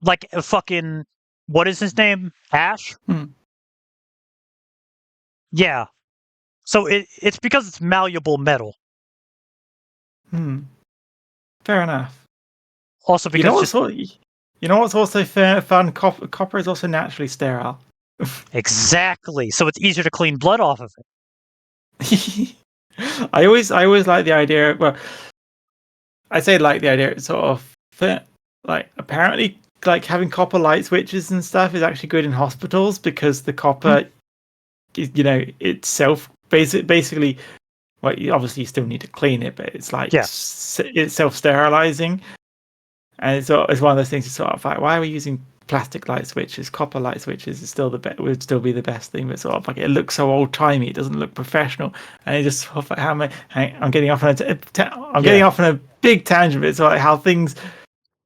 Like a fucking, what is his name? Ash? Yeah. So it's because it's malleable metal. Fair enough. Also because you know what's also fun? Copper is also naturally sterile. Exactly. So it's easier to clean blood off of it. I always like the idea. Well, I say like the idea. It's sort of like apparently like having copper light switches and stuff is actually good in hospitals because the copper, itself basically. Well, obviously you still need to clean it, but it's like it's self-sterilizing, and it's one of those things. It's sort of like, why are we using plastic light switches? Copper light switches is still would still be the best thing, but sort of like it looks so old-timey. It doesn't look professional, and it just sort of like I'm getting off on getting off on a big tangent. But it's like how things,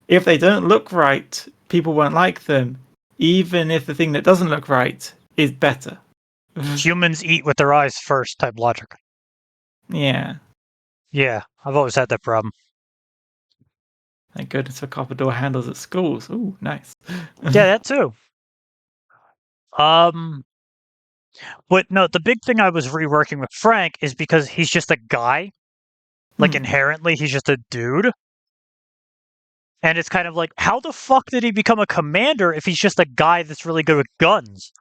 if they don't look right, people won't like them, even if the thing that doesn't look right is better. Humans eat with their eyes first type logic. Yeah. Yeah, I've always had that problem. Thank goodness for copper door handles at schools. Ooh, nice. Yeah, that too. But no, the big thing I was reworking with Frank is because he's just a guy. Like inherently, he's just a dude. And it's kind of like, how the fuck did he become a commander if he's just a guy that's really good with guns?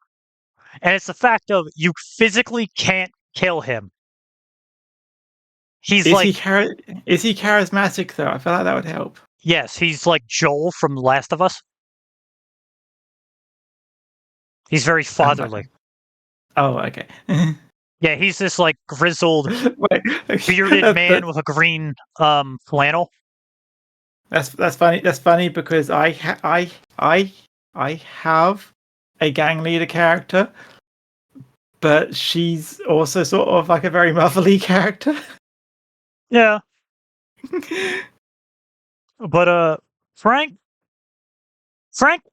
And it's the fact of you physically can't kill him. Is he charismatic though? I feel like that would help. Yes, he's like Joel from The Last of Us. He's very fatherly. Oh, okay. Yeah, he's this like grizzled, bearded man with a green flannel. That's funny. That's funny because I have a gang leader character, but she's also sort of like a very motherly character. Yeah. But Frank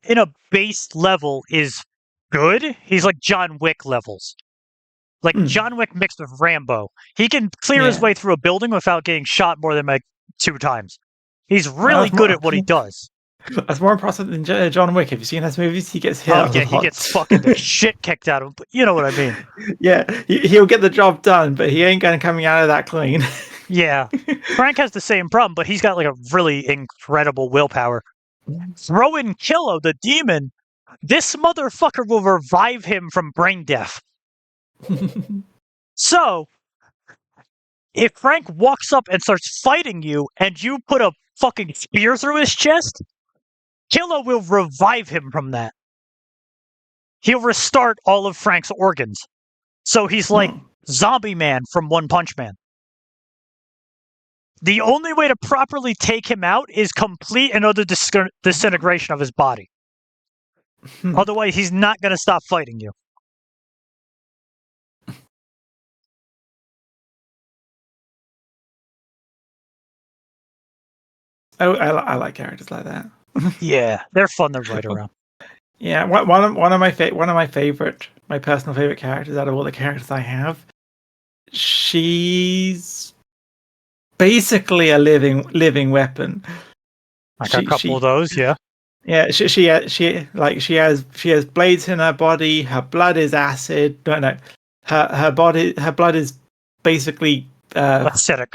in a base level is good. He's like John Wick levels. Like John Wick mixed with Rambo. He can clear his way through a building without getting shot more than like 2 times. He's really good at what he does. That's more impressive than John Wick. Have you seen those movies? He gets hit a lot. He gets fucking the shit kicked out of him. But you know what I mean. Yeah, he'll get the job done, but he ain't going to coming out of that clean. Yeah. Frank has the same problem, but he's got like a really incredible willpower. Throw in Kilo, the demon. This motherfucker will revive him from brain death. So, if Frank walks up and starts fighting you and you put a fucking spear through his chest, Kilo will revive him from that. He'll restart all of Frank's organs. So he's like Zombie Man from One Punch Man. The only way to properly take him out is complete and utter disintegration of his body. Otherwise, he's not going to stop fighting you. Oh, I like characters like that. Yeah, they're fun to write around. Yeah, one of my my personal favorite characters out of all the characters I have. She's basically a living weapon. I got a couple of those, yeah. Yeah, she has blades in her body. Her blood is acid. No, her blood is basically acidic.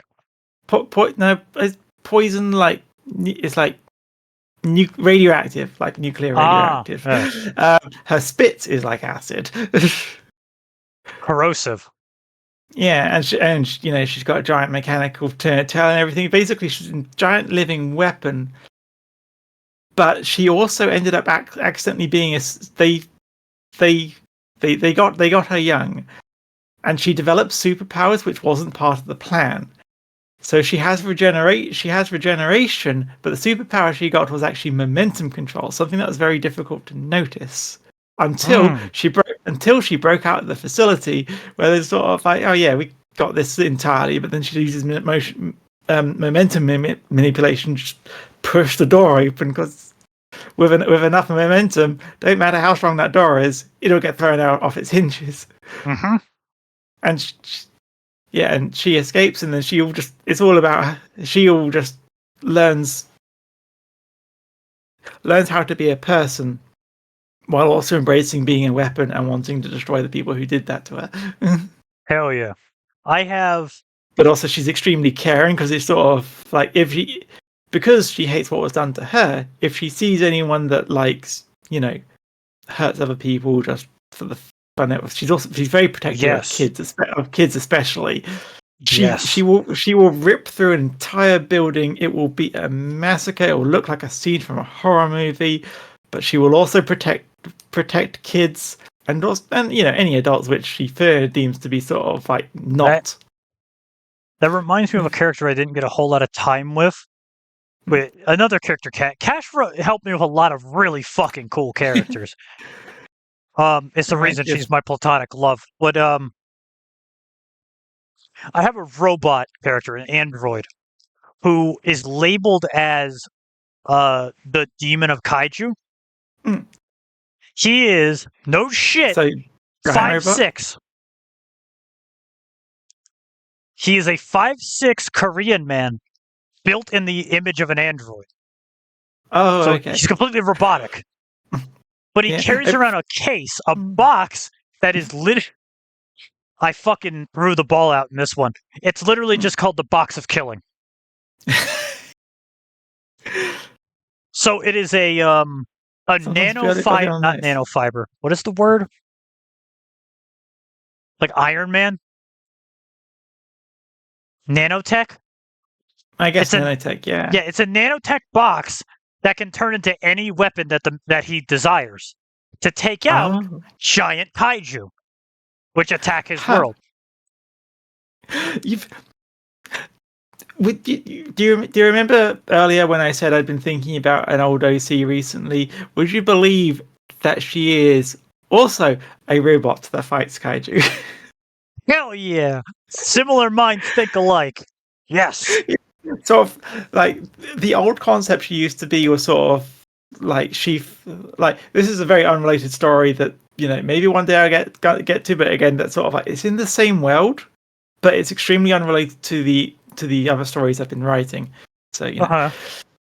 It's poison. Like it's like radioactive, like nuclear radioactive. Her spit is like acid. Corrosive. Yeah, and she's got a giant mechanical tail and everything. Basically, she's a giant living weapon. But she also ended up accidentally being they got her young, and she developed superpowers which wasn't part of the plan. So she has regeneration, but the superpower she got was actually momentum control, something that was very difficult to notice until she broke out of the facility, where there's sort of like, oh yeah, we got this entirely, but then she uses momentum manipulation, just push the door open, because with enough momentum, don't matter how strong that door is, it'll get thrown out off its hinges. Mm-hmm. And and she escapes, and then it's all about she all just learns how to be a person while also embracing being a weapon and wanting to destroy the people who did that to her. Hell yeah. I have... But also she's extremely caring, because it's sort of like, because she hates what was done to her, if she sees anyone that hurts other people just for the fun of it, she's very protective of kids especially. She will rip through an entire building. It will be a massacre. It will look like a scene from a horror movie, but she will also protect kids and any adults which she deems to be sort of like not. That reminds me of a character I didn't get a whole lot of time with. With another character, Cash helped me with a lot of really fucking cool characters. It's the reason she's my platonic love. But I have a robot character, an android, who is labeled as the demon of kaiju. Mm. He is, no shit, 5'6". He is a 5'6" Korean man built in the image of an android. Oh, so okay. He's completely robotic. But he carries around a case, a box that is lit. I fucking threw the ball out in this one. It's literally just called the box of killing. So it is a nanofiber, not nanofiber. What is the word? Like Iron Man? Nanotech? I guess nanotech, yeah. Yeah, it's a nanotech box that can turn into any weapon that he desires to take out giant kaiju, which attack his world. Do you remember earlier when I said I'd been thinking about an old OC recently? Would you believe that she is also a robot that fights kaiju? Hell yeah! Similar minds think alike. Yes. Sort of like the old concept she used to be was sort of like this is a very unrelated story that maybe one day I'll get to, but again, that's sort of like it's in the same world, but it's extremely unrelated to the other stories I've been writing. So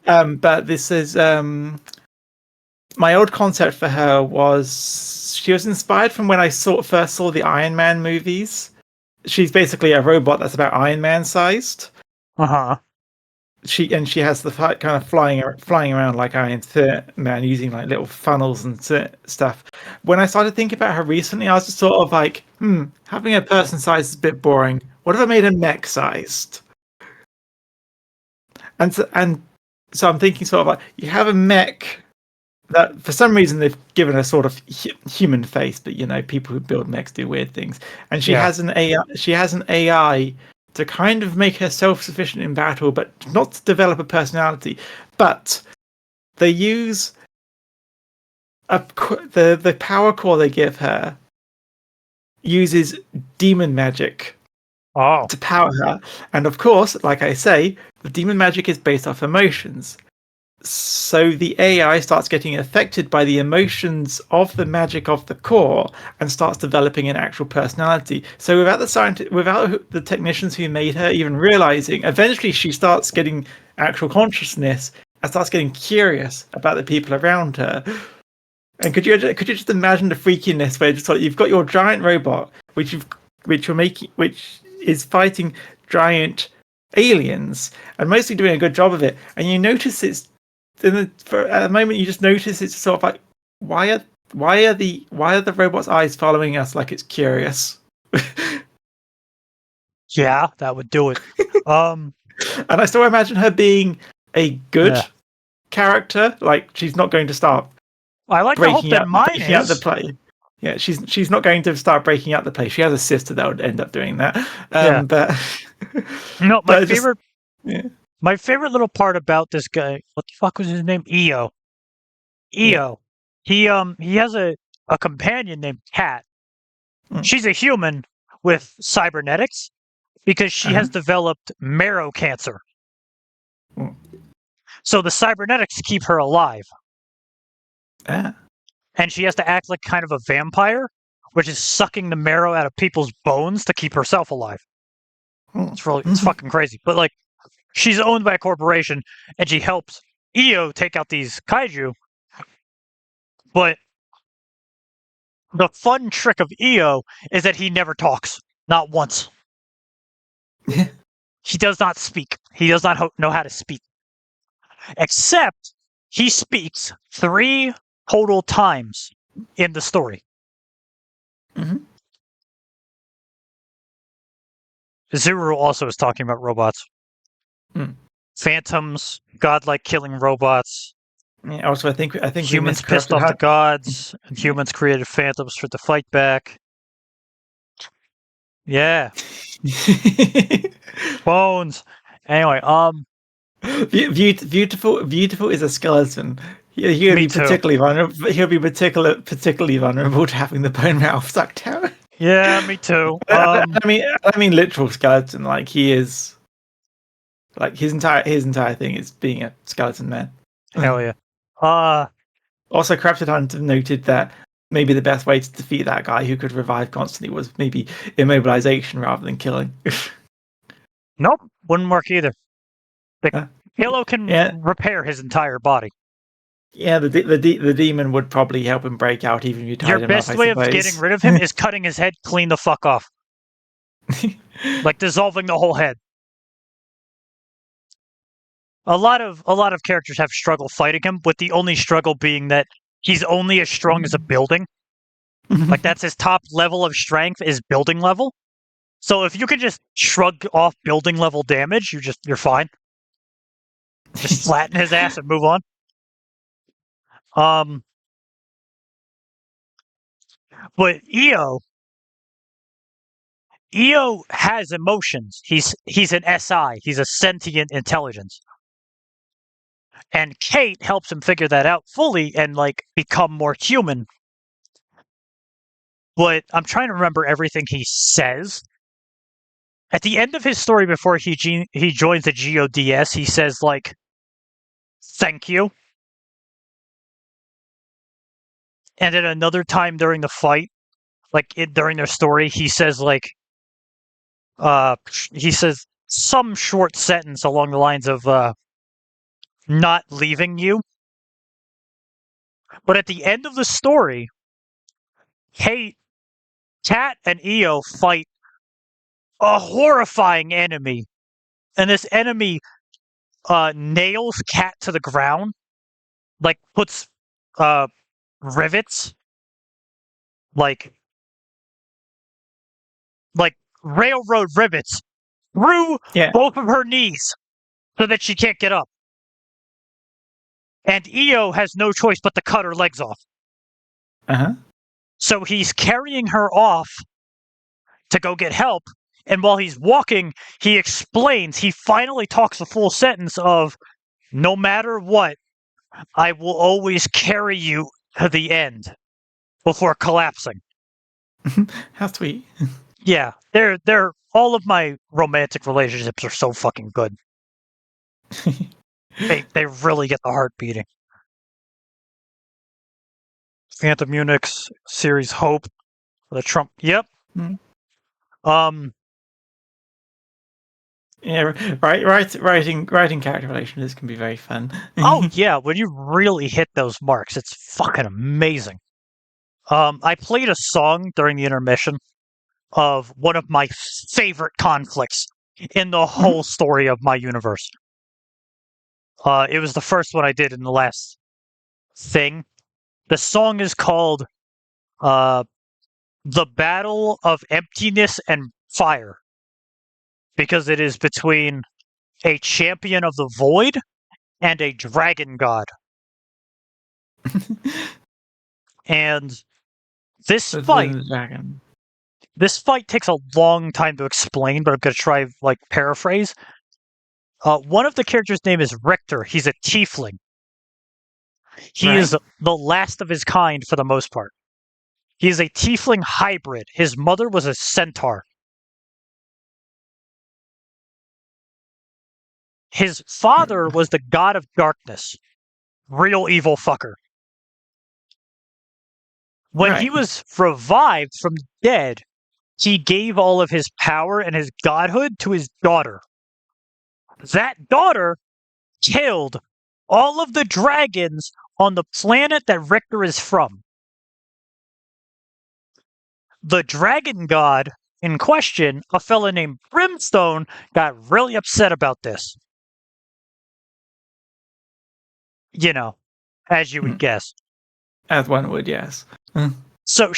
but this is my old concept for her was she was inspired from when I first saw the Iron Man movies. She's basically a robot that's about Iron Man sized. She has the kind of flying around like Iron Man, using like little funnels and stuff. When I started thinking about her recently, I was just sort of like, having a person sized is a bit boring. What if I made her mech sized? And so I'm thinking sort of like, you have a mech that for some reason they've given a sort of human face, but people who build mechs do weird things. And she has an AI. She has an AI to kind of make her self-sufficient in battle, but not to develop a personality. But they use the power core they give her uses demon magic to power her. And of course, like I say, the demon magic is based off emotions. So the AI starts getting affected by the emotions of the magic of the core and starts developing an actual personality. So without the technicians who made her even realizing, eventually she starts getting actual consciousness and starts getting curious about the people around her. And could you just imagine the freakiness where just like you've got your giant robot, which is fighting giant aliens and mostly doing a good job of it, and you notice for a moment you just notice it's sort of like, why are the robot's eyes following us like it's curious? Yeah, that would do it. And I still imagine her being a good Yeah. character. Like, she's not going to start I like to hope that mine breaking out the is. play. Yeah, she's not going to start breaking out the play. She has a sister that would end up doing that. Yeah. But No, but I just, yeah. my favorite little part about this guy. What the fuck was his name? EO. EO. He has a companion named Kat. Mm. She's a human with cybernetics because she has developed marrow cancer. Mm. So the cybernetics keep her alive. Ah. And she has to act like kind of a vampire, which is sucking the marrow out of people's bones to keep herself alive. It's fucking crazy. But like, she's owned by a corporation, and she helps EO take out these kaiju. But the fun trick of EO is that he never talks, not once. He does not speak. He does not know how to speak, except he speaks 3 total times in the story. Mhm. Zuru also is talking about robots. Mm. Phantoms, godlike killing robots. Yeah, also, I think we Humans pissed off the gods, and humans created phantoms for to fight back. Yeah, bones. Anyway, beautiful is a skeleton. He'll Me be too. particularly vulnerable. He'll be particularly vulnerable to having the bone marrow sucked out. Yeah, me too. I mean literal skeleton. Like, he is, like, his entire thing is being a skeleton man. Hell yeah. Also, Craptidon noted that maybe the best way to defeat that guy who could revive constantly was maybe immobilization rather than killing. Nope, wouldn't work either. Huh? Halo can repair his entire body. Yeah, the demon would probably help him break out even if you tied Your him best up, I way of suppose. getting rid of him is cutting his head clean the fuck off. Like dissolving the whole head. A lot of characters have struggle fighting him, with the only struggle being that he's only as strong as a building. Like, that's his top level of strength, is building level. So if you can just shrug off building level damage, you're fine. Just flatten his ass and move on. But EO has emotions. He's an SI. He's a sentient intelligence. And Kate helps him figure that out fully and like become more human. But I'm trying to remember everything he says. At the end of his story, before he joins the GODS, he says like, "Thank you." And at another time during the fight, like during their story, he says like, he says some short sentence along the lines of not leaving you. But at the end of the story, Kat and EO fight a horrifying enemy. And this enemy nails Kat to the ground, like puts rivets, like railroad rivets through both of her knees so that she can't get up. And EO has no choice but to cut her legs off. So he's carrying her off to go get help. And while he's walking, he finally talks a full sentence of, "No matter what, I will always carry you to the end," before collapsing. How sweet. Yeah, they're all of my romantic relationships are so fucking good. They really get the heart beating. Phantom Unic's series Hope, the Trump. Yep. Yeah, writing character relationships can be very fun. Oh yeah, when you really hit those marks, it's fucking amazing. I played a song during the intermission of one of my favorite conflicts in the whole story of my universe. It was the first one I did in the last thing. The song is called "The Battle of Emptiness and Fire." because it is between a champion of the void and a dragon god. And this So fight, the dragon. takes a long time to explain, but I'm going to try paraphrase. One of the characters' name is Richter. He's a tiefling. He is the last of his kind for the most part. He is a tiefling hybrid. His mother was a centaur. His father was the god of darkness. Real evil fucker. When he was revived from the dead, he gave all of his power and his godhood to his daughter. That daughter killed all of the dragons on the planet that Richter is from. The dragon god in question, a fella named Brimstone, got really upset about this. You know, as you would guess. As one would, yes. So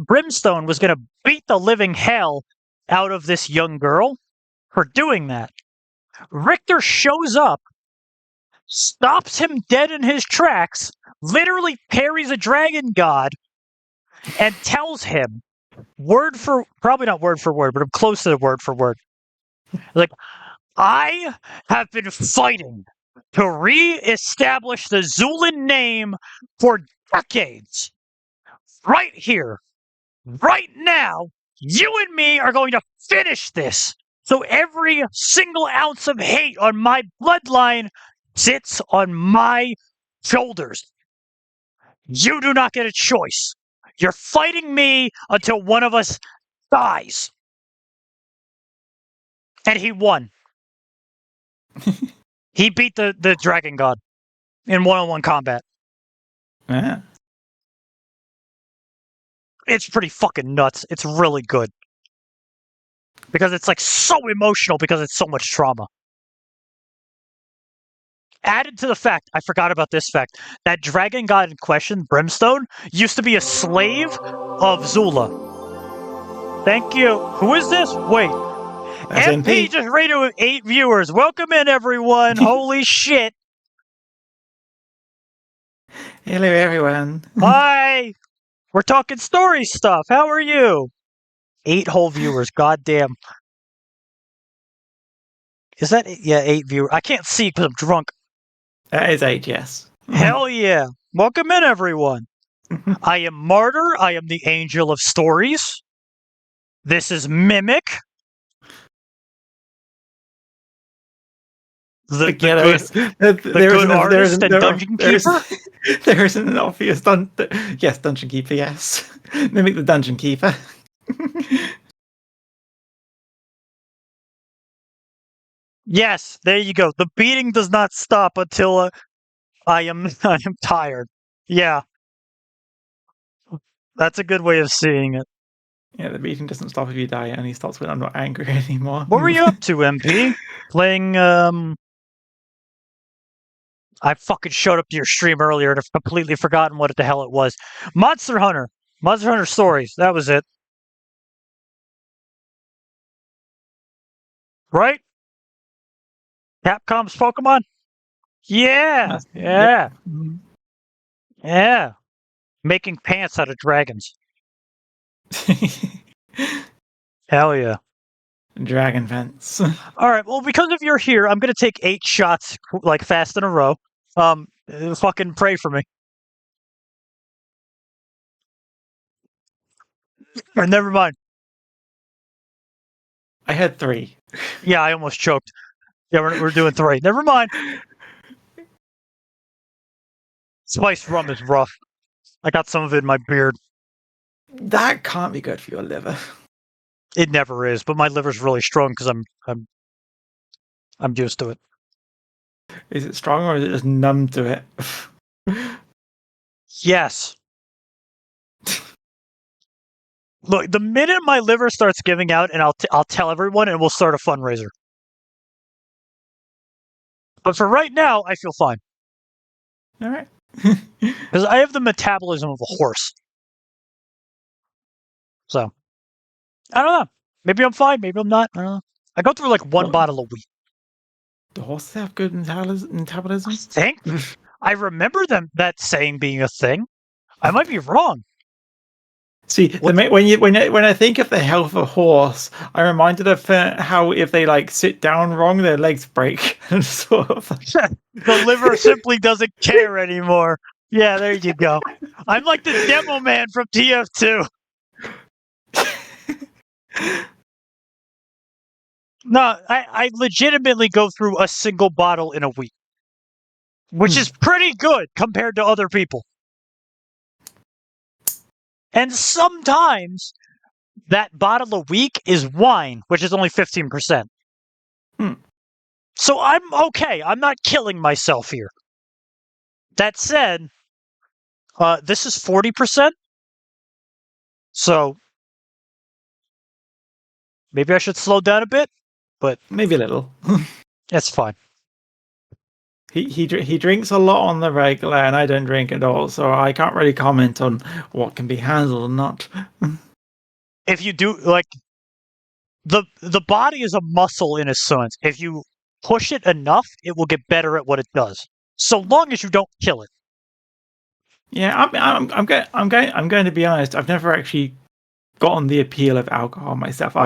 Brimstone was going to beat the living hell out of this young girl for doing that. Richter shows up, stops him dead in his tracks, literally parries a dragon god, and tells him, probably not word for word, but I'm close to the word for word. Like, I have been fighting to re-establish the Zulin name for decades. Right here, right now, you and me are going to finish this. So every single ounce of hate on my bloodline sits on my shoulders. You do not get a choice. You're fighting me until one of us dies. And he won. He beat the dragon god in one-on-one combat. Yeah. It's pretty fucking nuts. It's really good. Because it's so emotional because it's so much trauma. Added to the fact, I forgot about this fact, that dragon god in question, Brimstone, used to be a slave of Zula. Thank you. Who is this? Wait. That's MP NP. just rated with 8 viewers. Welcome in, everyone. Holy shit. Hello, everyone. Hi. We're talking story stuff. How are you? 8 whole viewers. Goddamn. Is that 8 viewers? I can't see because I'm drunk. That is 8, yes. Hell yeah. Welcome in, everyone. I am Martyr. I am the angel of stories. This is Mimic. The good artist and dungeon keeper? There isn't an obvious dungeon keeper, yes. Mimic the dungeon keeper. Yes, there you go. The beating does not stop until I am tired. Yeah. That's a good way of seeing it. Yeah, the beating doesn't stop if you die, and he stops when I'm not angry anymore. What were you up to, MP? Playing, I fucking showed up to your stream earlier and I've completely forgotten what the hell it was. Monster Hunter Stories. That was it. Right? Capcom's Pokemon? Yeah. Yeah. Yep. Yeah. Making pants out of dragons. Hell yeah. Dragon fence. All right. Well, because of you're here, I'm going to take 8 shots fast in a row. Fucking pray for me. Or never mind. I had 3. Yeah, I almost choked. Yeah, we're doing 3. Never mind. Spiced rum is rough. I got some of it in my beard. That can't be good for your liver. It never is, but my liver's really strong because I'm used to it. Is it strong or is it just numb to it? Yes. Look, the minute my liver starts giving out, and I'll tell everyone, and we'll start a fundraiser. But for right now, I feel fine. All right. Because I have the metabolism of a horse. So, I don't know. Maybe I'm fine. Maybe I'm not. I don't know. I go through like one bottle a week. Do horses have good metabolism? I think. I remember that saying being a thing. I might be wrong. See, when I think of the health of a horse, I'm reminded of how if they like sit down wrong, their legs break and sort of. The liver simply doesn't care anymore. Yeah, there you go. I'm like the demo man from TF2. No, I legitimately go through a single bottle in a week, which is pretty good compared to other people. And sometimes that bottle a week is wine, which is only 15%. So I'm okay. I'm not killing myself here. That said, this is 40%. So maybe I should slow down a bit, but Maybe a little. it's fine. He drinks a lot on the regular, and I don't drink at all, so I can't really comment on what can be handled or not. If you do, like, the body is a muscle in a sense. If you push it enough, it will get better at what it does. So long as you don't kill it. Yeah, I'm going to be honest. I've never actually gotten the appeal of alcohol myself.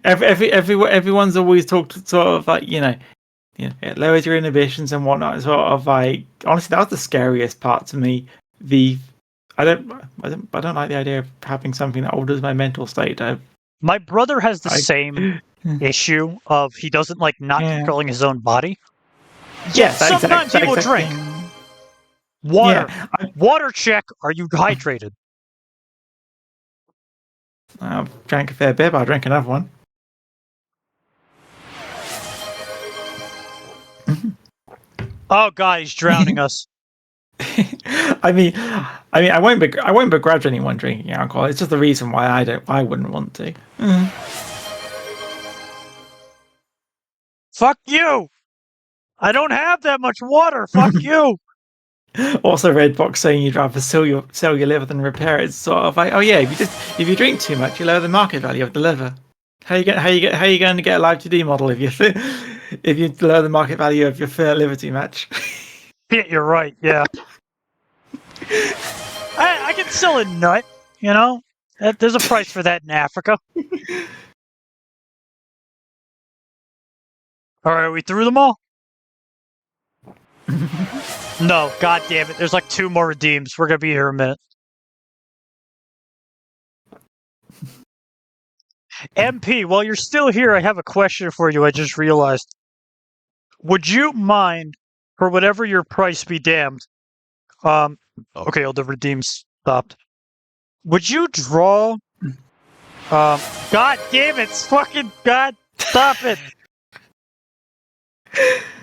Everyone's always talked sort of like it lowers your inhibitions and whatnot. Sort of like honestly, that was the scariest part to me. I don't like the idea of having something that alters my mental state. My brother has the same issue of he doesn't like not controlling his own body. Yeah, sometimes he will drink. Water. Yeah, water check. Are you hydrated? I've drank a fair bit, but I'll drink another one. Oh God, he's drowning us. I mean, I won't begrudge anyone drinking alcohol. It's just the reason why I wouldn't want to. Fuck you! I don't have that much water. Fuck you! Also, Redbox saying you'd rather sell your liver than repair it. It's sort of like, oh yeah, if you drink too much, you lower the market value of the liver. How you going to get a live 2D model if you lower the market value of your liver too much? Yeah, you're right. Yeah, I can sell a nut. You know, there's a price for that in Africa. All right, we threw them all. No, God damn it! There's like 2 more redeems. We're gonna be here a minute. MP, while you're still here, I have a question for you. I just realized. Would you mind, for whatever your price be damned? Okay, all the redeems stopped. Would you draw? God damn it! Fucking God, stop it!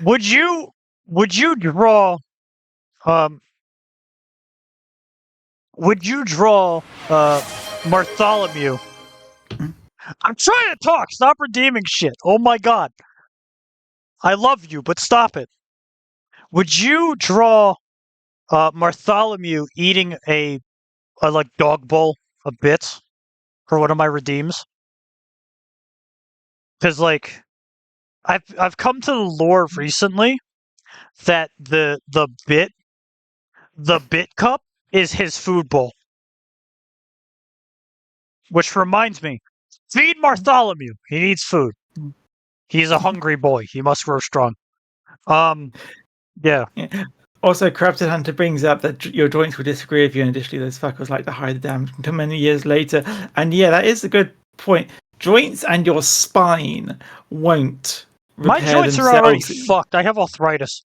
Would you draw? Would you draw Bartholomew? I'm trying to talk. Stop redeeming shit. Oh my God. I love you, but stop it. Would you draw Bartholomew eating a like dog bowl of bits for one of my redeems? Because like I've come to the lore recently that the bit cup is his food bowl. Which reminds me, feed Bartholomew. He needs food. He's a hungry boy. He must grow strong. Yeah. Also, Corrupted Hunter brings up that your joints will disagree with you, and additionally, those fuckers like to hide the damage until many years later. And yeah, that is a good point. Joints and your spine won't repair My joints themselves. are already fucked. I have arthritis.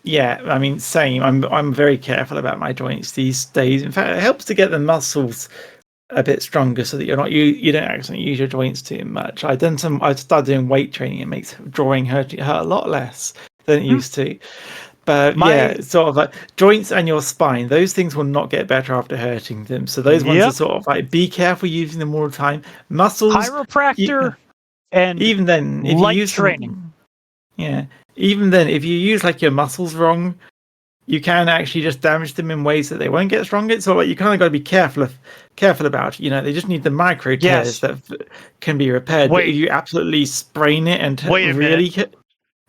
Yeah, I mean, same. I'm very careful about my joints these days. In fact, it helps to get the muscles a bit stronger so that you don't actually use your joints too much. I started doing weight training. It makes drawing hurt a lot less than it used to. But yeah, sort of like joints and your spine, those things will not get better after hurting them. So those ones are sort of like, be careful using them all the time. Muscles, chiropractor, and even then, if light you use training. Even then, if you use like your muscles wrong, you can actually just damage them in ways that they won't get stronger. So like, you kind of got to be careful about it. You know, they just need the micro tears Yes. that can be repaired. But if Wait. you absolutely sprain it and Wait a really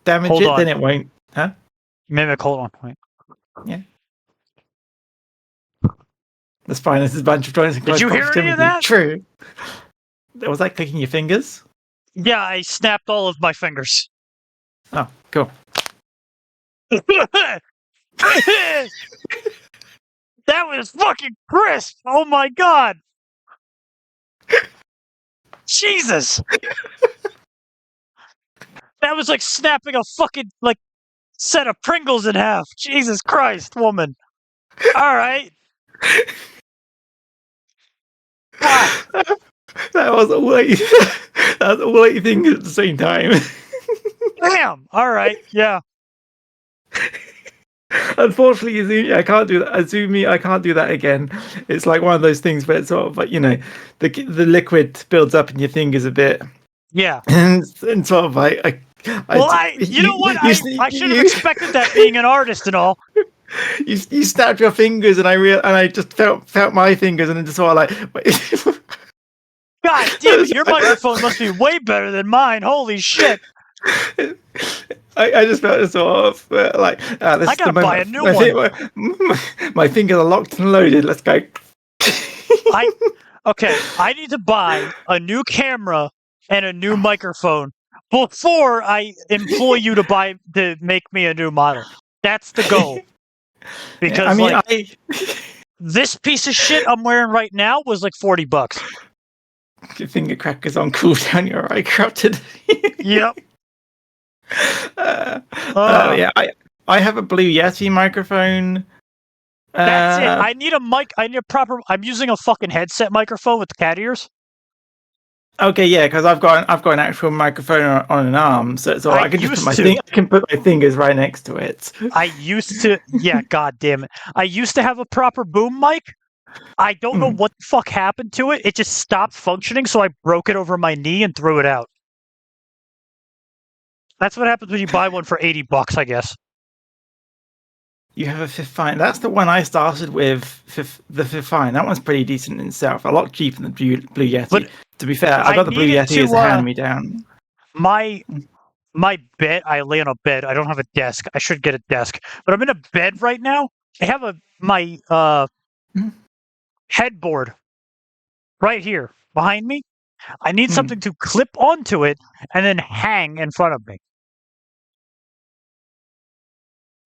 damage Hold it, on. then it won't. Huh? Mimic, hold on. Wait. Yeah. The spine is a bunch of joints and Did close you hear any of proximity. that? True. Was that clicking your fingers? Yeah, I snapped all of my fingers. Oh, cool. That was fucking crisp. Oh my god. Jesus. That was like snapping a fucking like set of Pringles in half. Jesus Christ, woman. All right. Fuck. That was all eight. That was all 8 things at the same time. Damn. All right. Yeah. Unfortunately, Izumi, I can't do that. Izumi, I can't do that again. It's like one of those things where it's sort of like, you know, the liquid builds up in your fingers a bit, Yeah. and sort of like, You know what? I should have expected that being an artist and all. You snapped your fingers, and I just felt my fingers, and then just sort of like. God damn it! Your microphone must be way better than mine. Holy shit! I just felt it sort of like this I is the gotta buy a moment. new My fingers are locked and loaded. Let's go. Okay, I need to buy a new camera and a new microphone before I employ you to make me a new model. That's the goal. Because this piece of shit I'm wearing right now was like $40. Your finger crackers on cooldown. You're right, corrupted. Yep. Yeah, I have a Blue Yeti microphone. That's it. I need a mic. I need a proper. I'm using a fucking headset microphone with cat ears. Okay, yeah, because I've got an actual microphone on an arm, so I can just put my fingers right next to it. I used to, yeah, god damn it. I used to have a proper boom mic. I don't know what the fuck happened to it. It just stopped functioning, so I broke it over my knee and threw it out. That's what happens when you buy one for $80, I guess. You have a Fifth Fine. That's the one I started with. The Fifth Fine. That one's pretty decent in itself. A lot cheaper than the Blue Yeti. But to be fair, I got the Blue Yeti as a hand-me-down. My bed. I lay on a bed. I don't have a desk. I should get a desk, but I'm in a bed right now. I have my headboard right here behind me. I need something to clip onto it and then hang in front of me.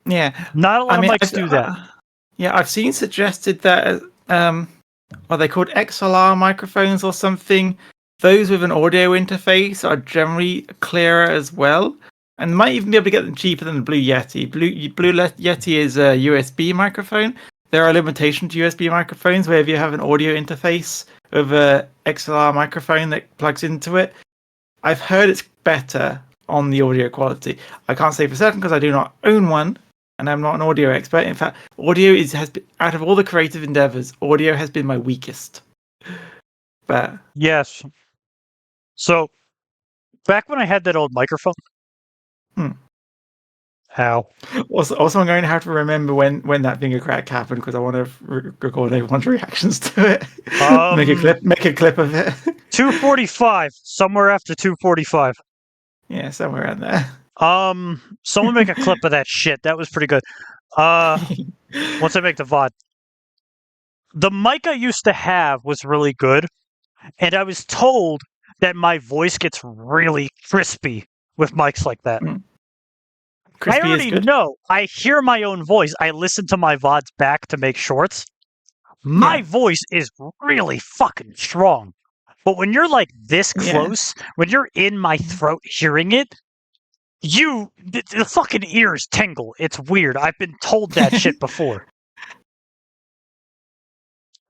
Yeah, not a lot of mics do that. Yeah, I've seen suggested that are they called XLR microphones or something? Those with an audio interface are generally clearer as well, and might even be able to get them cheaper than the Blue Yeti. Blue Yeti is a USB microphone. There are limitations to USB microphones where if you have an audio interface with a XLR microphone that plugs into it, I've heard it's better on the audio quality. I can't say for certain because I do not own one, and I'm not an audio expert. In fact, audio has been, out of all the creative endeavors, audio has been my weakest. But yes. So back when I had that old microphone. How? Also, I'm going to have to remember when that finger crack happened because I want to record everyone's reactions to it. Make a clip of it. 2:45, somewhere after 2:45. Yeah, somewhere around there. Someone make a clip of that shit. That was pretty good. Once I make the VOD. The mic I used to have was really good, and I was told that my voice gets really crispy with mics like that. Crispy I already know. I hear my own voice. I listen to my VODs back to make shorts. My voice is really fucking strong. But when you're like this close, when you're in my throat hearing it, the fucking ears tingle. It's weird. I've been told that shit before.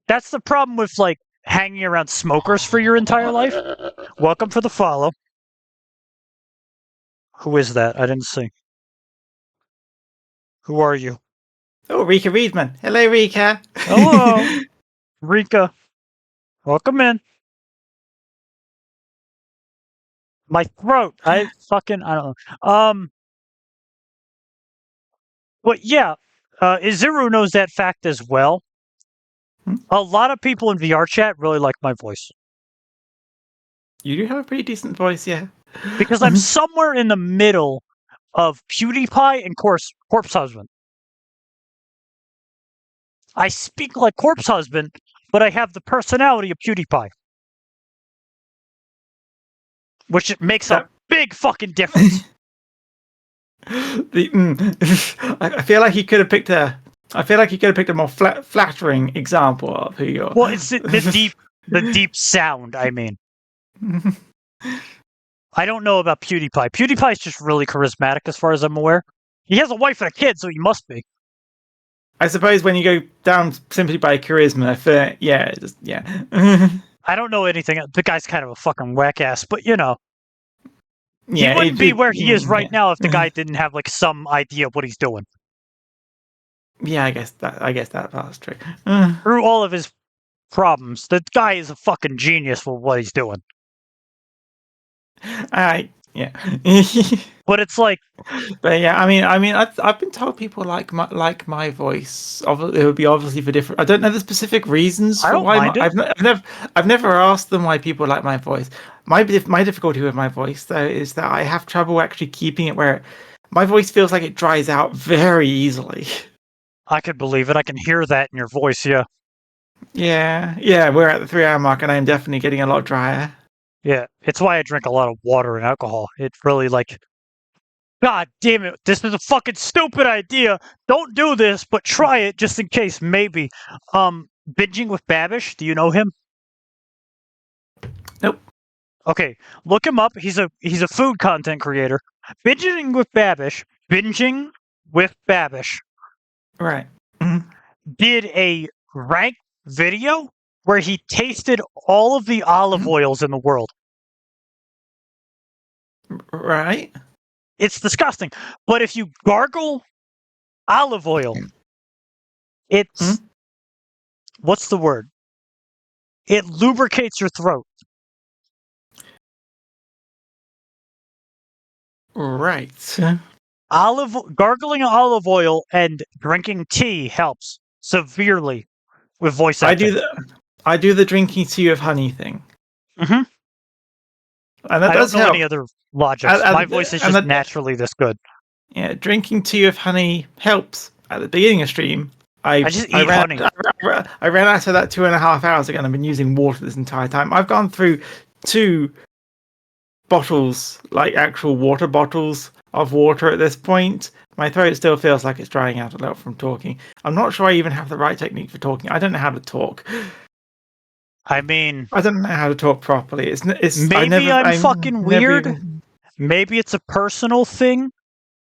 That's the problem with like hanging around smokers for your entire life. Welcome for the follow. Who is that? I didn't see. Who are you? Oh, Rika Reedman. Hello, Rika. Hello, Rika. Welcome in. My throat. I don't know. But yeah, Izuru knows that fact as well. Hmm? A lot of people in VR chat really like my voice. You do have a pretty decent voice, yeah. Because I'm somewhere in the middle of PewDiePie and Corpse Husband. I speak like Corpse Husband, but I have the personality of PewDiePie. Which makes a big fucking difference. I feel like he could have picked a. I feel like he could have picked a more flattering example of who you're. Well, it's the deep sound. I mean, I don't know about PewDiePie. PewDiePie is just really charismatic, as far as I'm aware. He has a wife and a kid, so he must be. I suppose when you go down simply by charisma, I don't know anything. The guy's kind of a fucking whack ass, but you know. Yeah, he wouldn't be where he is right now if the guy didn't have like some idea of what he's doing. Yeah, I guess that part's true. Through all of his problems, the guy is a fucking genius for what he's doing. Yeah. But it's like, but yeah, I mean, I've been told people like my voice. It would be obviously for different. I don't know the specific reasons for why. I've never asked them why people like my voice. My difficulty with my voice though is that I have trouble actually keeping it where my voice feels like it dries out very easily. I could believe it. I can hear that in your voice. Yeah. Yeah. We're at the 3 hour mark, and I'm definitely getting a lot drier. Yeah, it's why I drink a lot of water and alcohol. It really God damn it, this is a fucking stupid idea. Don't do this, but try it just in case, maybe. Binging with Babish, do you know him? Nope. Okay, look him up. He's a food content creator. Binging with Babish. Right. Did a rank video where he tasted all of the olive oils in the world. Right. It's disgusting. But if you gargle olive oil, it's what's the word? It lubricates your throat. Right. Gargling olive oil and drinking tea helps severely with voice acting. I do the drinking tea of honey thing. Mm-hmm. And that I does don't know help. any other logics. My voice is just naturally this good. Yeah, drinking tea of honey helps. At the beginning of stream, I just eat honey. I ran out of that 2.5 hours ago, and I've been using water this entire time. I've gone through 2 bottles, like actual water bottles of water at this point. My throat still feels like it's drying out a little from talking. I'm not sure I even have the right technique for talking. I don't know how to talk. I mean, I don't know how to talk properly. It's maybe I'm fucking weird. Maybe it's a personal thing.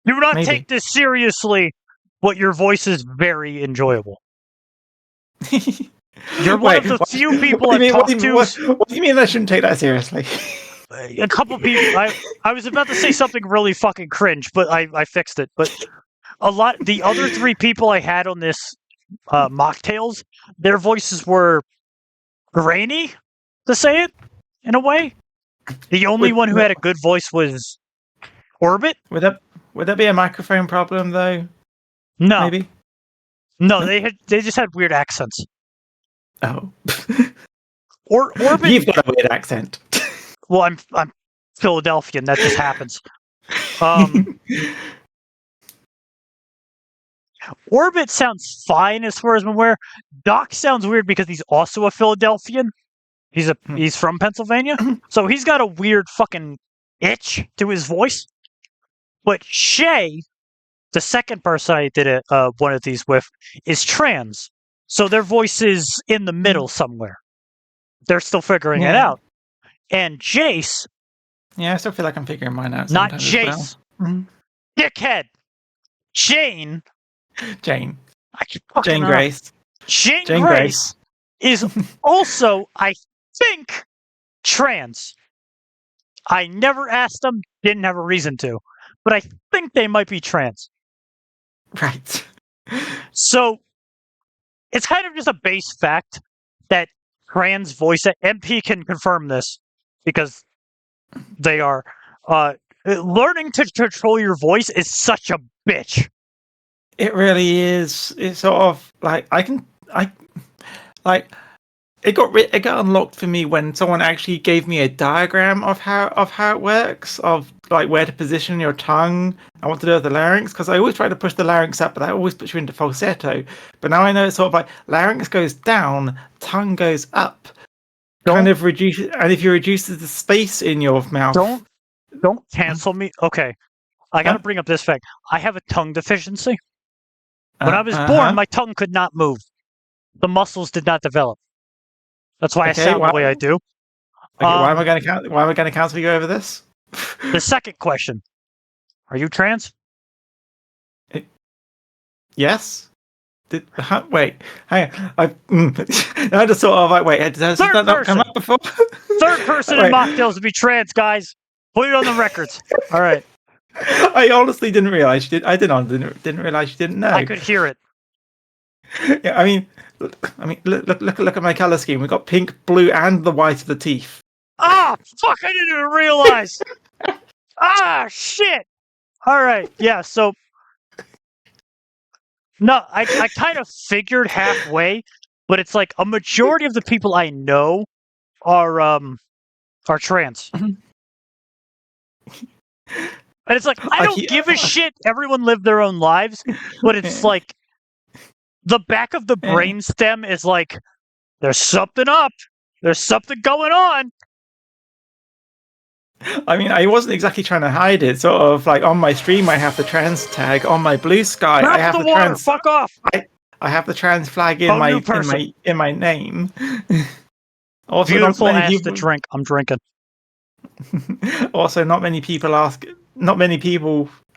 Do not take this seriously, but your voice is very enjoyable. You're one of the few people I've talked to. What do you mean I shouldn't take that seriously? A couple people. I was about to say something really fucking cringe, but I fixed it. But the other 3 people I had on this mocktails, their voices were grainy, to say it in a way. The only one who had a good voice was Orbit. Would that be a microphone problem though? No, maybe. No, they just had weird accents. Oh, Orbit. You've got a weird accent. Well, I'm Philadelphian. That just happens. Orbit sounds fine as far as I'm aware. Doc sounds weird because he's also a Philadelphian. He's from Pennsylvania, so he's got a weird fucking itch to his voice. But Shay, the second person I did one of these with, is trans, so their voice is in the middle somewhere. They're still figuring it out. And Jace. Yeah, I still feel like I'm figuring mine out. Not Jace. Well. Dickhead. Jane. Jane Grace. Jane Grace is also, I think, trans. I never asked them, didn't have a reason to, but I think they might be trans. Right. So, it's kind of just a base fact that trans voice, MP can confirm this, because they are, learning to control your voice is such a bitch. It really is. It's sort of like it got unlocked for me when someone actually gave me a diagram of how it works, of like where to position your tongue and what to do with the larynx, because I always try to push the larynx up, but that always puts you into falsetto. But now I know it's sort of like larynx goes down, tongue goes up. Kind of reduce, and if you reduce the space in your mouth, don't cancel me. Okay, I got to bring up this fact. I have a tongue deficiency. When I was born, my tongue could not move. The muscles did not develop. That's why I sound the way I do. Okay, why am I going to cancel you over this? The second question: are you trans? Yes. Wait, hang on. I just sort of like, wait, has that not come up before? Third person in mocktails to be trans, guys. Put it on the records. All right. I honestly didn't realize you did. I didn't realize you didn't know. I could hear it. Yeah, I mean, look at my color scheme. We've got pink, blue, and the white of the teeth. Ah, fuck! I didn't even realize. Shit. All right. Yeah. So. No, I kind of figured halfway, but it's like a majority of the people I know are trans. And it's like, I don't give a shit. Everyone live their own lives, but it's like the back of the brainstem is like, there's something up. There's something going on. I mean, I wasn't exactly trying to hide it. Sort of like on my stream, I have the trans tag. On my blue sky, I have the water. trans. Fuck off. I have the trans flag in my name. Also, beautiful ass to drink. I'm drinking. Also, not many people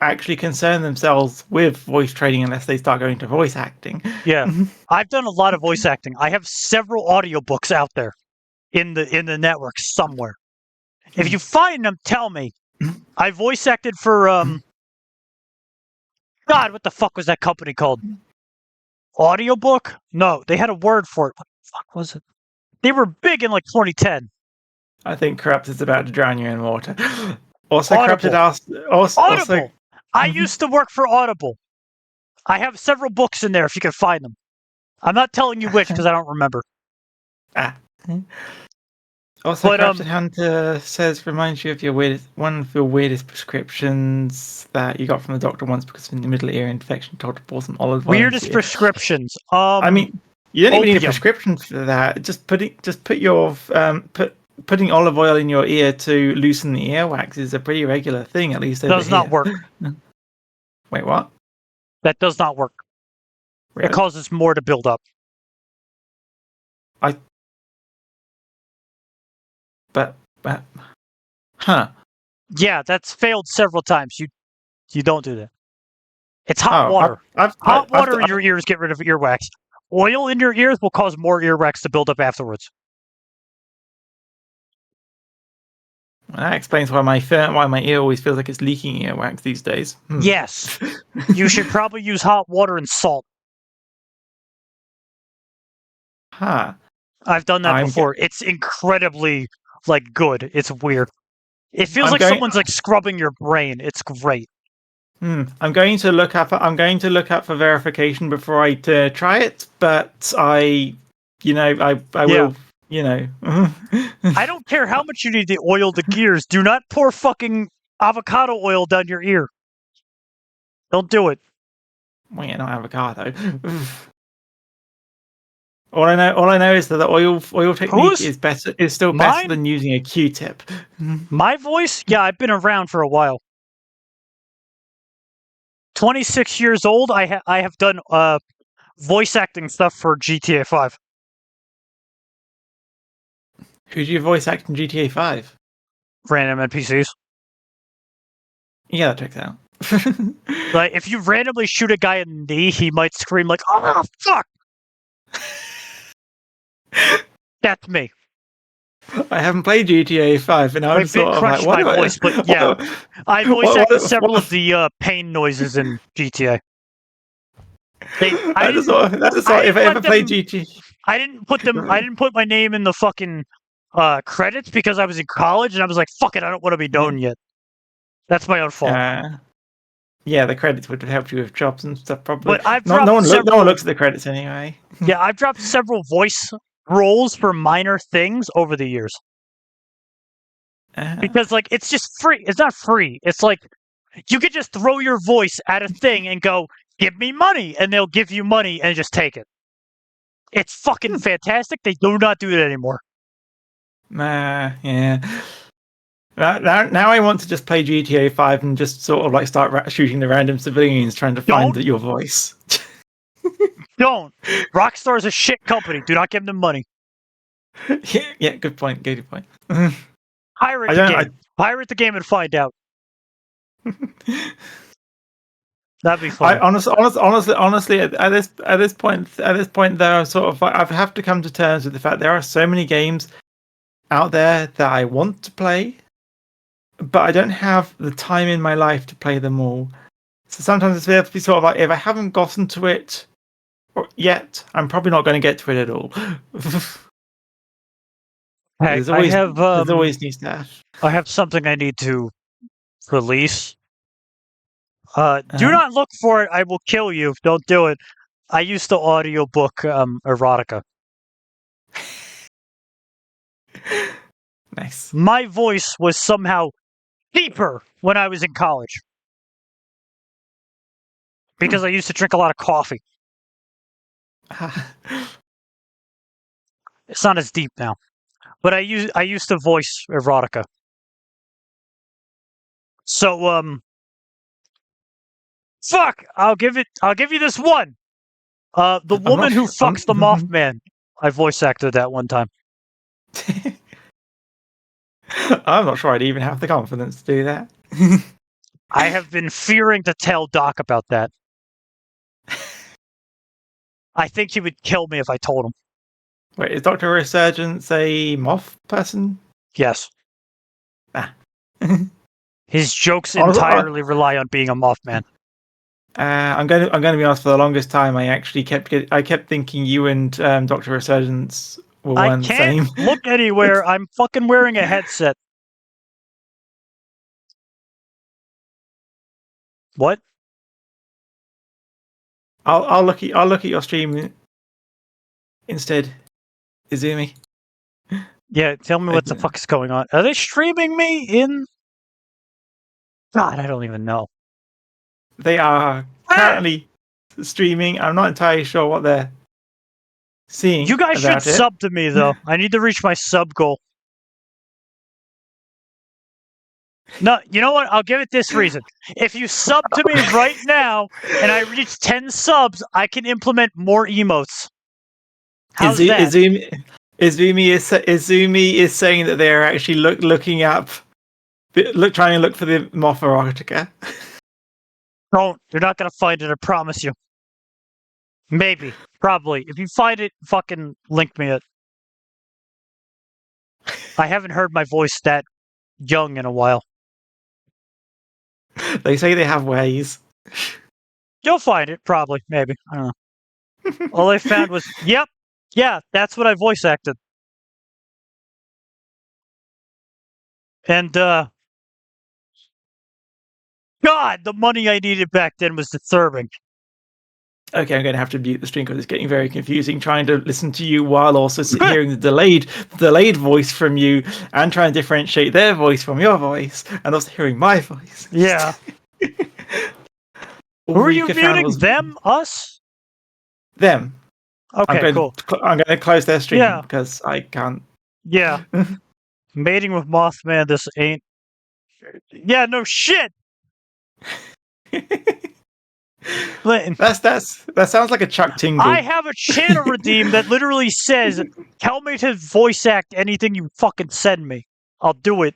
actually concern themselves with voice training unless they start going to voice acting. Yeah, I've done a lot of voice acting. I have several audiobooks out there in the network somewhere. If you find them, tell me. I voice acted for God, what the fuck was that company called? Audiobook? No, they had a word for it. What the fuck was it? They were big in like 2010. I think Corrupt is about to drown you in water. Also, Audible. Corrupted asked. Also, I used to work for Audible. I have several books in there if you can find them. I'm not telling you which because I don't remember. Also, Corrupted Hunter says reminds you of one of your weirdest prescriptions that you got from the doctor once because of the middle ear infection. Told to pour some olive oil. Weirdest prescriptions. I mean, you don't even need a prescription for that. Putting olive oil in your ear to loosen the earwax is a pretty regular thing, at least. Does not work. Wait, what? That does not work. Really? It causes more to build up. Yeah, that's failed several times. You don't do that. It's hot water. Hot water in your ears get rid of earwax. Oil in your ears will cause more earwax to build up afterwards. That explains why my ear always feels like it's leaking earwax these days. Yes. You should probably use hot water and salt. I've done that before. It's incredibly good. It's weird. It feels like someone's scrubbing your brain. It's great. I'm going to look up for verification before I try it, but I will. I don't care how much you need to oil the gears. Do not pour fucking avocado oil down your ear. Don't do it. Well, yeah, not avocado. All I know is that the oil technique is still better than using a Q-tip. My voice? Yeah, I've been around for a while. 26 years old. I have done voice acting stuff for GTA 5. Who do you voice act in GTA 5? Random NPCs. Yeah, that checks out. If you randomly shoot a guy in the knee, he might scream like, "Oh, fuck!" That's me. I haven't played GTA 5, and I was sort of like, "What?" My voice, but yeah, I voice acted several of the pain noises in GTA. If I ever played GTA, I didn't put my name in the fucking credits because I was in college, and I was like, "Fuck it, I don't want to be known yet." That's my own fault. Yeah, the credits would have helped you with jobs and stuff probably. But I've No dropped one several. looks at the credits anyway. Yeah, I've dropped several voice roles for minor things over the years because, like, it's just free. It's not free. It's like you could just throw your voice at a thing and go, "Give me money," and they'll give you money and just take it. It's fucking fantastic. They do not do that anymore. Yeah. Now I want to just play GTA 5 and just sort of like start shooting the random civilians trying to find your voice. Don't. Rockstar's a shit company. Do not give them money. Yeah, good point. Good point. Pirate the game. Pirate the game and find out. That'd be fun. Honestly, at this point, though, I'm sort of I have to come to terms with the fact there are so many games out there that I want to play, but I don't have the time in my life to play them all. So sometimes it's sort of like if I haven't gotten to it yet, I'm probably not going to get to it at all. There's always new stuff. I have something I need to release. Do not look for it. I will kill you. Don't do it. I used to audiobook erotica. Nice. My voice was somehow deeper when I was in college because I used to drink a lot of coffee. It's not as deep now, but I used to voice erotica. So fuck! I'll give you this one. The woman who fucks the Mothman. I voice acted that one time. I'm not sure I'd even have the confidence to do that. I have been fearing to tell Doc about that. I think he would kill me if I told him. Wait, is Dr. Resurgence a moth person? Yes. Ah. His jokes entirely rely on being a Mothman. I'm going to be honest. For the longest time, I actually kept thinking you and Dr. Resurgence were one and the same. I can't look anywhere. I'm fucking wearing a headset. What? I'll look at your stream instead, Izumi. Yeah, tell me what the fuck is going on. Are they streaming me in? God, I don't even know. They are currently streaming. I'm not entirely sure what they're seeing. You guys should sub to me, though. I need to reach my sub goal. No, you know what? I'll give it this reason. If you sub to me right now and I reach 10 subs, I can implement more emotes. How's that? Izumi is saying that they're actually looking up, trying to look for the moth erotica. Don't. You're not going to find it, I promise you. Maybe. Probably. If you find it, fucking link me it. I haven't heard my voice that young in a while. They say they have ways. You'll find it, probably. Maybe. I don't know. All I found was, yep. Yeah, that's what I voice acted. And, God, the money I needed back then was disturbing. Okay, I'm going to have to mute the stream because it's getting very confusing trying to listen to you while also hearing the delayed voice from you and trying to differentiate their voice from your voice and also hearing my voice. Yeah. Who are you muting? Them? Us? Them. Okay, cool. I'm going to close their stream because I can't. Yeah. Mating with Mothman, this ain't... Yeah, no shit! That sounds like a Chuck Tingle. I have a channel redeem that literally says, tell me to voice act anything you fucking send me. I'll do it.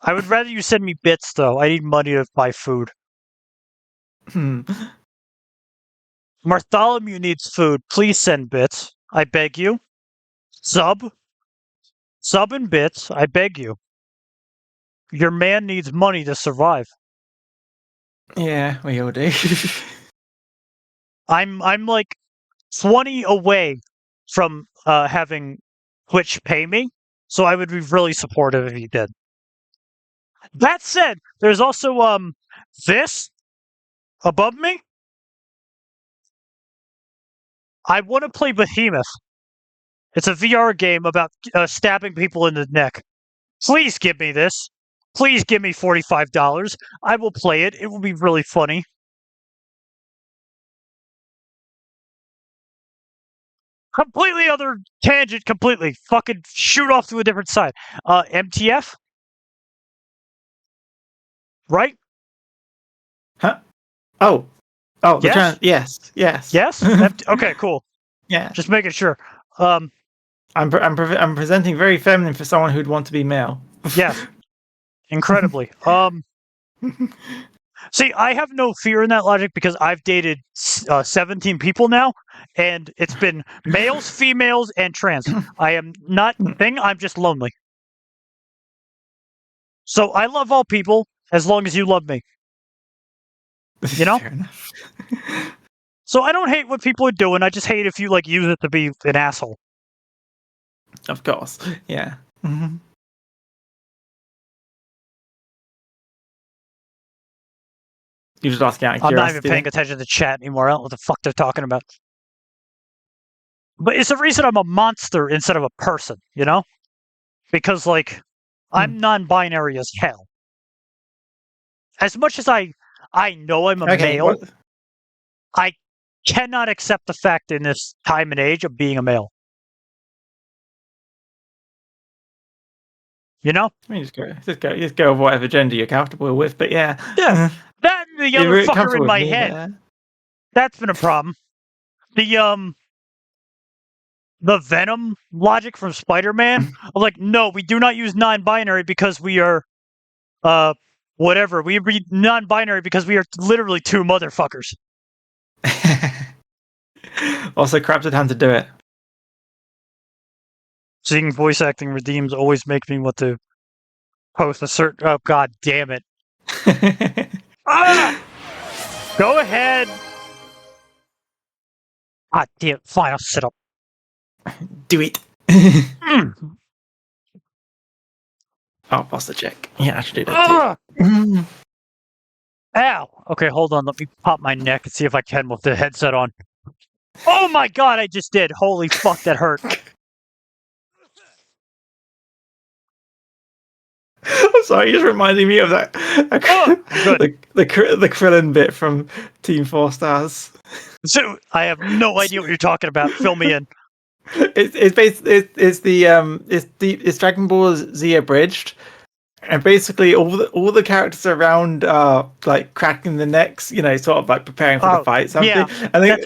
I would rather you send me bits, though. I need money to buy food. Bartholomew needs food. Please send bits. I beg you. Sub and bits. I beg you. Your man needs money to survive. Yeah, we all do. I'm like 20 away from having Twitch pay me, so I would be really supportive if you did. That said, there's also this above me. I want to play Behemoth. It's a VR game about stabbing people in the neck. Please give me this. Please give me $45. I will play it. It will be really funny. Completely other tangent, completely. Fucking shoot off to a different side. MTF? Right? Huh? Oh. Oh, Yes? yes. Yes? Okay, cool. Yeah. Just making sure. I'm presenting very feminine for someone who'd want to be male. Yes. Incredibly. See, I have no fear in that logic because I've dated 17 people now, and it's been males, females, and trans. I am not thing. I'm just lonely. So I love all people as long as you love me. You know? Fair enough. So I don't hate what people are doing. I just hate if you like use it to be an asshole. Of course. Yeah. Mm-hmm. You're just asking out of I'm not curiosity. even paying attention to chat anymore. I don't know what the fuck they're talking about. But it's the reason I'm a monster instead of a person, you know? Because, like, I'm non-binary as hell. As much as I know I'm a male, I cannot accept the fact in this time and age of being a male. You know? I mean, just go with whatever gender you're comfortable with. But yeah. Yeah. That and the You're other really fucker comfortable in my with me head. there. That's been a problem. The Venom logic from Spider-Man. I'm like, no, we do not use non-binary because we are whatever. We read non-binary because we are literally two motherfuckers. Also, crap the time to do it. Seeing voice acting redeems always makes me want to post a certain. Oh, god damn it. Ah! Go ahead. Ah, damn. Fine, I'll sit up. Do it. Mm. Oh, pause the check. Yeah, I should do that Ah! too. Ow. Okay, hold on. Let me pop my neck and see if I can with the headset on. Oh my god, I just did. Holy fuck, that hurt. I'm sorry, you're just reminding me of that. The Krillin bit from Team 4 Stars. So, I have no idea what you're talking about. Fill me in. It's Dragon Ball Z abridged, and basically all the characters around are like cracking the necks, you know, sort of like preparing for the fight, something. Yeah, and then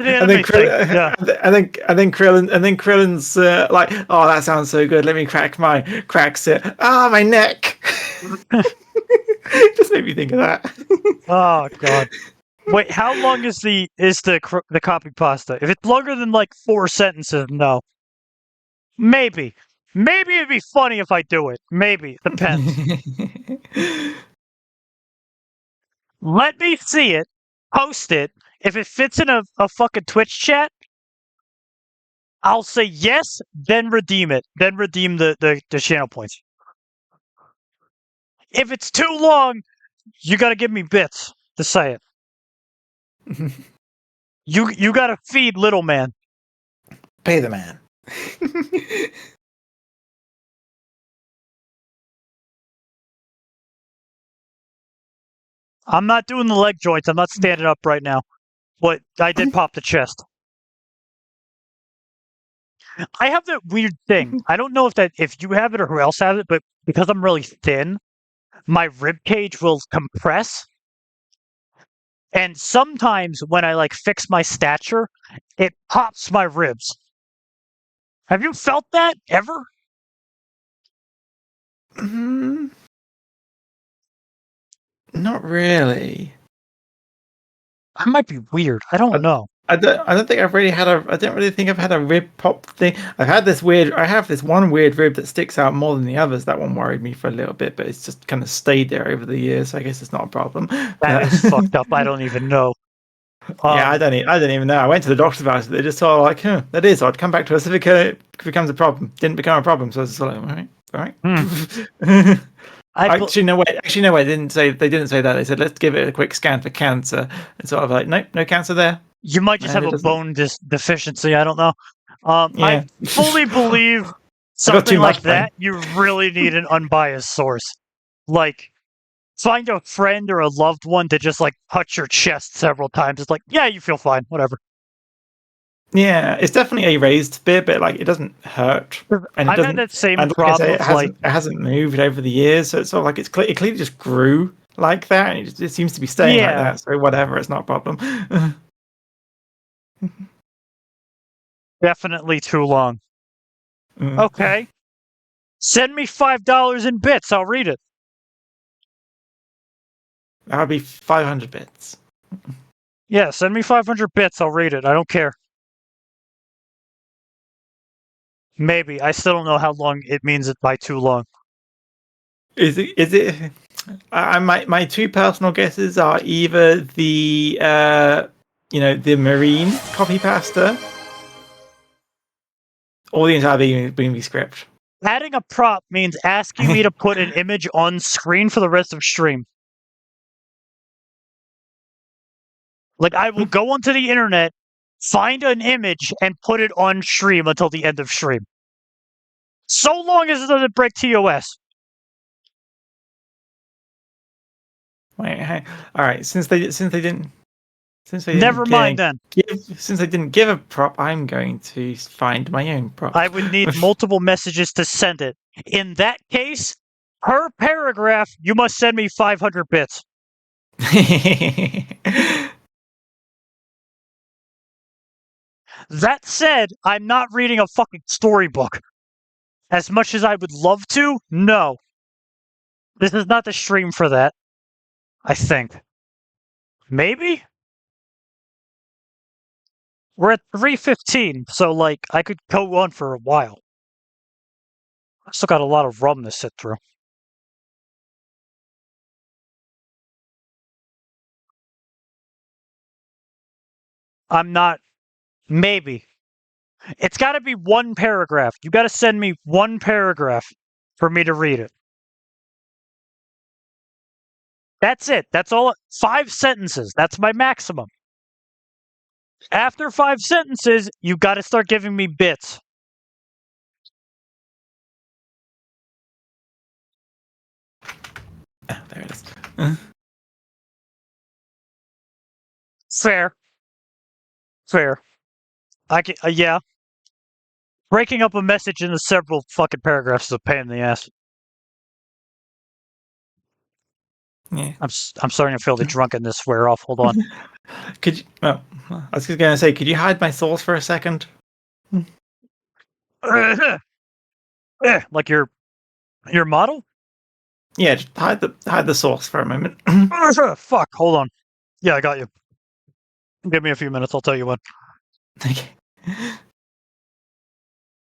Krillin's like, oh, that sounds so good. Let me cracks it. Ah, my neck. Just made me think of that. Oh god. Wait, how long is the copy pasta? If it's longer than like 4 sentences, no. Maybe it'd be funny if I do it. Maybe. Depends. Let me see it. Post it. If it fits in a fucking Twitch chat, I'll say yes, then redeem it. Then redeem the channel points. If it's too long, you gotta give me bits to say it. You gotta feed little man. Pay the man. I'm not doing the leg joints. I'm not standing up right now. But I did pop the chest. I have that weird thing. I don't know if you have it or who else has it, but because I'm really thin, my rib cage will compress. And sometimes when I like fix my stature, it pops my ribs. Have you felt that ever? Not really. I might be weird. I don't know. I don't think I've really had I don't really think I've had a rib pop thing. I have this one weird rib that sticks out more than the others. That one worried me for a little bit, but it's just kind of stayed there over the years. So I guess it's not a problem. That is fucked up. I don't even know. Yeah, I don't even know. I went to the doctors about it. They just sort of like, that is odd. Come back to us if it becomes a problem. Didn't become a problem. So I was just like, all right. Actually, no way. Actually, no way. They didn't say that. They said let's give it a quick scan for cancer. And sort of like, nope, no cancer there. You might just And have it a doesn't- bone deficiency. I don't know. Yeah. I fully believe I got something too like much brain. that. You really need an unbiased source. Like, find a friend or a loved one to just like touch your chest several times. It's like, yeah, you feel fine. Whatever. Yeah, it's definitely a raised bit, but like it doesn't hurt, and it I've had doesn't. that same And like I problem say, of like, it hasn't moved over the years, so it's sort of like it clearly just grew like that, and it seems to be staying like yeah, that. So whatever, it's not a problem. definitely too long. Mm. Okay. Send me $5 in bits. I'll read it. That would be 500 bits. Yeah, send me 500 bits. I'll read it. I don't care. Maybe. I still don't know how long it means it by too long. Is it? Is it? My two personal guesses are either the the marine copy pasta or the entire Beamy script. Adding a prop means asking me to put an image on screen for the rest of stream. Like, I will go onto the internet, find an image, and put it on stream until the end of stream. So long as it doesn't break TOS. Wait, all right. Since they didn't Never mind then. Since they didn't give a prop, I'm going to find my own prop. I would need multiple messages to send it. In that case, per paragraph, you must send me 500 bits. That said, I'm not reading a fucking storybook. As much as I would love to, no. This is not the stream for that. I think. Maybe? We're at 3:15, so like I could go on for a while. I still got a lot of rum to sit through. I'm not. Maybe. It's got to be one paragraph. You got to send me one paragraph for me to read it. That's it. That's all. 5 sentences. That's my maximum. After 5 sentences, you got to start giving me bits. Oh, there it is. Fair. Fair. I can. Yeah. Breaking up a message into several fucking paragraphs is a pain in the ass. Yeah. I'm starting to feel the drunkenness wear off. Hold on. Could you? Oh, I was just gonna say, could you hide my source for a second? Like your model? Yeah, just hide the source for a moment. Fuck. Hold on. Yeah, I got you. Give me a few minutes. I'll tell you when. Okay.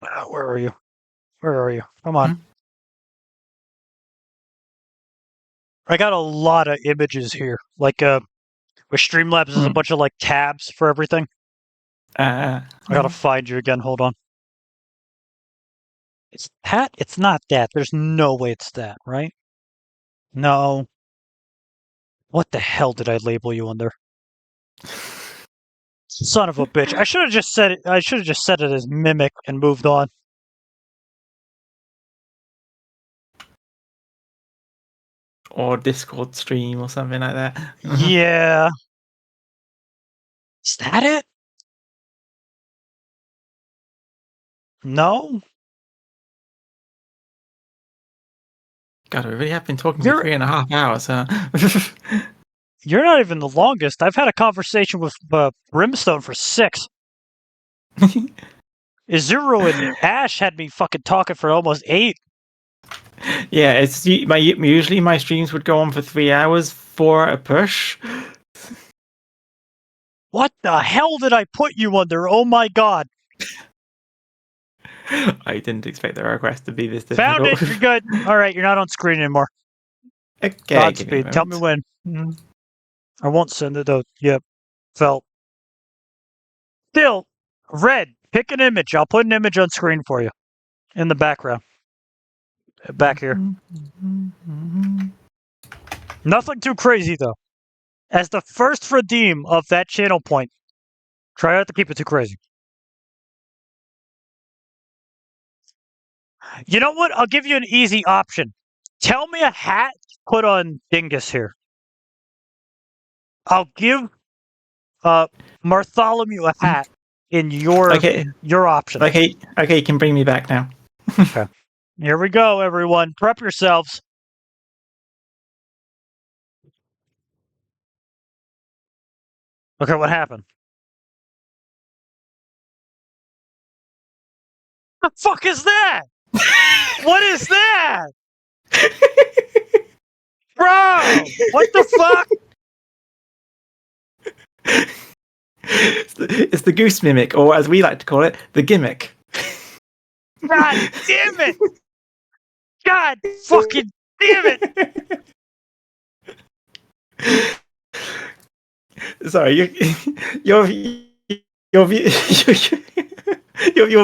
Where are you? Where are you? Come on. I got a lot of images here. Like, with Streamlabs, there's a bunch of like tabs for everything. I gotta find you again. Hold on. It's that? It's not that. There's no way it's that, right? No. What the hell did I label you under? Son of a bitch. I should have just said it. I should have just said it as Mimic and moved on. Or Discord stream or something like that. Yeah. Is that it? No? God, we really have been talking You're- for 3.5 hours, huh? You're not even the longest. I've had a conversation with Brimstone for 6. Izuru and Ash had me fucking talking for almost 8. Yeah, it's usually my streams would go on for 3 hours for a push. What the hell did I put you under? Oh my god. I didn't expect the request to be this difficult. Found it. You're good. All right, you're not on screen anymore. Okay, Godspeed. Tell me when. I won't send it out. Yep. Felt. Still, Red, pick an image. I'll put an image on screen for you in the background. Back here. Nothing too crazy, though. As the first redeem of that channel point, try not to keep it too crazy. You know what? I'll give you an easy option. Tell me a hat to put on Dingus here. I'll give Bartholomew a hat in your option. Okay, you can bring me back now. Okay. Here we go, everyone. Prep yourselves. Okay, what happened? The fuck is that? What is that? Bro! What the fuck? It's the goose mimic, or as we like to call it, the gimmick. God damn it! God fucking damn it! Sorry, your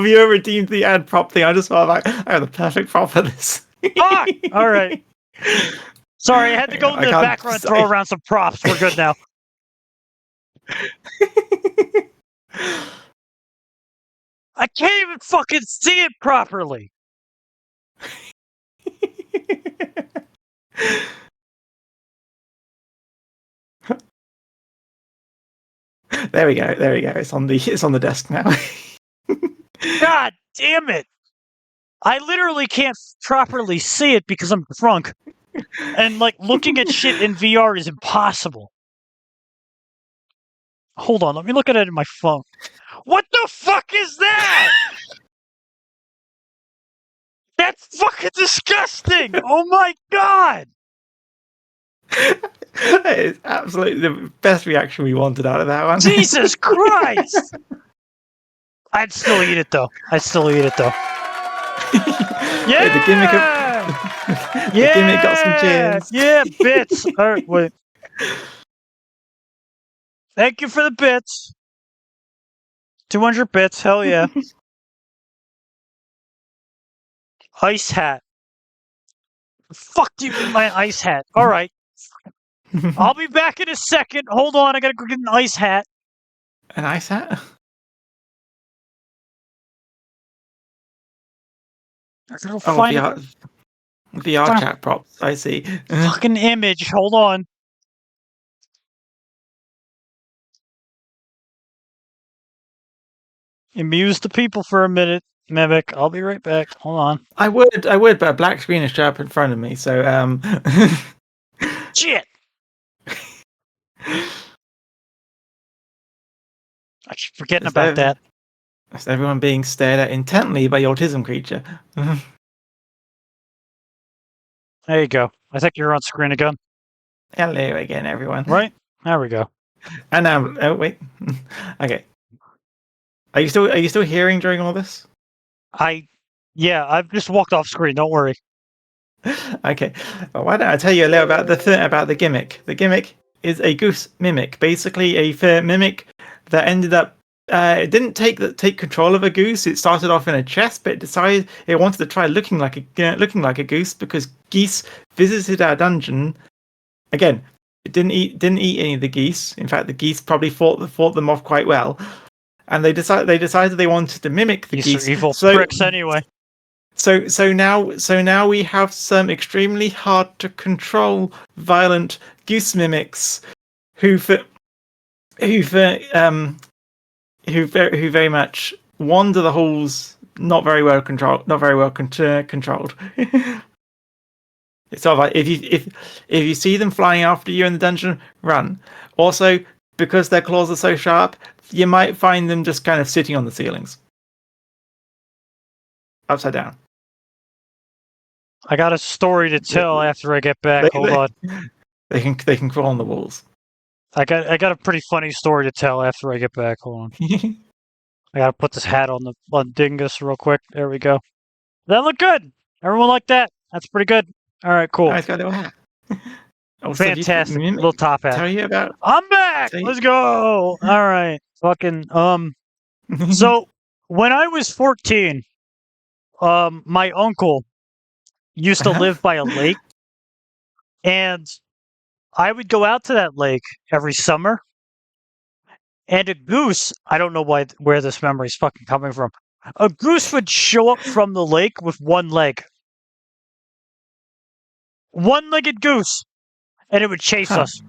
viewer redeemed the ad prop thing. I just thought like I have the perfect prop for this. Fuck! Alright. Sorry, I had to go in the background and throw around some props. We're good now. I can't even fucking see it properly. There we go. It's on the desk now. God damn it! I literally can't properly see it because I'm drunk. And like looking at shit in VR is impossible. Hold on, let me look at it in my phone. What the fuck is that? That's fucking disgusting! Oh my god! It's absolutely the best reaction we wanted out of that one. Jesus Christ! I'd still eat it though. Yeah! The gimmick the gimmick got some cheers. Yeah, bits. Alright, wait. Thank you for the bits. 200 bits, hell yeah. Ice hat. Fuck you with my ice hat. Alright. I'll be back in a second. Hold on, I gotta go get an ice hat. An ice hat? VR chat props. I see. Fucking image. Hold on. Amuse the people for a minute, Mimic. I'll be right back. Hold on. I would, but a black screen is shut up in front of me, so Shit. I keep forgetting about that. That's everyone being stared at intently by the autism creature. There you go. I think you're on screen again. Hello again, everyone. Right? There we go. And now, oh wait. Okay. Are you still hearing during all this? Yeah, I've just walked off screen. Don't worry. Okay. Well, why don't I tell you a little about the gimmick? The gimmick is a goose mimic, basically a fur mimic that ended up. It didn't take control of a goose. It started off in a chest, but it decided it wanted to try looking like a goose because geese visited our dungeon. Again, it didn't eat any of the geese. In fact, the geese probably fought them off quite well. And they decided they wanted to mimic the geese. Are evil pricks anyway. So now we have some extremely hard to control violent goose mimics who very much wander the halls, not very well controlled. It's sort of like if you see them flying after you in the dungeon, run. Also, because their claws are so sharp, you might find them just kind of sitting on the ceilings, upside down. I got a story to tell after I get back. Hold on. They can crawl on the walls. I got a pretty funny story to tell after I get back. Hold on. I gotta put this hat on Dingus real quick. There we go. That look good. Everyone like that? That's pretty good. All right, cool. Oh, he's got a little hat. Fantastic little top hat. Tell you about. I'm back. Let's go. All right. Fucking So when I was 14, my uncle, used to live by a lake, and I would go out to that lake every summer, and a goose, I don't know where this memory is fucking coming from, a goose would show up from the lake with one leg. One-legged goose, and it would chase Huh. us.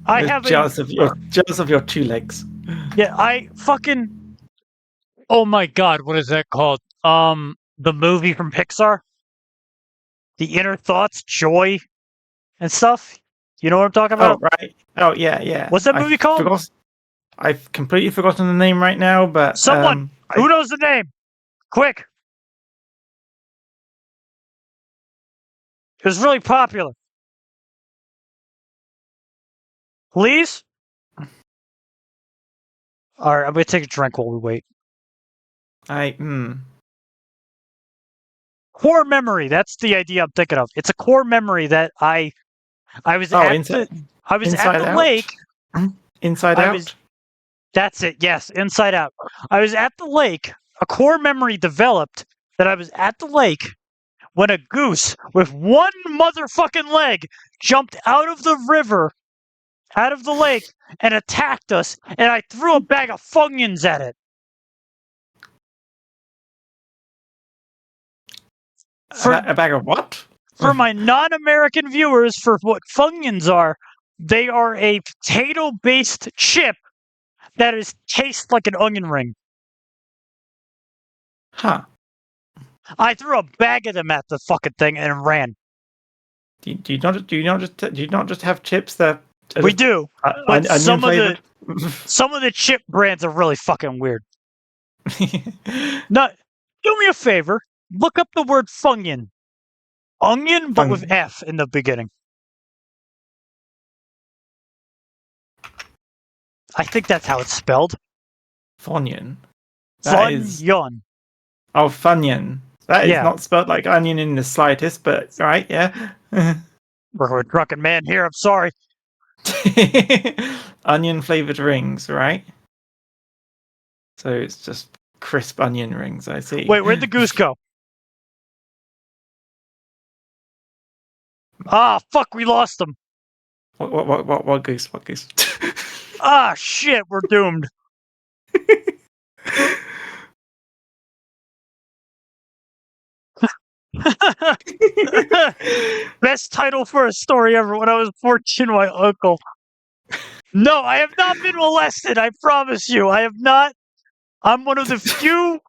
I You're have jealous of your 2 legs. I fucking, oh my god, what is that called? The movie from Pixar? The Inner Thoughts, Joy, and stuff? You know what I'm talking Oh about? right. Oh yeah. What's that movie called? I've completely forgotten the name right now, but Someone, who knows the name? Quick! It was really popular. Please? Alright, I'm gonna take a drink while we wait. Core memory, that's the idea I'm thinking of. It's a core memory that I was at the lake. Inside Out? That's it, yes, Inside Out. I was at the lake. A core memory developed that I was at the lake when a goose with one motherfucking leg jumped out of the river, out of the lake, and attacked us, and I threw a bag of Funyuns at it. A bag of what? For my non-American viewers, for what Funyuns are, they are a potato-based chip that tastes like an onion ring. Huh. I threw a bag of them at the fucking thing and ran. Do you not just have chips that We do, but onion flavored? some of the chip brands are really fucking weird. No, do me a favor. Look up the word Funyun. Onion, but with F in the beginning. I think that's how it's spelled. Funyun. Funyun. Oh, Funyun. That is not spelled like onion in the slightest, but right, yeah. We're a drunken man here, I'm sorry. Onion flavored rings, right? So it's just crisp onion rings, I see. Wait, where'd the goose go? Ah, fuck, we lost him. What goose? What goose? Ah, shit, we're doomed. Best title for a story ever. When I was 14, my uncle. No, I have not been molested. I promise you. I have not. I'm one of the few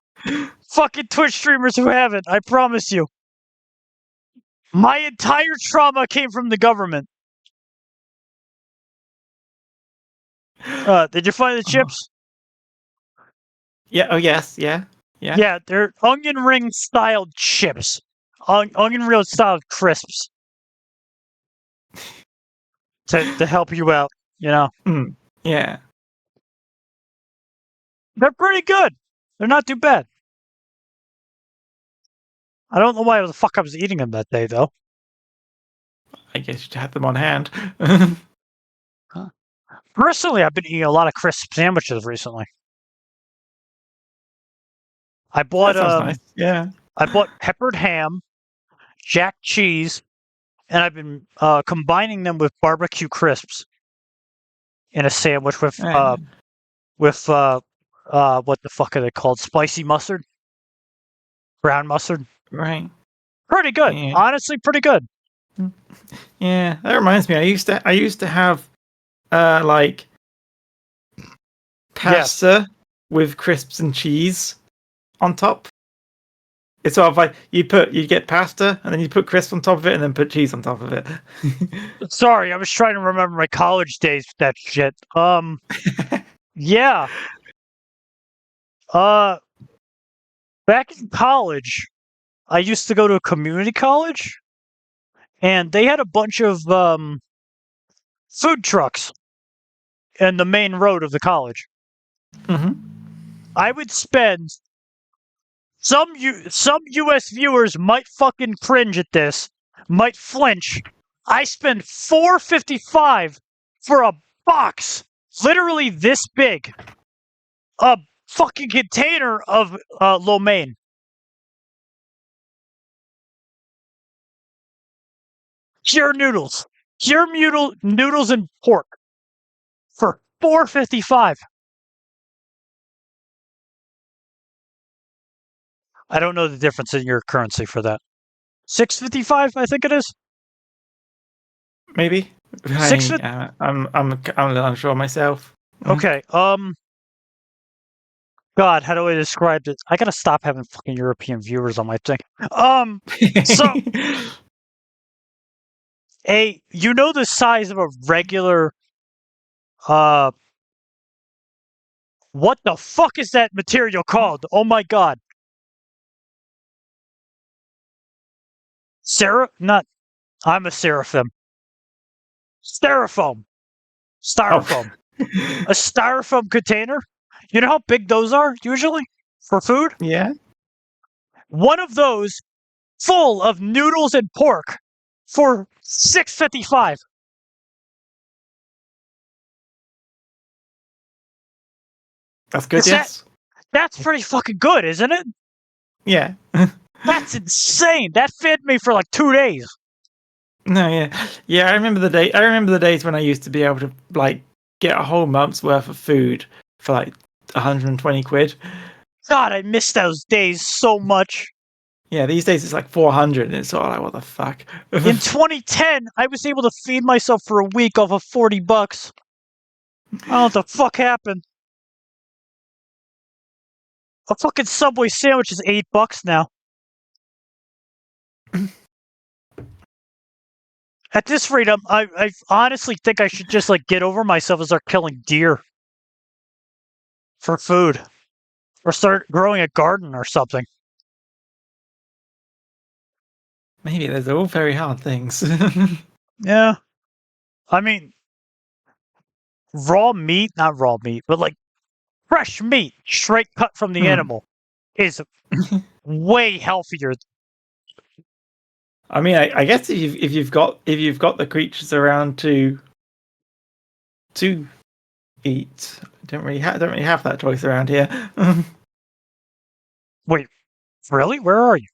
fucking Twitch streamers who haven't. I promise you. My entire trauma came from the government. Did you find the chips? Yeah. Oh, yes. Yeah. Yeah. Yeah, they're onion ring styled chips. Onion ring styled crisps. To help you out, you know. Yeah. They're pretty good. They're not too bad. I don't know why the fuck I was eating them that day, though. I guess you had them on hand. Personally, I've been eating a lot of crisp sandwiches recently. I bought that sounds nice. Yeah. I bought peppered ham, jack cheese, and I've been combining them with barbecue crisps in a sandwich with what the fuck are they called? Spicy mustard, brown mustard. Right. Pretty good. Yeah. Honestly, pretty good. Yeah, that reminds me. I used to have like pasta with crisps and cheese on top. It's sort of like you get pasta and then you put crisps on top of it and then put cheese on top of it. Sorry, I was trying to remember my college days with that shit. Yeah. Back in college, I used to go to a community college, and they had a bunch of food trucks in the main road of the college. Mm-hmm. I would spend some US viewers might fucking cringe at this, might flinch. I spend $4.55 for a box, literally this big, a fucking container of lo mein. Pure noodles. Noodles and pork for $4.55. I don't know the difference in your currency for that. $6.55, I think it is. Maybe. $6.50. I'm a little unsure myself. Okay. God, how do I describe it? I gotta stop having fucking European viewers on my thing. So you know the size of a regular what the fuck is that material called? Oh my god. I'm a seraphim. Styrofoam. Styrofoam. A styrofoam container? You know how big those are usually for food? Yeah. One of those full of noodles and pork for $6.55. That's good, yes. That's pretty fucking good, isn't it? Yeah. That's insane. That fed me for like 2 days. No, yeah. Yeah, I remember the days when I used to be able to like get a whole month's worth of food for like 120 quid. God, I miss those days so much. Yeah, these days it's like 400 and it's all like, what the fuck? In 2010, I was able to feed myself for a week off of $40. I don't know what the fuck happened. A fucking Subway sandwich is $8 now. At this rate, I honestly think I should just like get over myself and start killing deer for food, or start growing a garden or something. Maybe those are all very hard things. Yeah, I mean, not raw meat, but like fresh meat, straight cut from the animal, is way healthier. I mean, I guess if you've got the creatures around to eat, don't really have that choice around here. Wait, really? Where are you?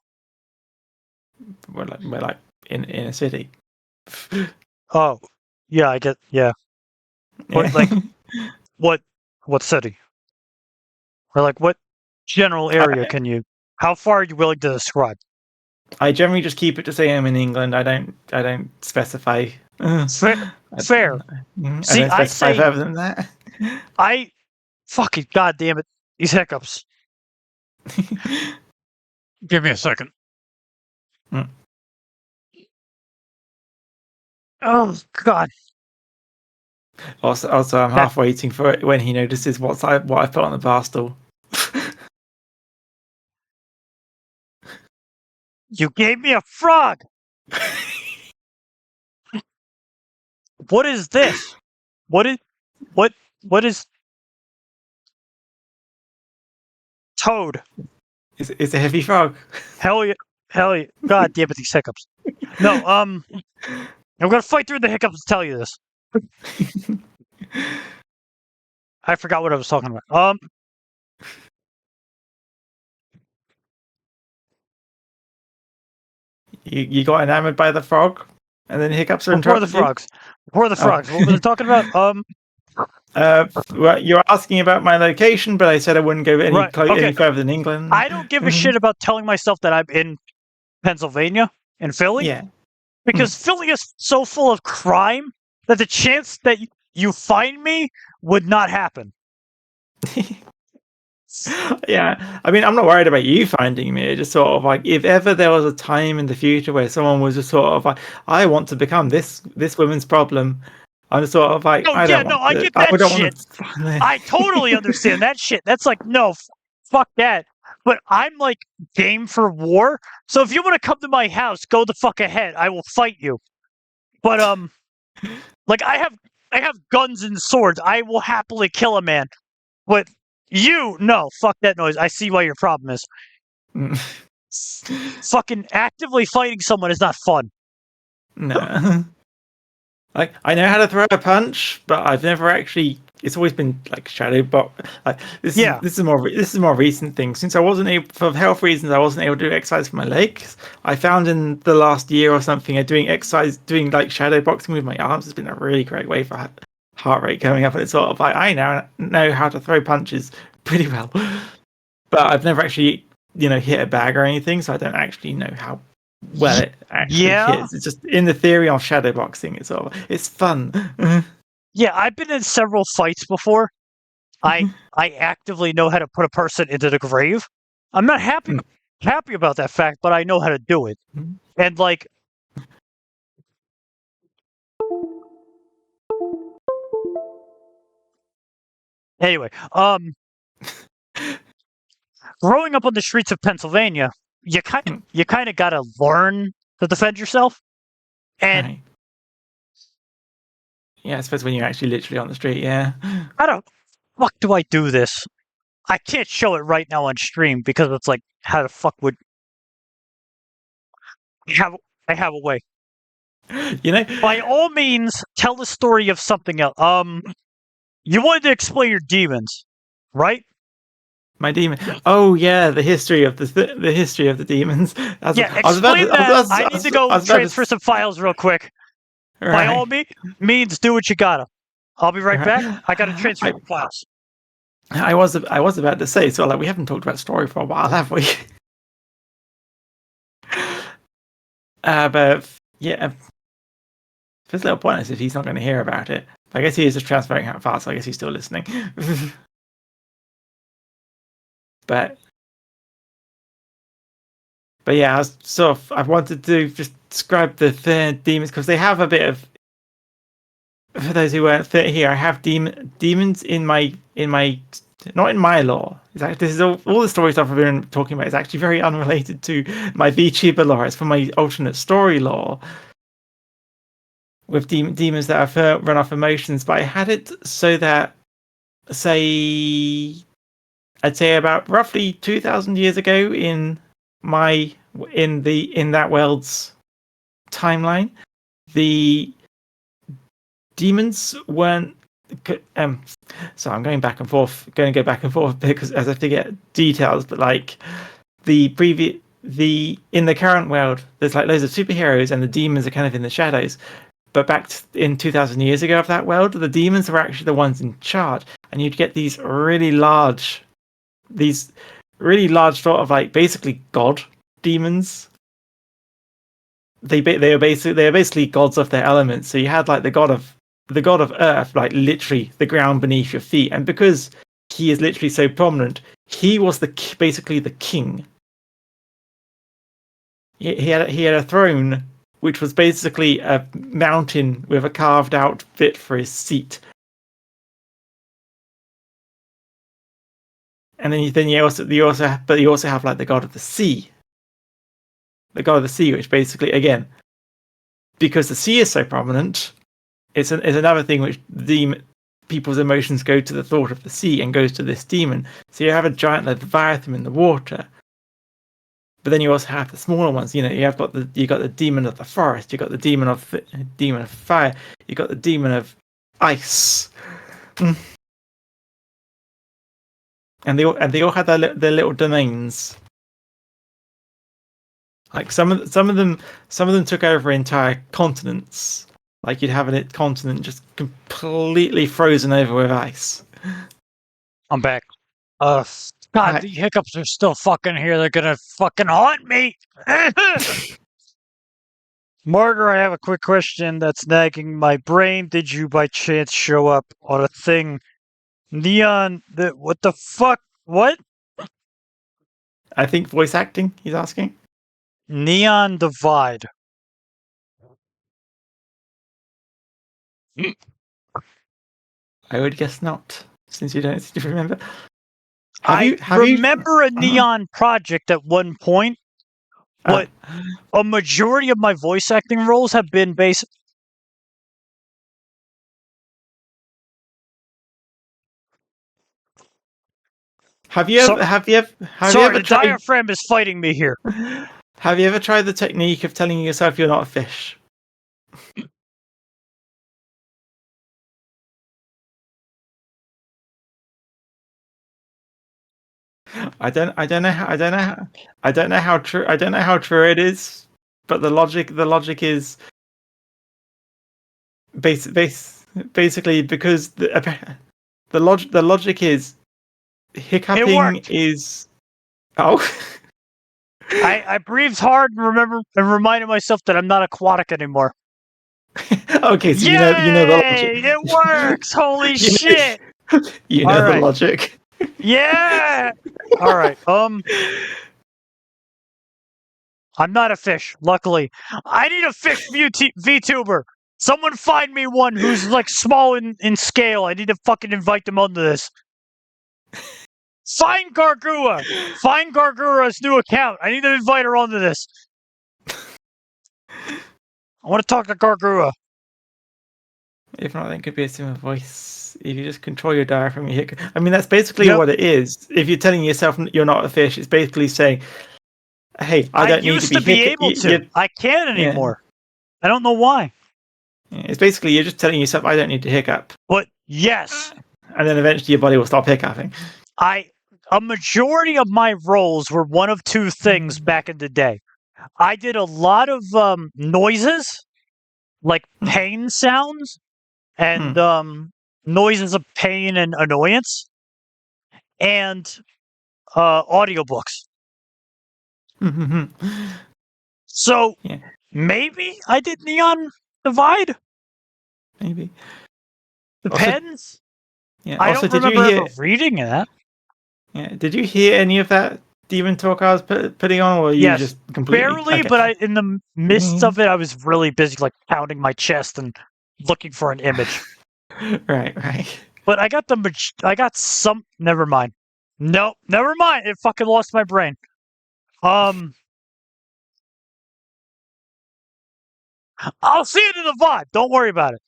we're like in a city. Oh, yeah, I get. Yeah, what like what city? Or like what general area can you? How far are you willing to describe? I generally just keep it to say I'm in England. I don't specify. Fair. I See, don't I specify say further than that. fucking goddamn it, these hiccups. Give me a second. Mm. Oh God. Also, I'm half waiting for it when he notices what I put on the bar stool. You gave me a frog. What is this? What is toad? It's a heavy frog. Hell yeah. God damn it, these hiccups. No, I'm gonna fight through the hiccups to tell you this. I forgot what I was talking about. You got enamored by the frog, and then hiccups are Before the interrupted frogs. What was I talking about? well, you're asking about my location, but I said I wouldn't go any any further than England. I don't give a shit about telling myself that I'm in Pennsylvania, in Philly. Yeah. Because Philly is so full of crime that the chance that you find me would not happen. Yeah, I mean, I'm not worried about you finding me. It's just sort of like, if ever there was a time in the future where someone was just sort of like, I want to become this woman's problem, I'm just sort of like, I get that shit. I totally understand that shit. That's like, no, fuck that. But I'm like game for war. So if you want to come to my house, go the fuck ahead. I will fight you. But like I have guns and swords. I will happily kill a man. But no, fuck that noise. I see what your problem is. Fucking actively fighting someone is not fun. No. Like, I know how to throw a punch, but I've never actually it's always been like shadow box. Like this Yeah. is a more recent thing. Since I wasn't able, for health reasons, I wasn't able to do exercise for my legs. I found in the last year or something, doing like shadow boxing with my arms has been a really great way for heart rate going up. And it's sort of like I now know how to throw punches pretty well, but I've never actually hit a bag or anything, so I don't actually know how well it actually hits. It's just in the theory of shadow boxing. It's fun. Yeah, I've been in several fights before. I actively know how to put a person into the grave. I'm not happy about that fact, but I know how to do it. And like, anyway, growing up on the streets of Pennsylvania, you kind of got to learn to defend yourself. And Right. Yeah, I suppose when you're actually literally on the street, yeah. how the fuck do I do this? I can't show it right now on stream because it's like, how the fuck would I have a way? By all means, tell the story of something else. You wanted to explain your demons, right? My demon. Oh yeah, the history of the history of the demons. Explain that. I need to go transfer some files real quick. Right. By all means, do what you gotta. I'll be right back. I gotta transfer files. I was about to say, so like we haven't talked about story for a while, have we? But yeah, there's little pointless if he's not going to hear about it. I guess he is just transferring out fast, so I guess he's still listening. but yeah, I wanted to just describe the third demons because they have a bit of. For those who weren't here, I have demons in my not in my lore. This is all the story stuff I've been talking about is actually very unrelated to my VTuber lore. It's from my alternate story lore with demons that have run off emotions. But I had it so that, I'd say about roughly 2,000 years ago in that world's timeline, the demons weren't. So I'm going back and forth, going to go back and forth because as I forget details, but like in the current world, there's like loads of superheroes and the demons are kind of in the shadows. But back in 2,000 years ago of that world, the demons were actually the ones in charge, and you'd get these really large sort of like basically god demons. They are basically gods of their elements. So you had like the god of earth, like literally the ground beneath your feet, and because he is literally so prominent, he was basically the king. He had a throne which was basically a mountain with a carved out bit for his seat. And then you also have like the god of the sea. The god of the sea, which basically, again, because the sea is so prominent, it's another thing which people's emotions go to the thought of the sea and goes to this demon. So you have a giant leviathan in the water. But then you also have the smaller ones. You got the demon of the forest. You got the demon of fire. You got the demon of ice. And they all had their little domains. Like some of them took over entire continents. Like you'd have a continent just completely frozen over with ice. I'm back. God, the hiccups are still fucking here. They're gonna fucking haunt me. Martyr, I have a quick question that's nagging my brain. Did you by chance show up on a thing? Neon, what the fuck? What? I think voice acting, he's asking. Neon Divide. I would guess not, since you don't remember. I remember a Neon project at one point, but a majority of my voice acting roles have been based. The diaphragm is fighting me here. Have you ever tried the technique of telling yourself you're not a fish? I don't know I don't know how true it is, but the logic is basically because the logic is It hiccuping worked. is oh I breathed hard and reminded myself that I'm not aquatic anymore. okay, so you know the logic. Yay! It works! Holy you shit! know, you know All the right. logic. Yeah! All right. I'm not a fish, luckily. I need a fish VTuber. Someone find me one who's like small in scale. I need to fucking invite them onto this. Find Gargua! Find Gargura's new account. I need to invite her onto this. I want to talk to Gargura. If not, then it could be a similar voice. If you just control your diaphragm, you hit. I mean, that's basically what it is. If you're telling yourself you're not a fish, it's basically saying, "Hey, I don't need to used to be able to. I can't anymore. I don't know why. It's basically you're just telling yourself, "I don't need to hiccup," But yes, and then eventually your body will stop hiccuping. a majority of my roles were one of two things back in the day. I did a lot of noises, like pain sounds, and noises of pain and annoyance, and audiobooks. So Yeah, maybe I did Neon Divide. maybe. Depends. Yeah. I Also, don't did you remember hear? ever reading that. Yeah. Did you hear any of that demon talk I was putting on, or were you Yes, just completely barely, okay? but in the midst of it, I was really busy, like pounding my chest and looking for an image. Right. But I got I got some. Never mind. No, never mind. It fucking lost my brain. I'll see it in the VOD. Don't worry about it.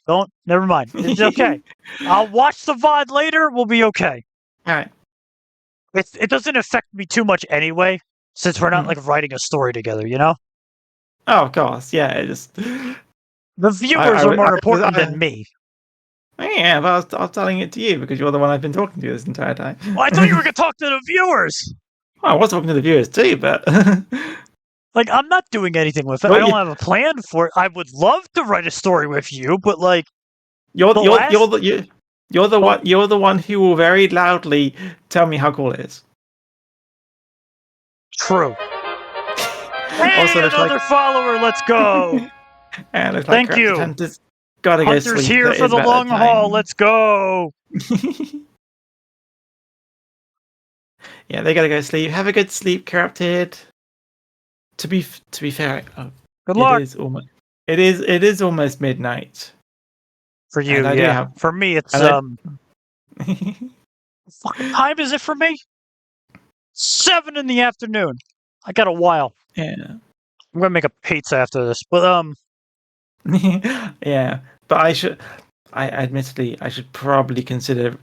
Never mind. It's okay. I'll watch the VOD later. We'll be okay. All right. It doesn't affect me too much anyway, since we're not like writing a story together, you know? Oh, of course. Yeah. It just. The viewers are more important than me. Yeah, but I was telling it to you because you're the one I've been talking to this entire time. Well, I thought you were going to talk to the viewers. Well, I was talking to the viewers too, but Like, I'm not doing anything with it. I don't have a plan for it. I would love to write a story with you, but like, you're the one who will very loudly tell me how cool it is. True. Hey, also, another follower. Let's go. And looks Thank like you. Hunter's gotta go sleep. Here for the long haul. Let's go. Yeah, they gotta go sleep. Have a good sleep, Corrupted. To be fair, good luck. It is almost midnight. For you, yeah. For me, it's what time is it for me? 7 in the afternoon. I got a while. Yeah. I'm gonna make a pizza after this, but yeah. But I should probably consider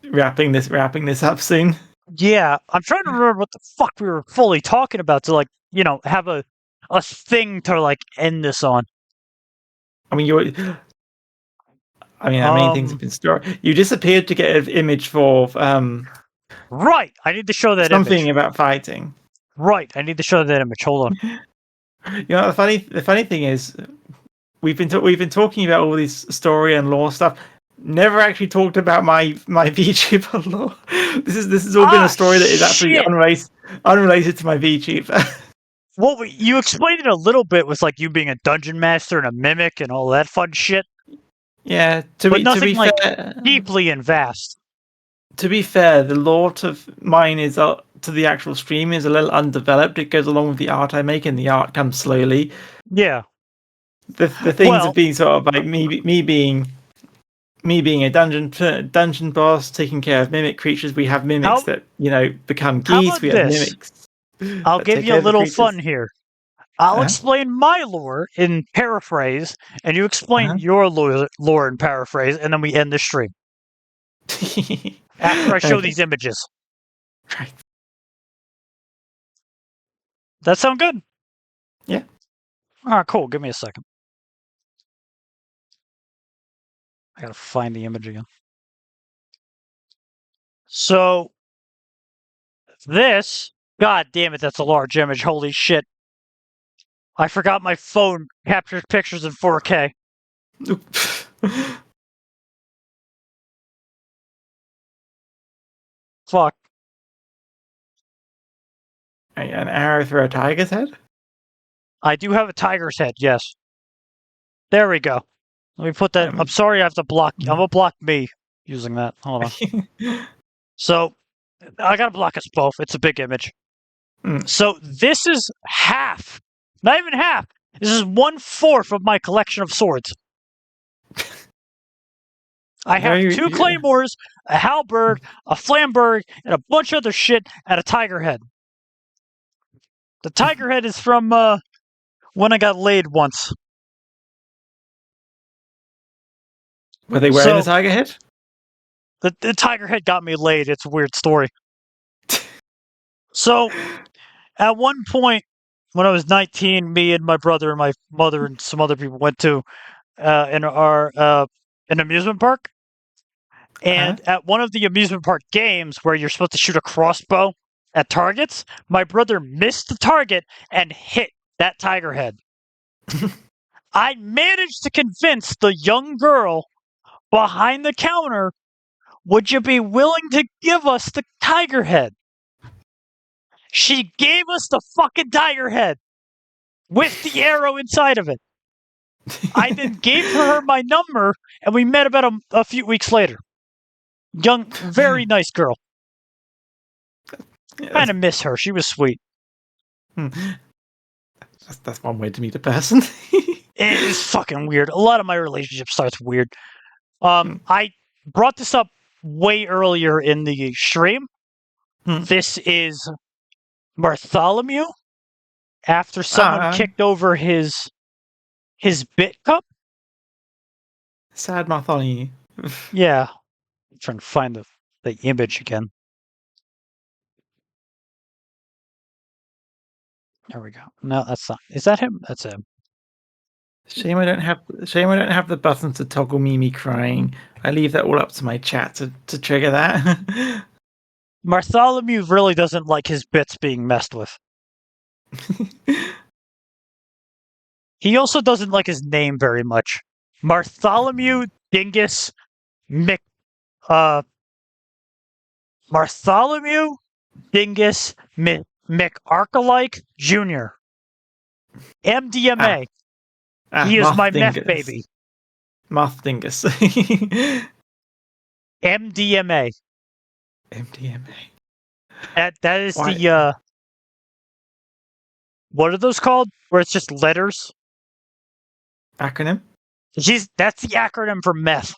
wrapping this up soon. Yeah, I'm trying to remember what the fuck we were fully talking about to, like, you know, have a thing to like end this on. I mean, how many things have been stored? You disappeared to get an image for Right, I need to show that something image. about fighting. Right, I need to show that image. Hold on. You know, the funny thing is, we've been talking about all this story and lore stuff. Never actually talked about my VTuber lore. This has all been a story that is actually unrelated to my VTuber. Well, you explained it a little bit with like you being a dungeon master and a mimic and all that fun shit. Yeah, nothing like deeply and vast. To be fair, the lore of mine is to the actual stream is a little undeveloped. It goes along with the art I make, and the art comes slowly. Yeah. The things of being sort of like me being a dungeon boss, taking care of mimic creatures. We have mimics that become geese. We have mimics. I'll give you a little fun here. I'll explain my lore in paraphrase, and you explain your lore in paraphrase, and then we end the stream. After I show these images. Right. That sound good? Yeah. Alright, cool. Give me a second. I gotta find the image again. So, This, god damn it, that's a large image. Holy shit. I forgot my phone captures pictures in 4K. Fuck. An arrow through a tiger's head? I do have a tiger's head, yes. There we go. Let me put that. I'm sorry I have to block. I'm gonna block me using that. Hold on. So, I gotta block us both. It's a big image. So, this is half. Not even half. This is 1/4 of my collection of swords. I have 2 claymores, a halberd, a flamberg, and a bunch of other shit, and a tiger head. The tiger head is from when I got laid once. Were they wearing the tiger head? The tiger head got me laid. It's a weird story. So, at one point, when I was 19, me and my brother and my mother and some other people went to an amusement park. And at one of the amusement park games where you're supposed to shoot a crossbow at targets, my brother missed the target and hit that tiger head. I managed to convince the young girl behind the counter, would you be willing to give us the tiger head? She gave us the fucking tiger head with the arrow inside of it. I then gave her my number, and we met about a few weeks later. Young, very nice girl. Kind of miss her. She was sweet. That's one way to meet a person. It is fucking weird. A lot of my relationship starts weird. I brought this up way earlier in the stream. This is Bartholomew after someone kicked over his bit cup. Sad Bartholomew. Yeah. I'm trying to find the image again. There we go. No, that's not. Is that him? That's him. Shame I don't have the button to toggle Mimi crying. I leave that all up to my chat to trigger that. Bartholomew really doesn't like his bits being messed with. He also doesn't like his name very much. Bartholomew Dingus Mick. Bartholomew Dingus McArkalike Jr. MDMA. He is my meth baby. Moth Dingus. MDMA. MDMA. That is the what are those called? Where it's just letters? Acronym? That's the acronym for meth.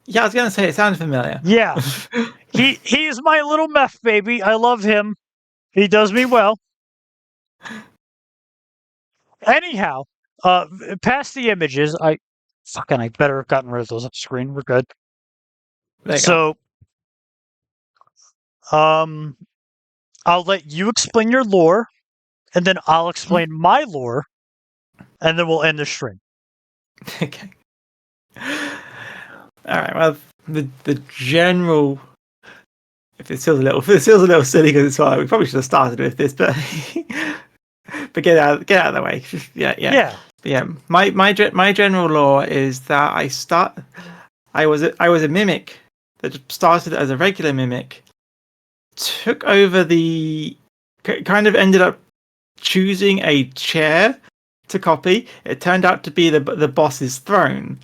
Yeah, I was gonna say it sounds familiar. Yeah. He is my little meth baby. I love him. He does me well. Anyhow, past the images, I better have gotten rid of those off screen. We're good. So, I'll let you explain your lore, and then I'll explain my lore, and then we'll end the stream. Okay. All right. Well, the general. If it feels a little silly because it's we probably should have started with this, but get out of the way. Yeah. But yeah. My general lore is that I was a mimic that started as a regular mimic, took over kind of ended up choosing a chair to copy. It turned out to be the boss's throne.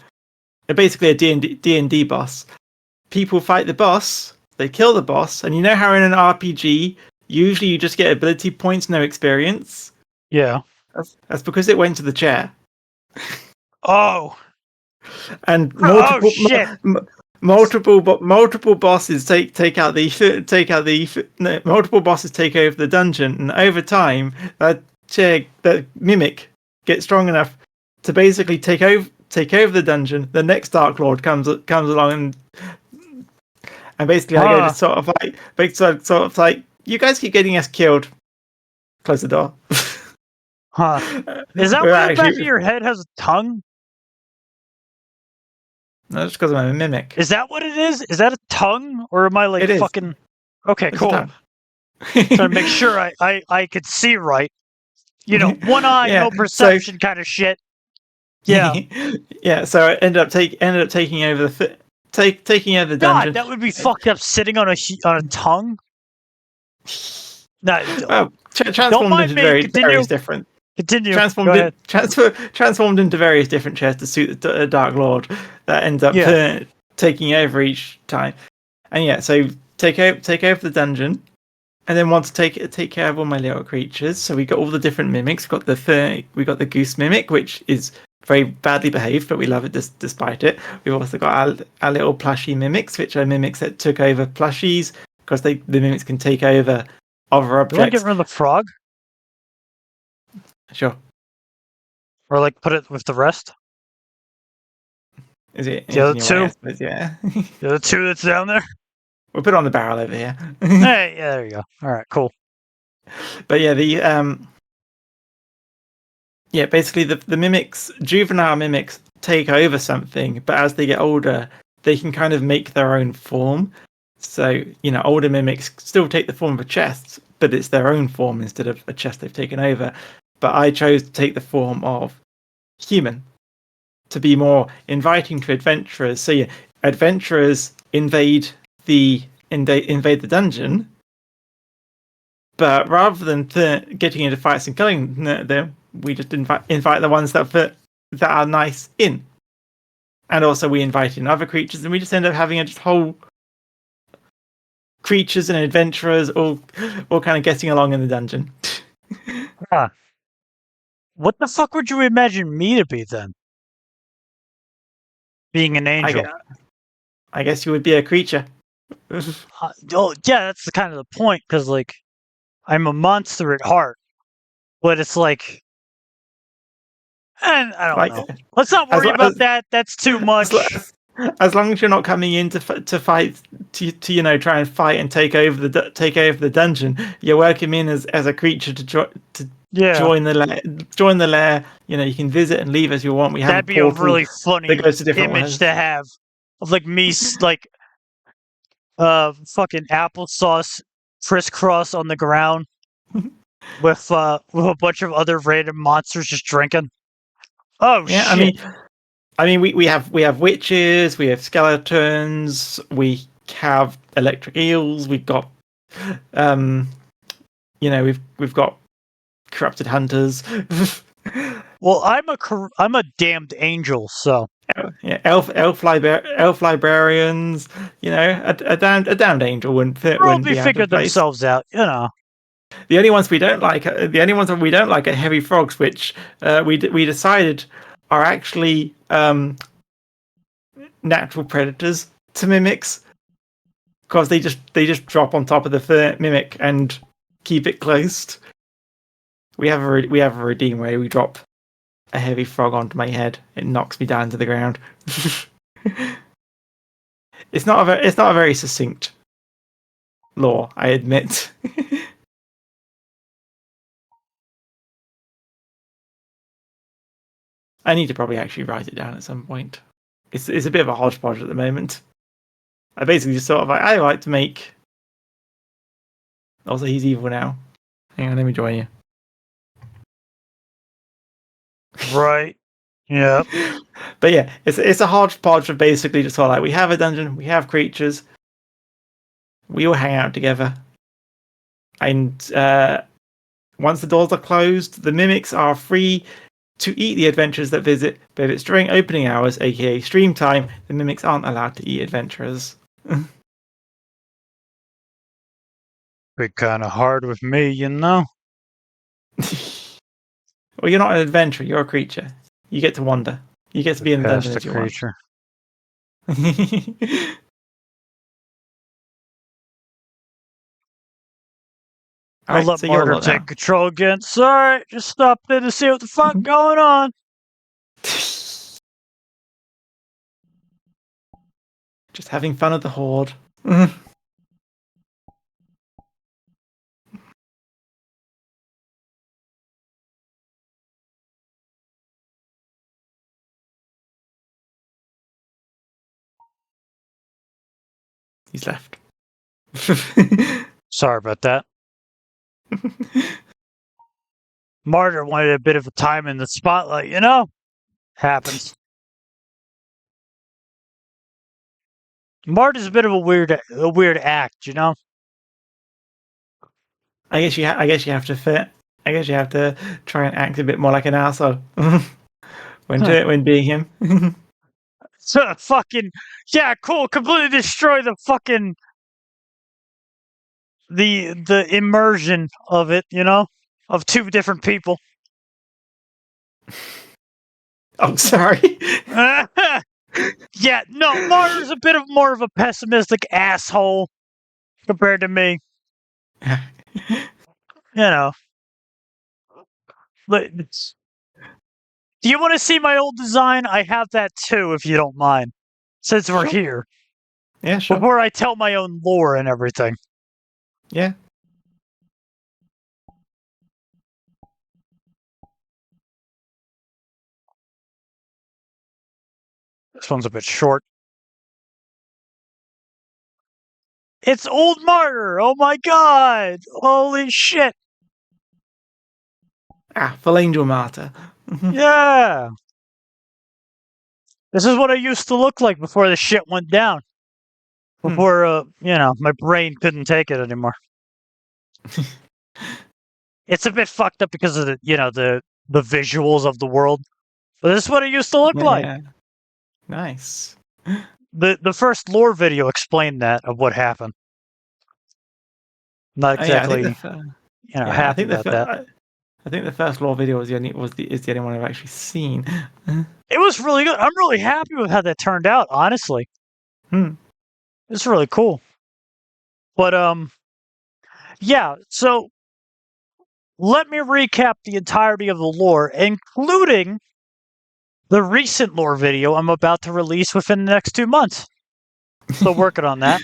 Basically a D&D boss. People fight the boss, they kill the boss, and you know how in an RPG, usually you just get ability points, no experience? Yeah. That's because it went to the chair. Oh. And multiple bosses take over the dungeon, and over time that mimic gets strong enough to basically take over the dungeon. The next Dark Lord comes along and basically I go to sort of like you guys keep getting us killed. Close the door. Is that why the back of your head has a tongue? No, just because I'm a mimic. Is that what it is? Is that a tongue? Or am I like fucking... Okay, It's cool. done. Trying to make sure I could see right. You know, one eye, Yeah, no perception kind of shit. Yeah. Yeah. So I ended up taking over taking over the God, dungeon. that would be fucked up sitting on a tongue. No, Well, don't transformed mind into me. Continue. various different. Continue. Transformed Go ahead. transformed into various different chairs to suit the Dark Lord. That ends up Yeah. taking over each time. And yeah, so take over the dungeon, and then want to take care of all my little creatures. So we got all the different mimics. We got the goose mimic, which is very badly behaved, but we love it despite it. We've also got our little plushie mimics, which are mimics that took over plushies because the mimics can take over other You want to objects. get rid of the frog, Sure. or like put it with the rest? Is it The other in your way? I two, suppose, yeah. the other two that's down there. We'll put it on the barrel over here. Hey, yeah, there you go. All right, cool. But yeah, basically the mimics, juvenile mimics, take over something, but as they get older, they can kind of make their own form. So older mimics still take the form of a chest, but it's their own form instead of a chest they've taken over. But I chose to take the form of human to be more inviting to adventurers. So yeah, adventurers invade the dungeon, but rather than getting into fights and killing them, we just invite the ones that are nice in, and also we invite in other creatures, and we just end up having a just whole creatures and adventurers all kind of getting along in the dungeon. Huh. What the fuck would you imagine me to be then? Being an angel. I guess you would be a creature. Oh, yeah, that's the kind of the point, because like I'm a monster at heart, but it's like, and I don't Like know. Let's not as worry lo- about that. That's too much. as long as you're not coming in to fight to try and fight and take over the dungeon, you're welcome in as a creature to Yeah, join the lair. You can visit and leave as you want. We have that'd a be a portal really that funny goes to different image worlds. to have of like me, like fucking applesauce crisscross on the ground with a bunch of other random monsters just drinking. Oh Yeah, shit! we have witches, we have skeletons, we have electric eels, we've got we've got corrupted hunters. Well, I'm a damned angel, so Yeah, elf librarians. A damned angel wouldn't probably be out of figured place. themselves out, you know. The only ones we don't like, are heavy frogs, which we decided are actually natural predators to mimics because they just drop on top of the mimic and keep it closed. We have a redeem way. We drop a heavy frog onto my head. It knocks me down to the ground. It's not a very succinct lore, I admit. I need to probably actually write it down at some point. It's a bit of a hodgepodge at the moment. I basically just sort of I like to make. Also, he's evil now. Hang on, let me join you. Right. Yep. But yeah, it's a hodgepodge of basically just sort of like we have a dungeon, we have creatures, we all hang out together, and once the doors are closed, the mimics are free to eat the adventurers that visit, but if it's during opening hours, aka stream time, the mimics aren't allowed to eat adventurers. Be kind of hard with me, you know. Well, you're not an adventurer, you're a creature. You get to wander. You get to be in the dungeon Past as the you want. creature. I'll let So you're a Martyr lot take now. control again. Sorry, just stopped in to see what the fuck going on. Just having fun at the horde. He's left. Sorry about that. Martyr wanted a bit of a time in the spotlight, you know? Happens. Martyr's a bit of a weird act, you know? I guess you have to fit. I guess you have to try and act a bit more like an asshole when being him. So fucking yeah, cool. Completely destroy the fucking the immersion of it, you know, of two different people. Oh, sorry. Yeah, no, Martyr's a bit of more of a pessimistic asshole compared to me. You know, but do you want to see my old design? I have that too, if you don't mind, since we're Sure. here. Yeah, sure. Before I tell my own lore and everything. Yeah. This one's a bit short. It's old Martyr! Oh my god! Holy shit! Full Angel Martyr. Yeah! This is what I used to look like before the shit went down. Before, you know, my brain couldn't take it anymore. It's a bit fucked up because of the, you know, the visuals of the world. But this is what it used to look like. Yeah. Nice. The first lore video explained that of what happened. Not exactly, you know, happy about that. I think the first lore video is the only one I've actually seen. It was really good. I'm really happy with how that turned out, honestly. It's really cool. But yeah, so let me recap the entirety of the lore, including the recent lore video I'm about to release within the next 2 months. Still working on that.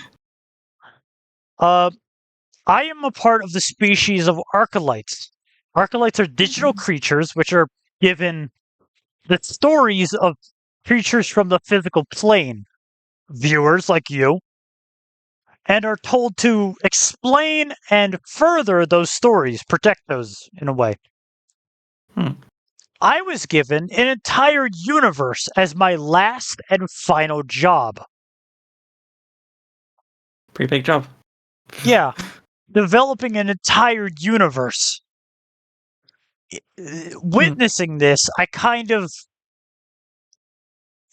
I am a part of the species of Archelites. Archelites are digital creatures which are given the stories of creatures from the physical plane, viewers like you, and are told to explain and further those stories, protect those in a way. I was given an entire universe as my last and final job. Pretty big job. Yeah, developing an entire universe. Witnessing this, I kind of,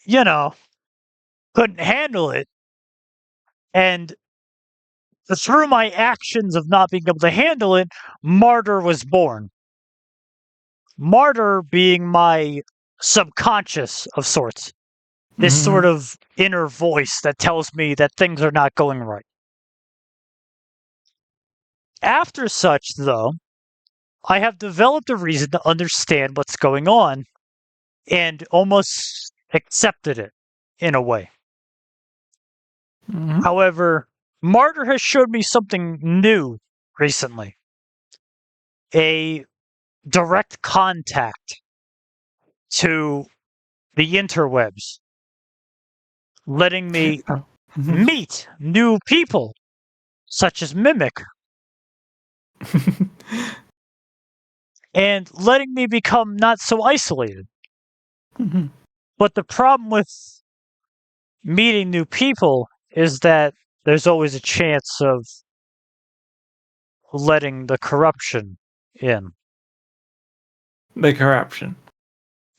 you know, couldn't handle it. And through my actions of not being able to handle it, Martyr was born. Martyr being my subconscious of sorts. This sort of inner voice that tells me that things are not going right. After such, though, I have developed a reason to understand what's going on and almost accepted it in a way. However, Martyr has showed me something new recently. A direct contact to the interwebs, letting me meet new people, such as Mimic, and letting me become not so isolated. But the problem with meeting new people is that there's always a chance of letting the corruption in. The corruption.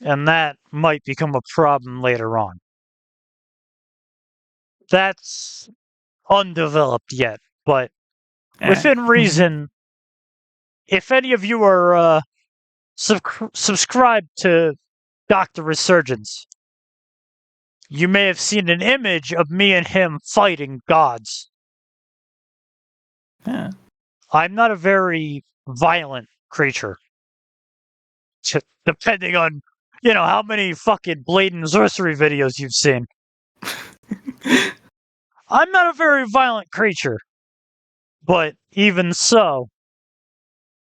And that might become a problem later on. That's undeveloped yet, but within reason, if any of you are subscribed to Dr. Resurgence, you may have seen an image of me and him fighting gods. Yeah. I'm not a very violent creature. Depending on, you know, how many fucking blatant sorcery videos you've seen. I'm not a very violent creature. But even so,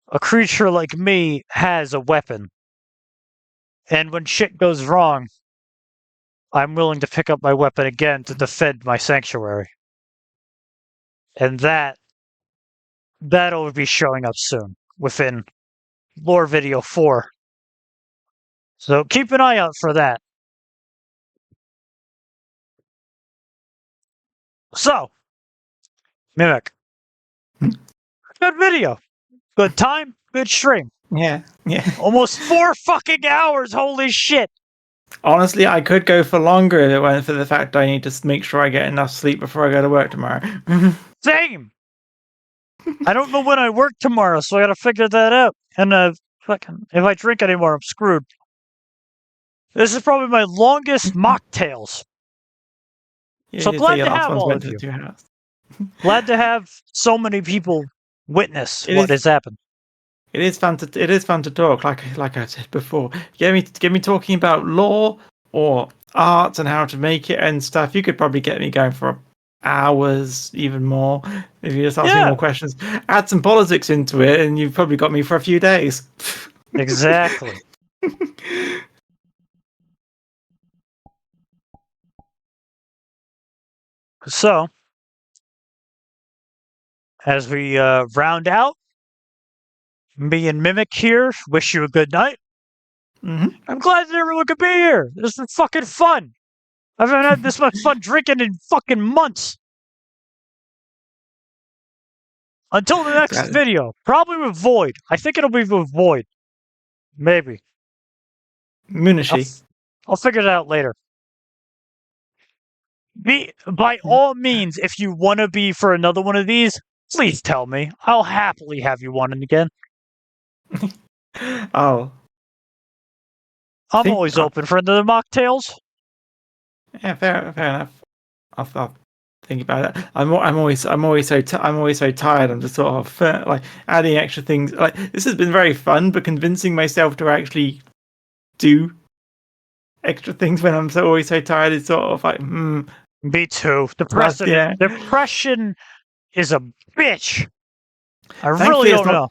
a creature like me has a weapon. And when shit goes wrong, I'm willing to pick up my weapon again to defend my sanctuary. And that'll be showing up soon within Lore Video 4. So keep an eye out for that. So, Mimic. Good video. Good time. Good stream. Yeah. Almost 4 fucking hours. Holy shit. Honestly, I could go for longer if it weren't for the fact I need to make sure I get enough sleep before I go to work tomorrow. Same. I don't know when I work tomorrow, so I gotta figure that out. And fucking, if I drink anymore, I'm screwed. This is probably my longest mocktails. Yeah, So you glad say your to last have one's all went of to you. your house. Glad to have so many people witness It what is- has happened. It is fun to talk, like I said before. Get me talking about lore or art and how to make it and stuff. You could probably get me going for hours, even more, if you just ask me Yeah. more questions. Add some politics into it, and you've probably got me for a few days. Exactly. So, as we round out, me and Mimic here wish you a good night. Hmm. I'm glad that everyone could be here. This was fucking fun. I haven't had this much fun drinking in fucking months. Until the next Exactly. video, probably with Void. I think it'll be with Void. Maybe. Munashi. I'll figure it out later. By all means, if you want to be for another one of these, please tell me. I'll happily have you on it again. Oh, I'm always open for another mocktails. yeah, fair enough. I'll think about it. I'm always so tired. I'm just sort of like adding extra things. Like this has been very fun, but convincing myself to actually do extra things when I'm always so tired is sort of like, Me too. yeah. Depression is a bitch. I Thankfully, really don't know.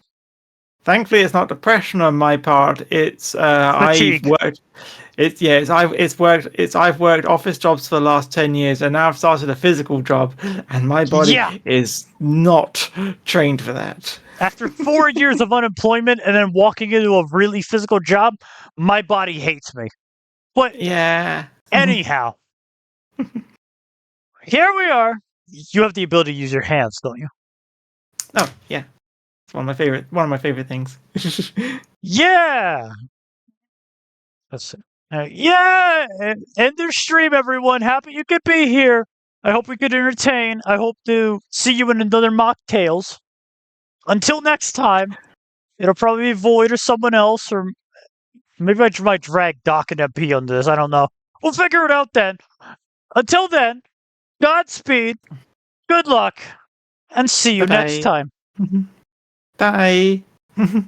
Thankfully, it's not depression on my part. It's I've Fatigue. worked. I've worked office jobs for the last 10 years, and now I've started a physical job, and my body Yeah. is not trained for that. After 4 years of unemployment and then walking into a really physical job, my body hates me. But Yeah. anyhow, here we are. You have the ability to use your hands, don't you? Oh yeah, it's one of my favorite things. Yeah. That's yeah. End their stream, everyone. Happy you could be here. I hope we could entertain. I hope to see you in another mocktails. Until next time, it'll probably be Void or someone else, or maybe I might drag Doc and MP on this. I don't know. We'll figure it out then. Until then, Godspeed, good luck, and see you next Bye-bye. time. Bye.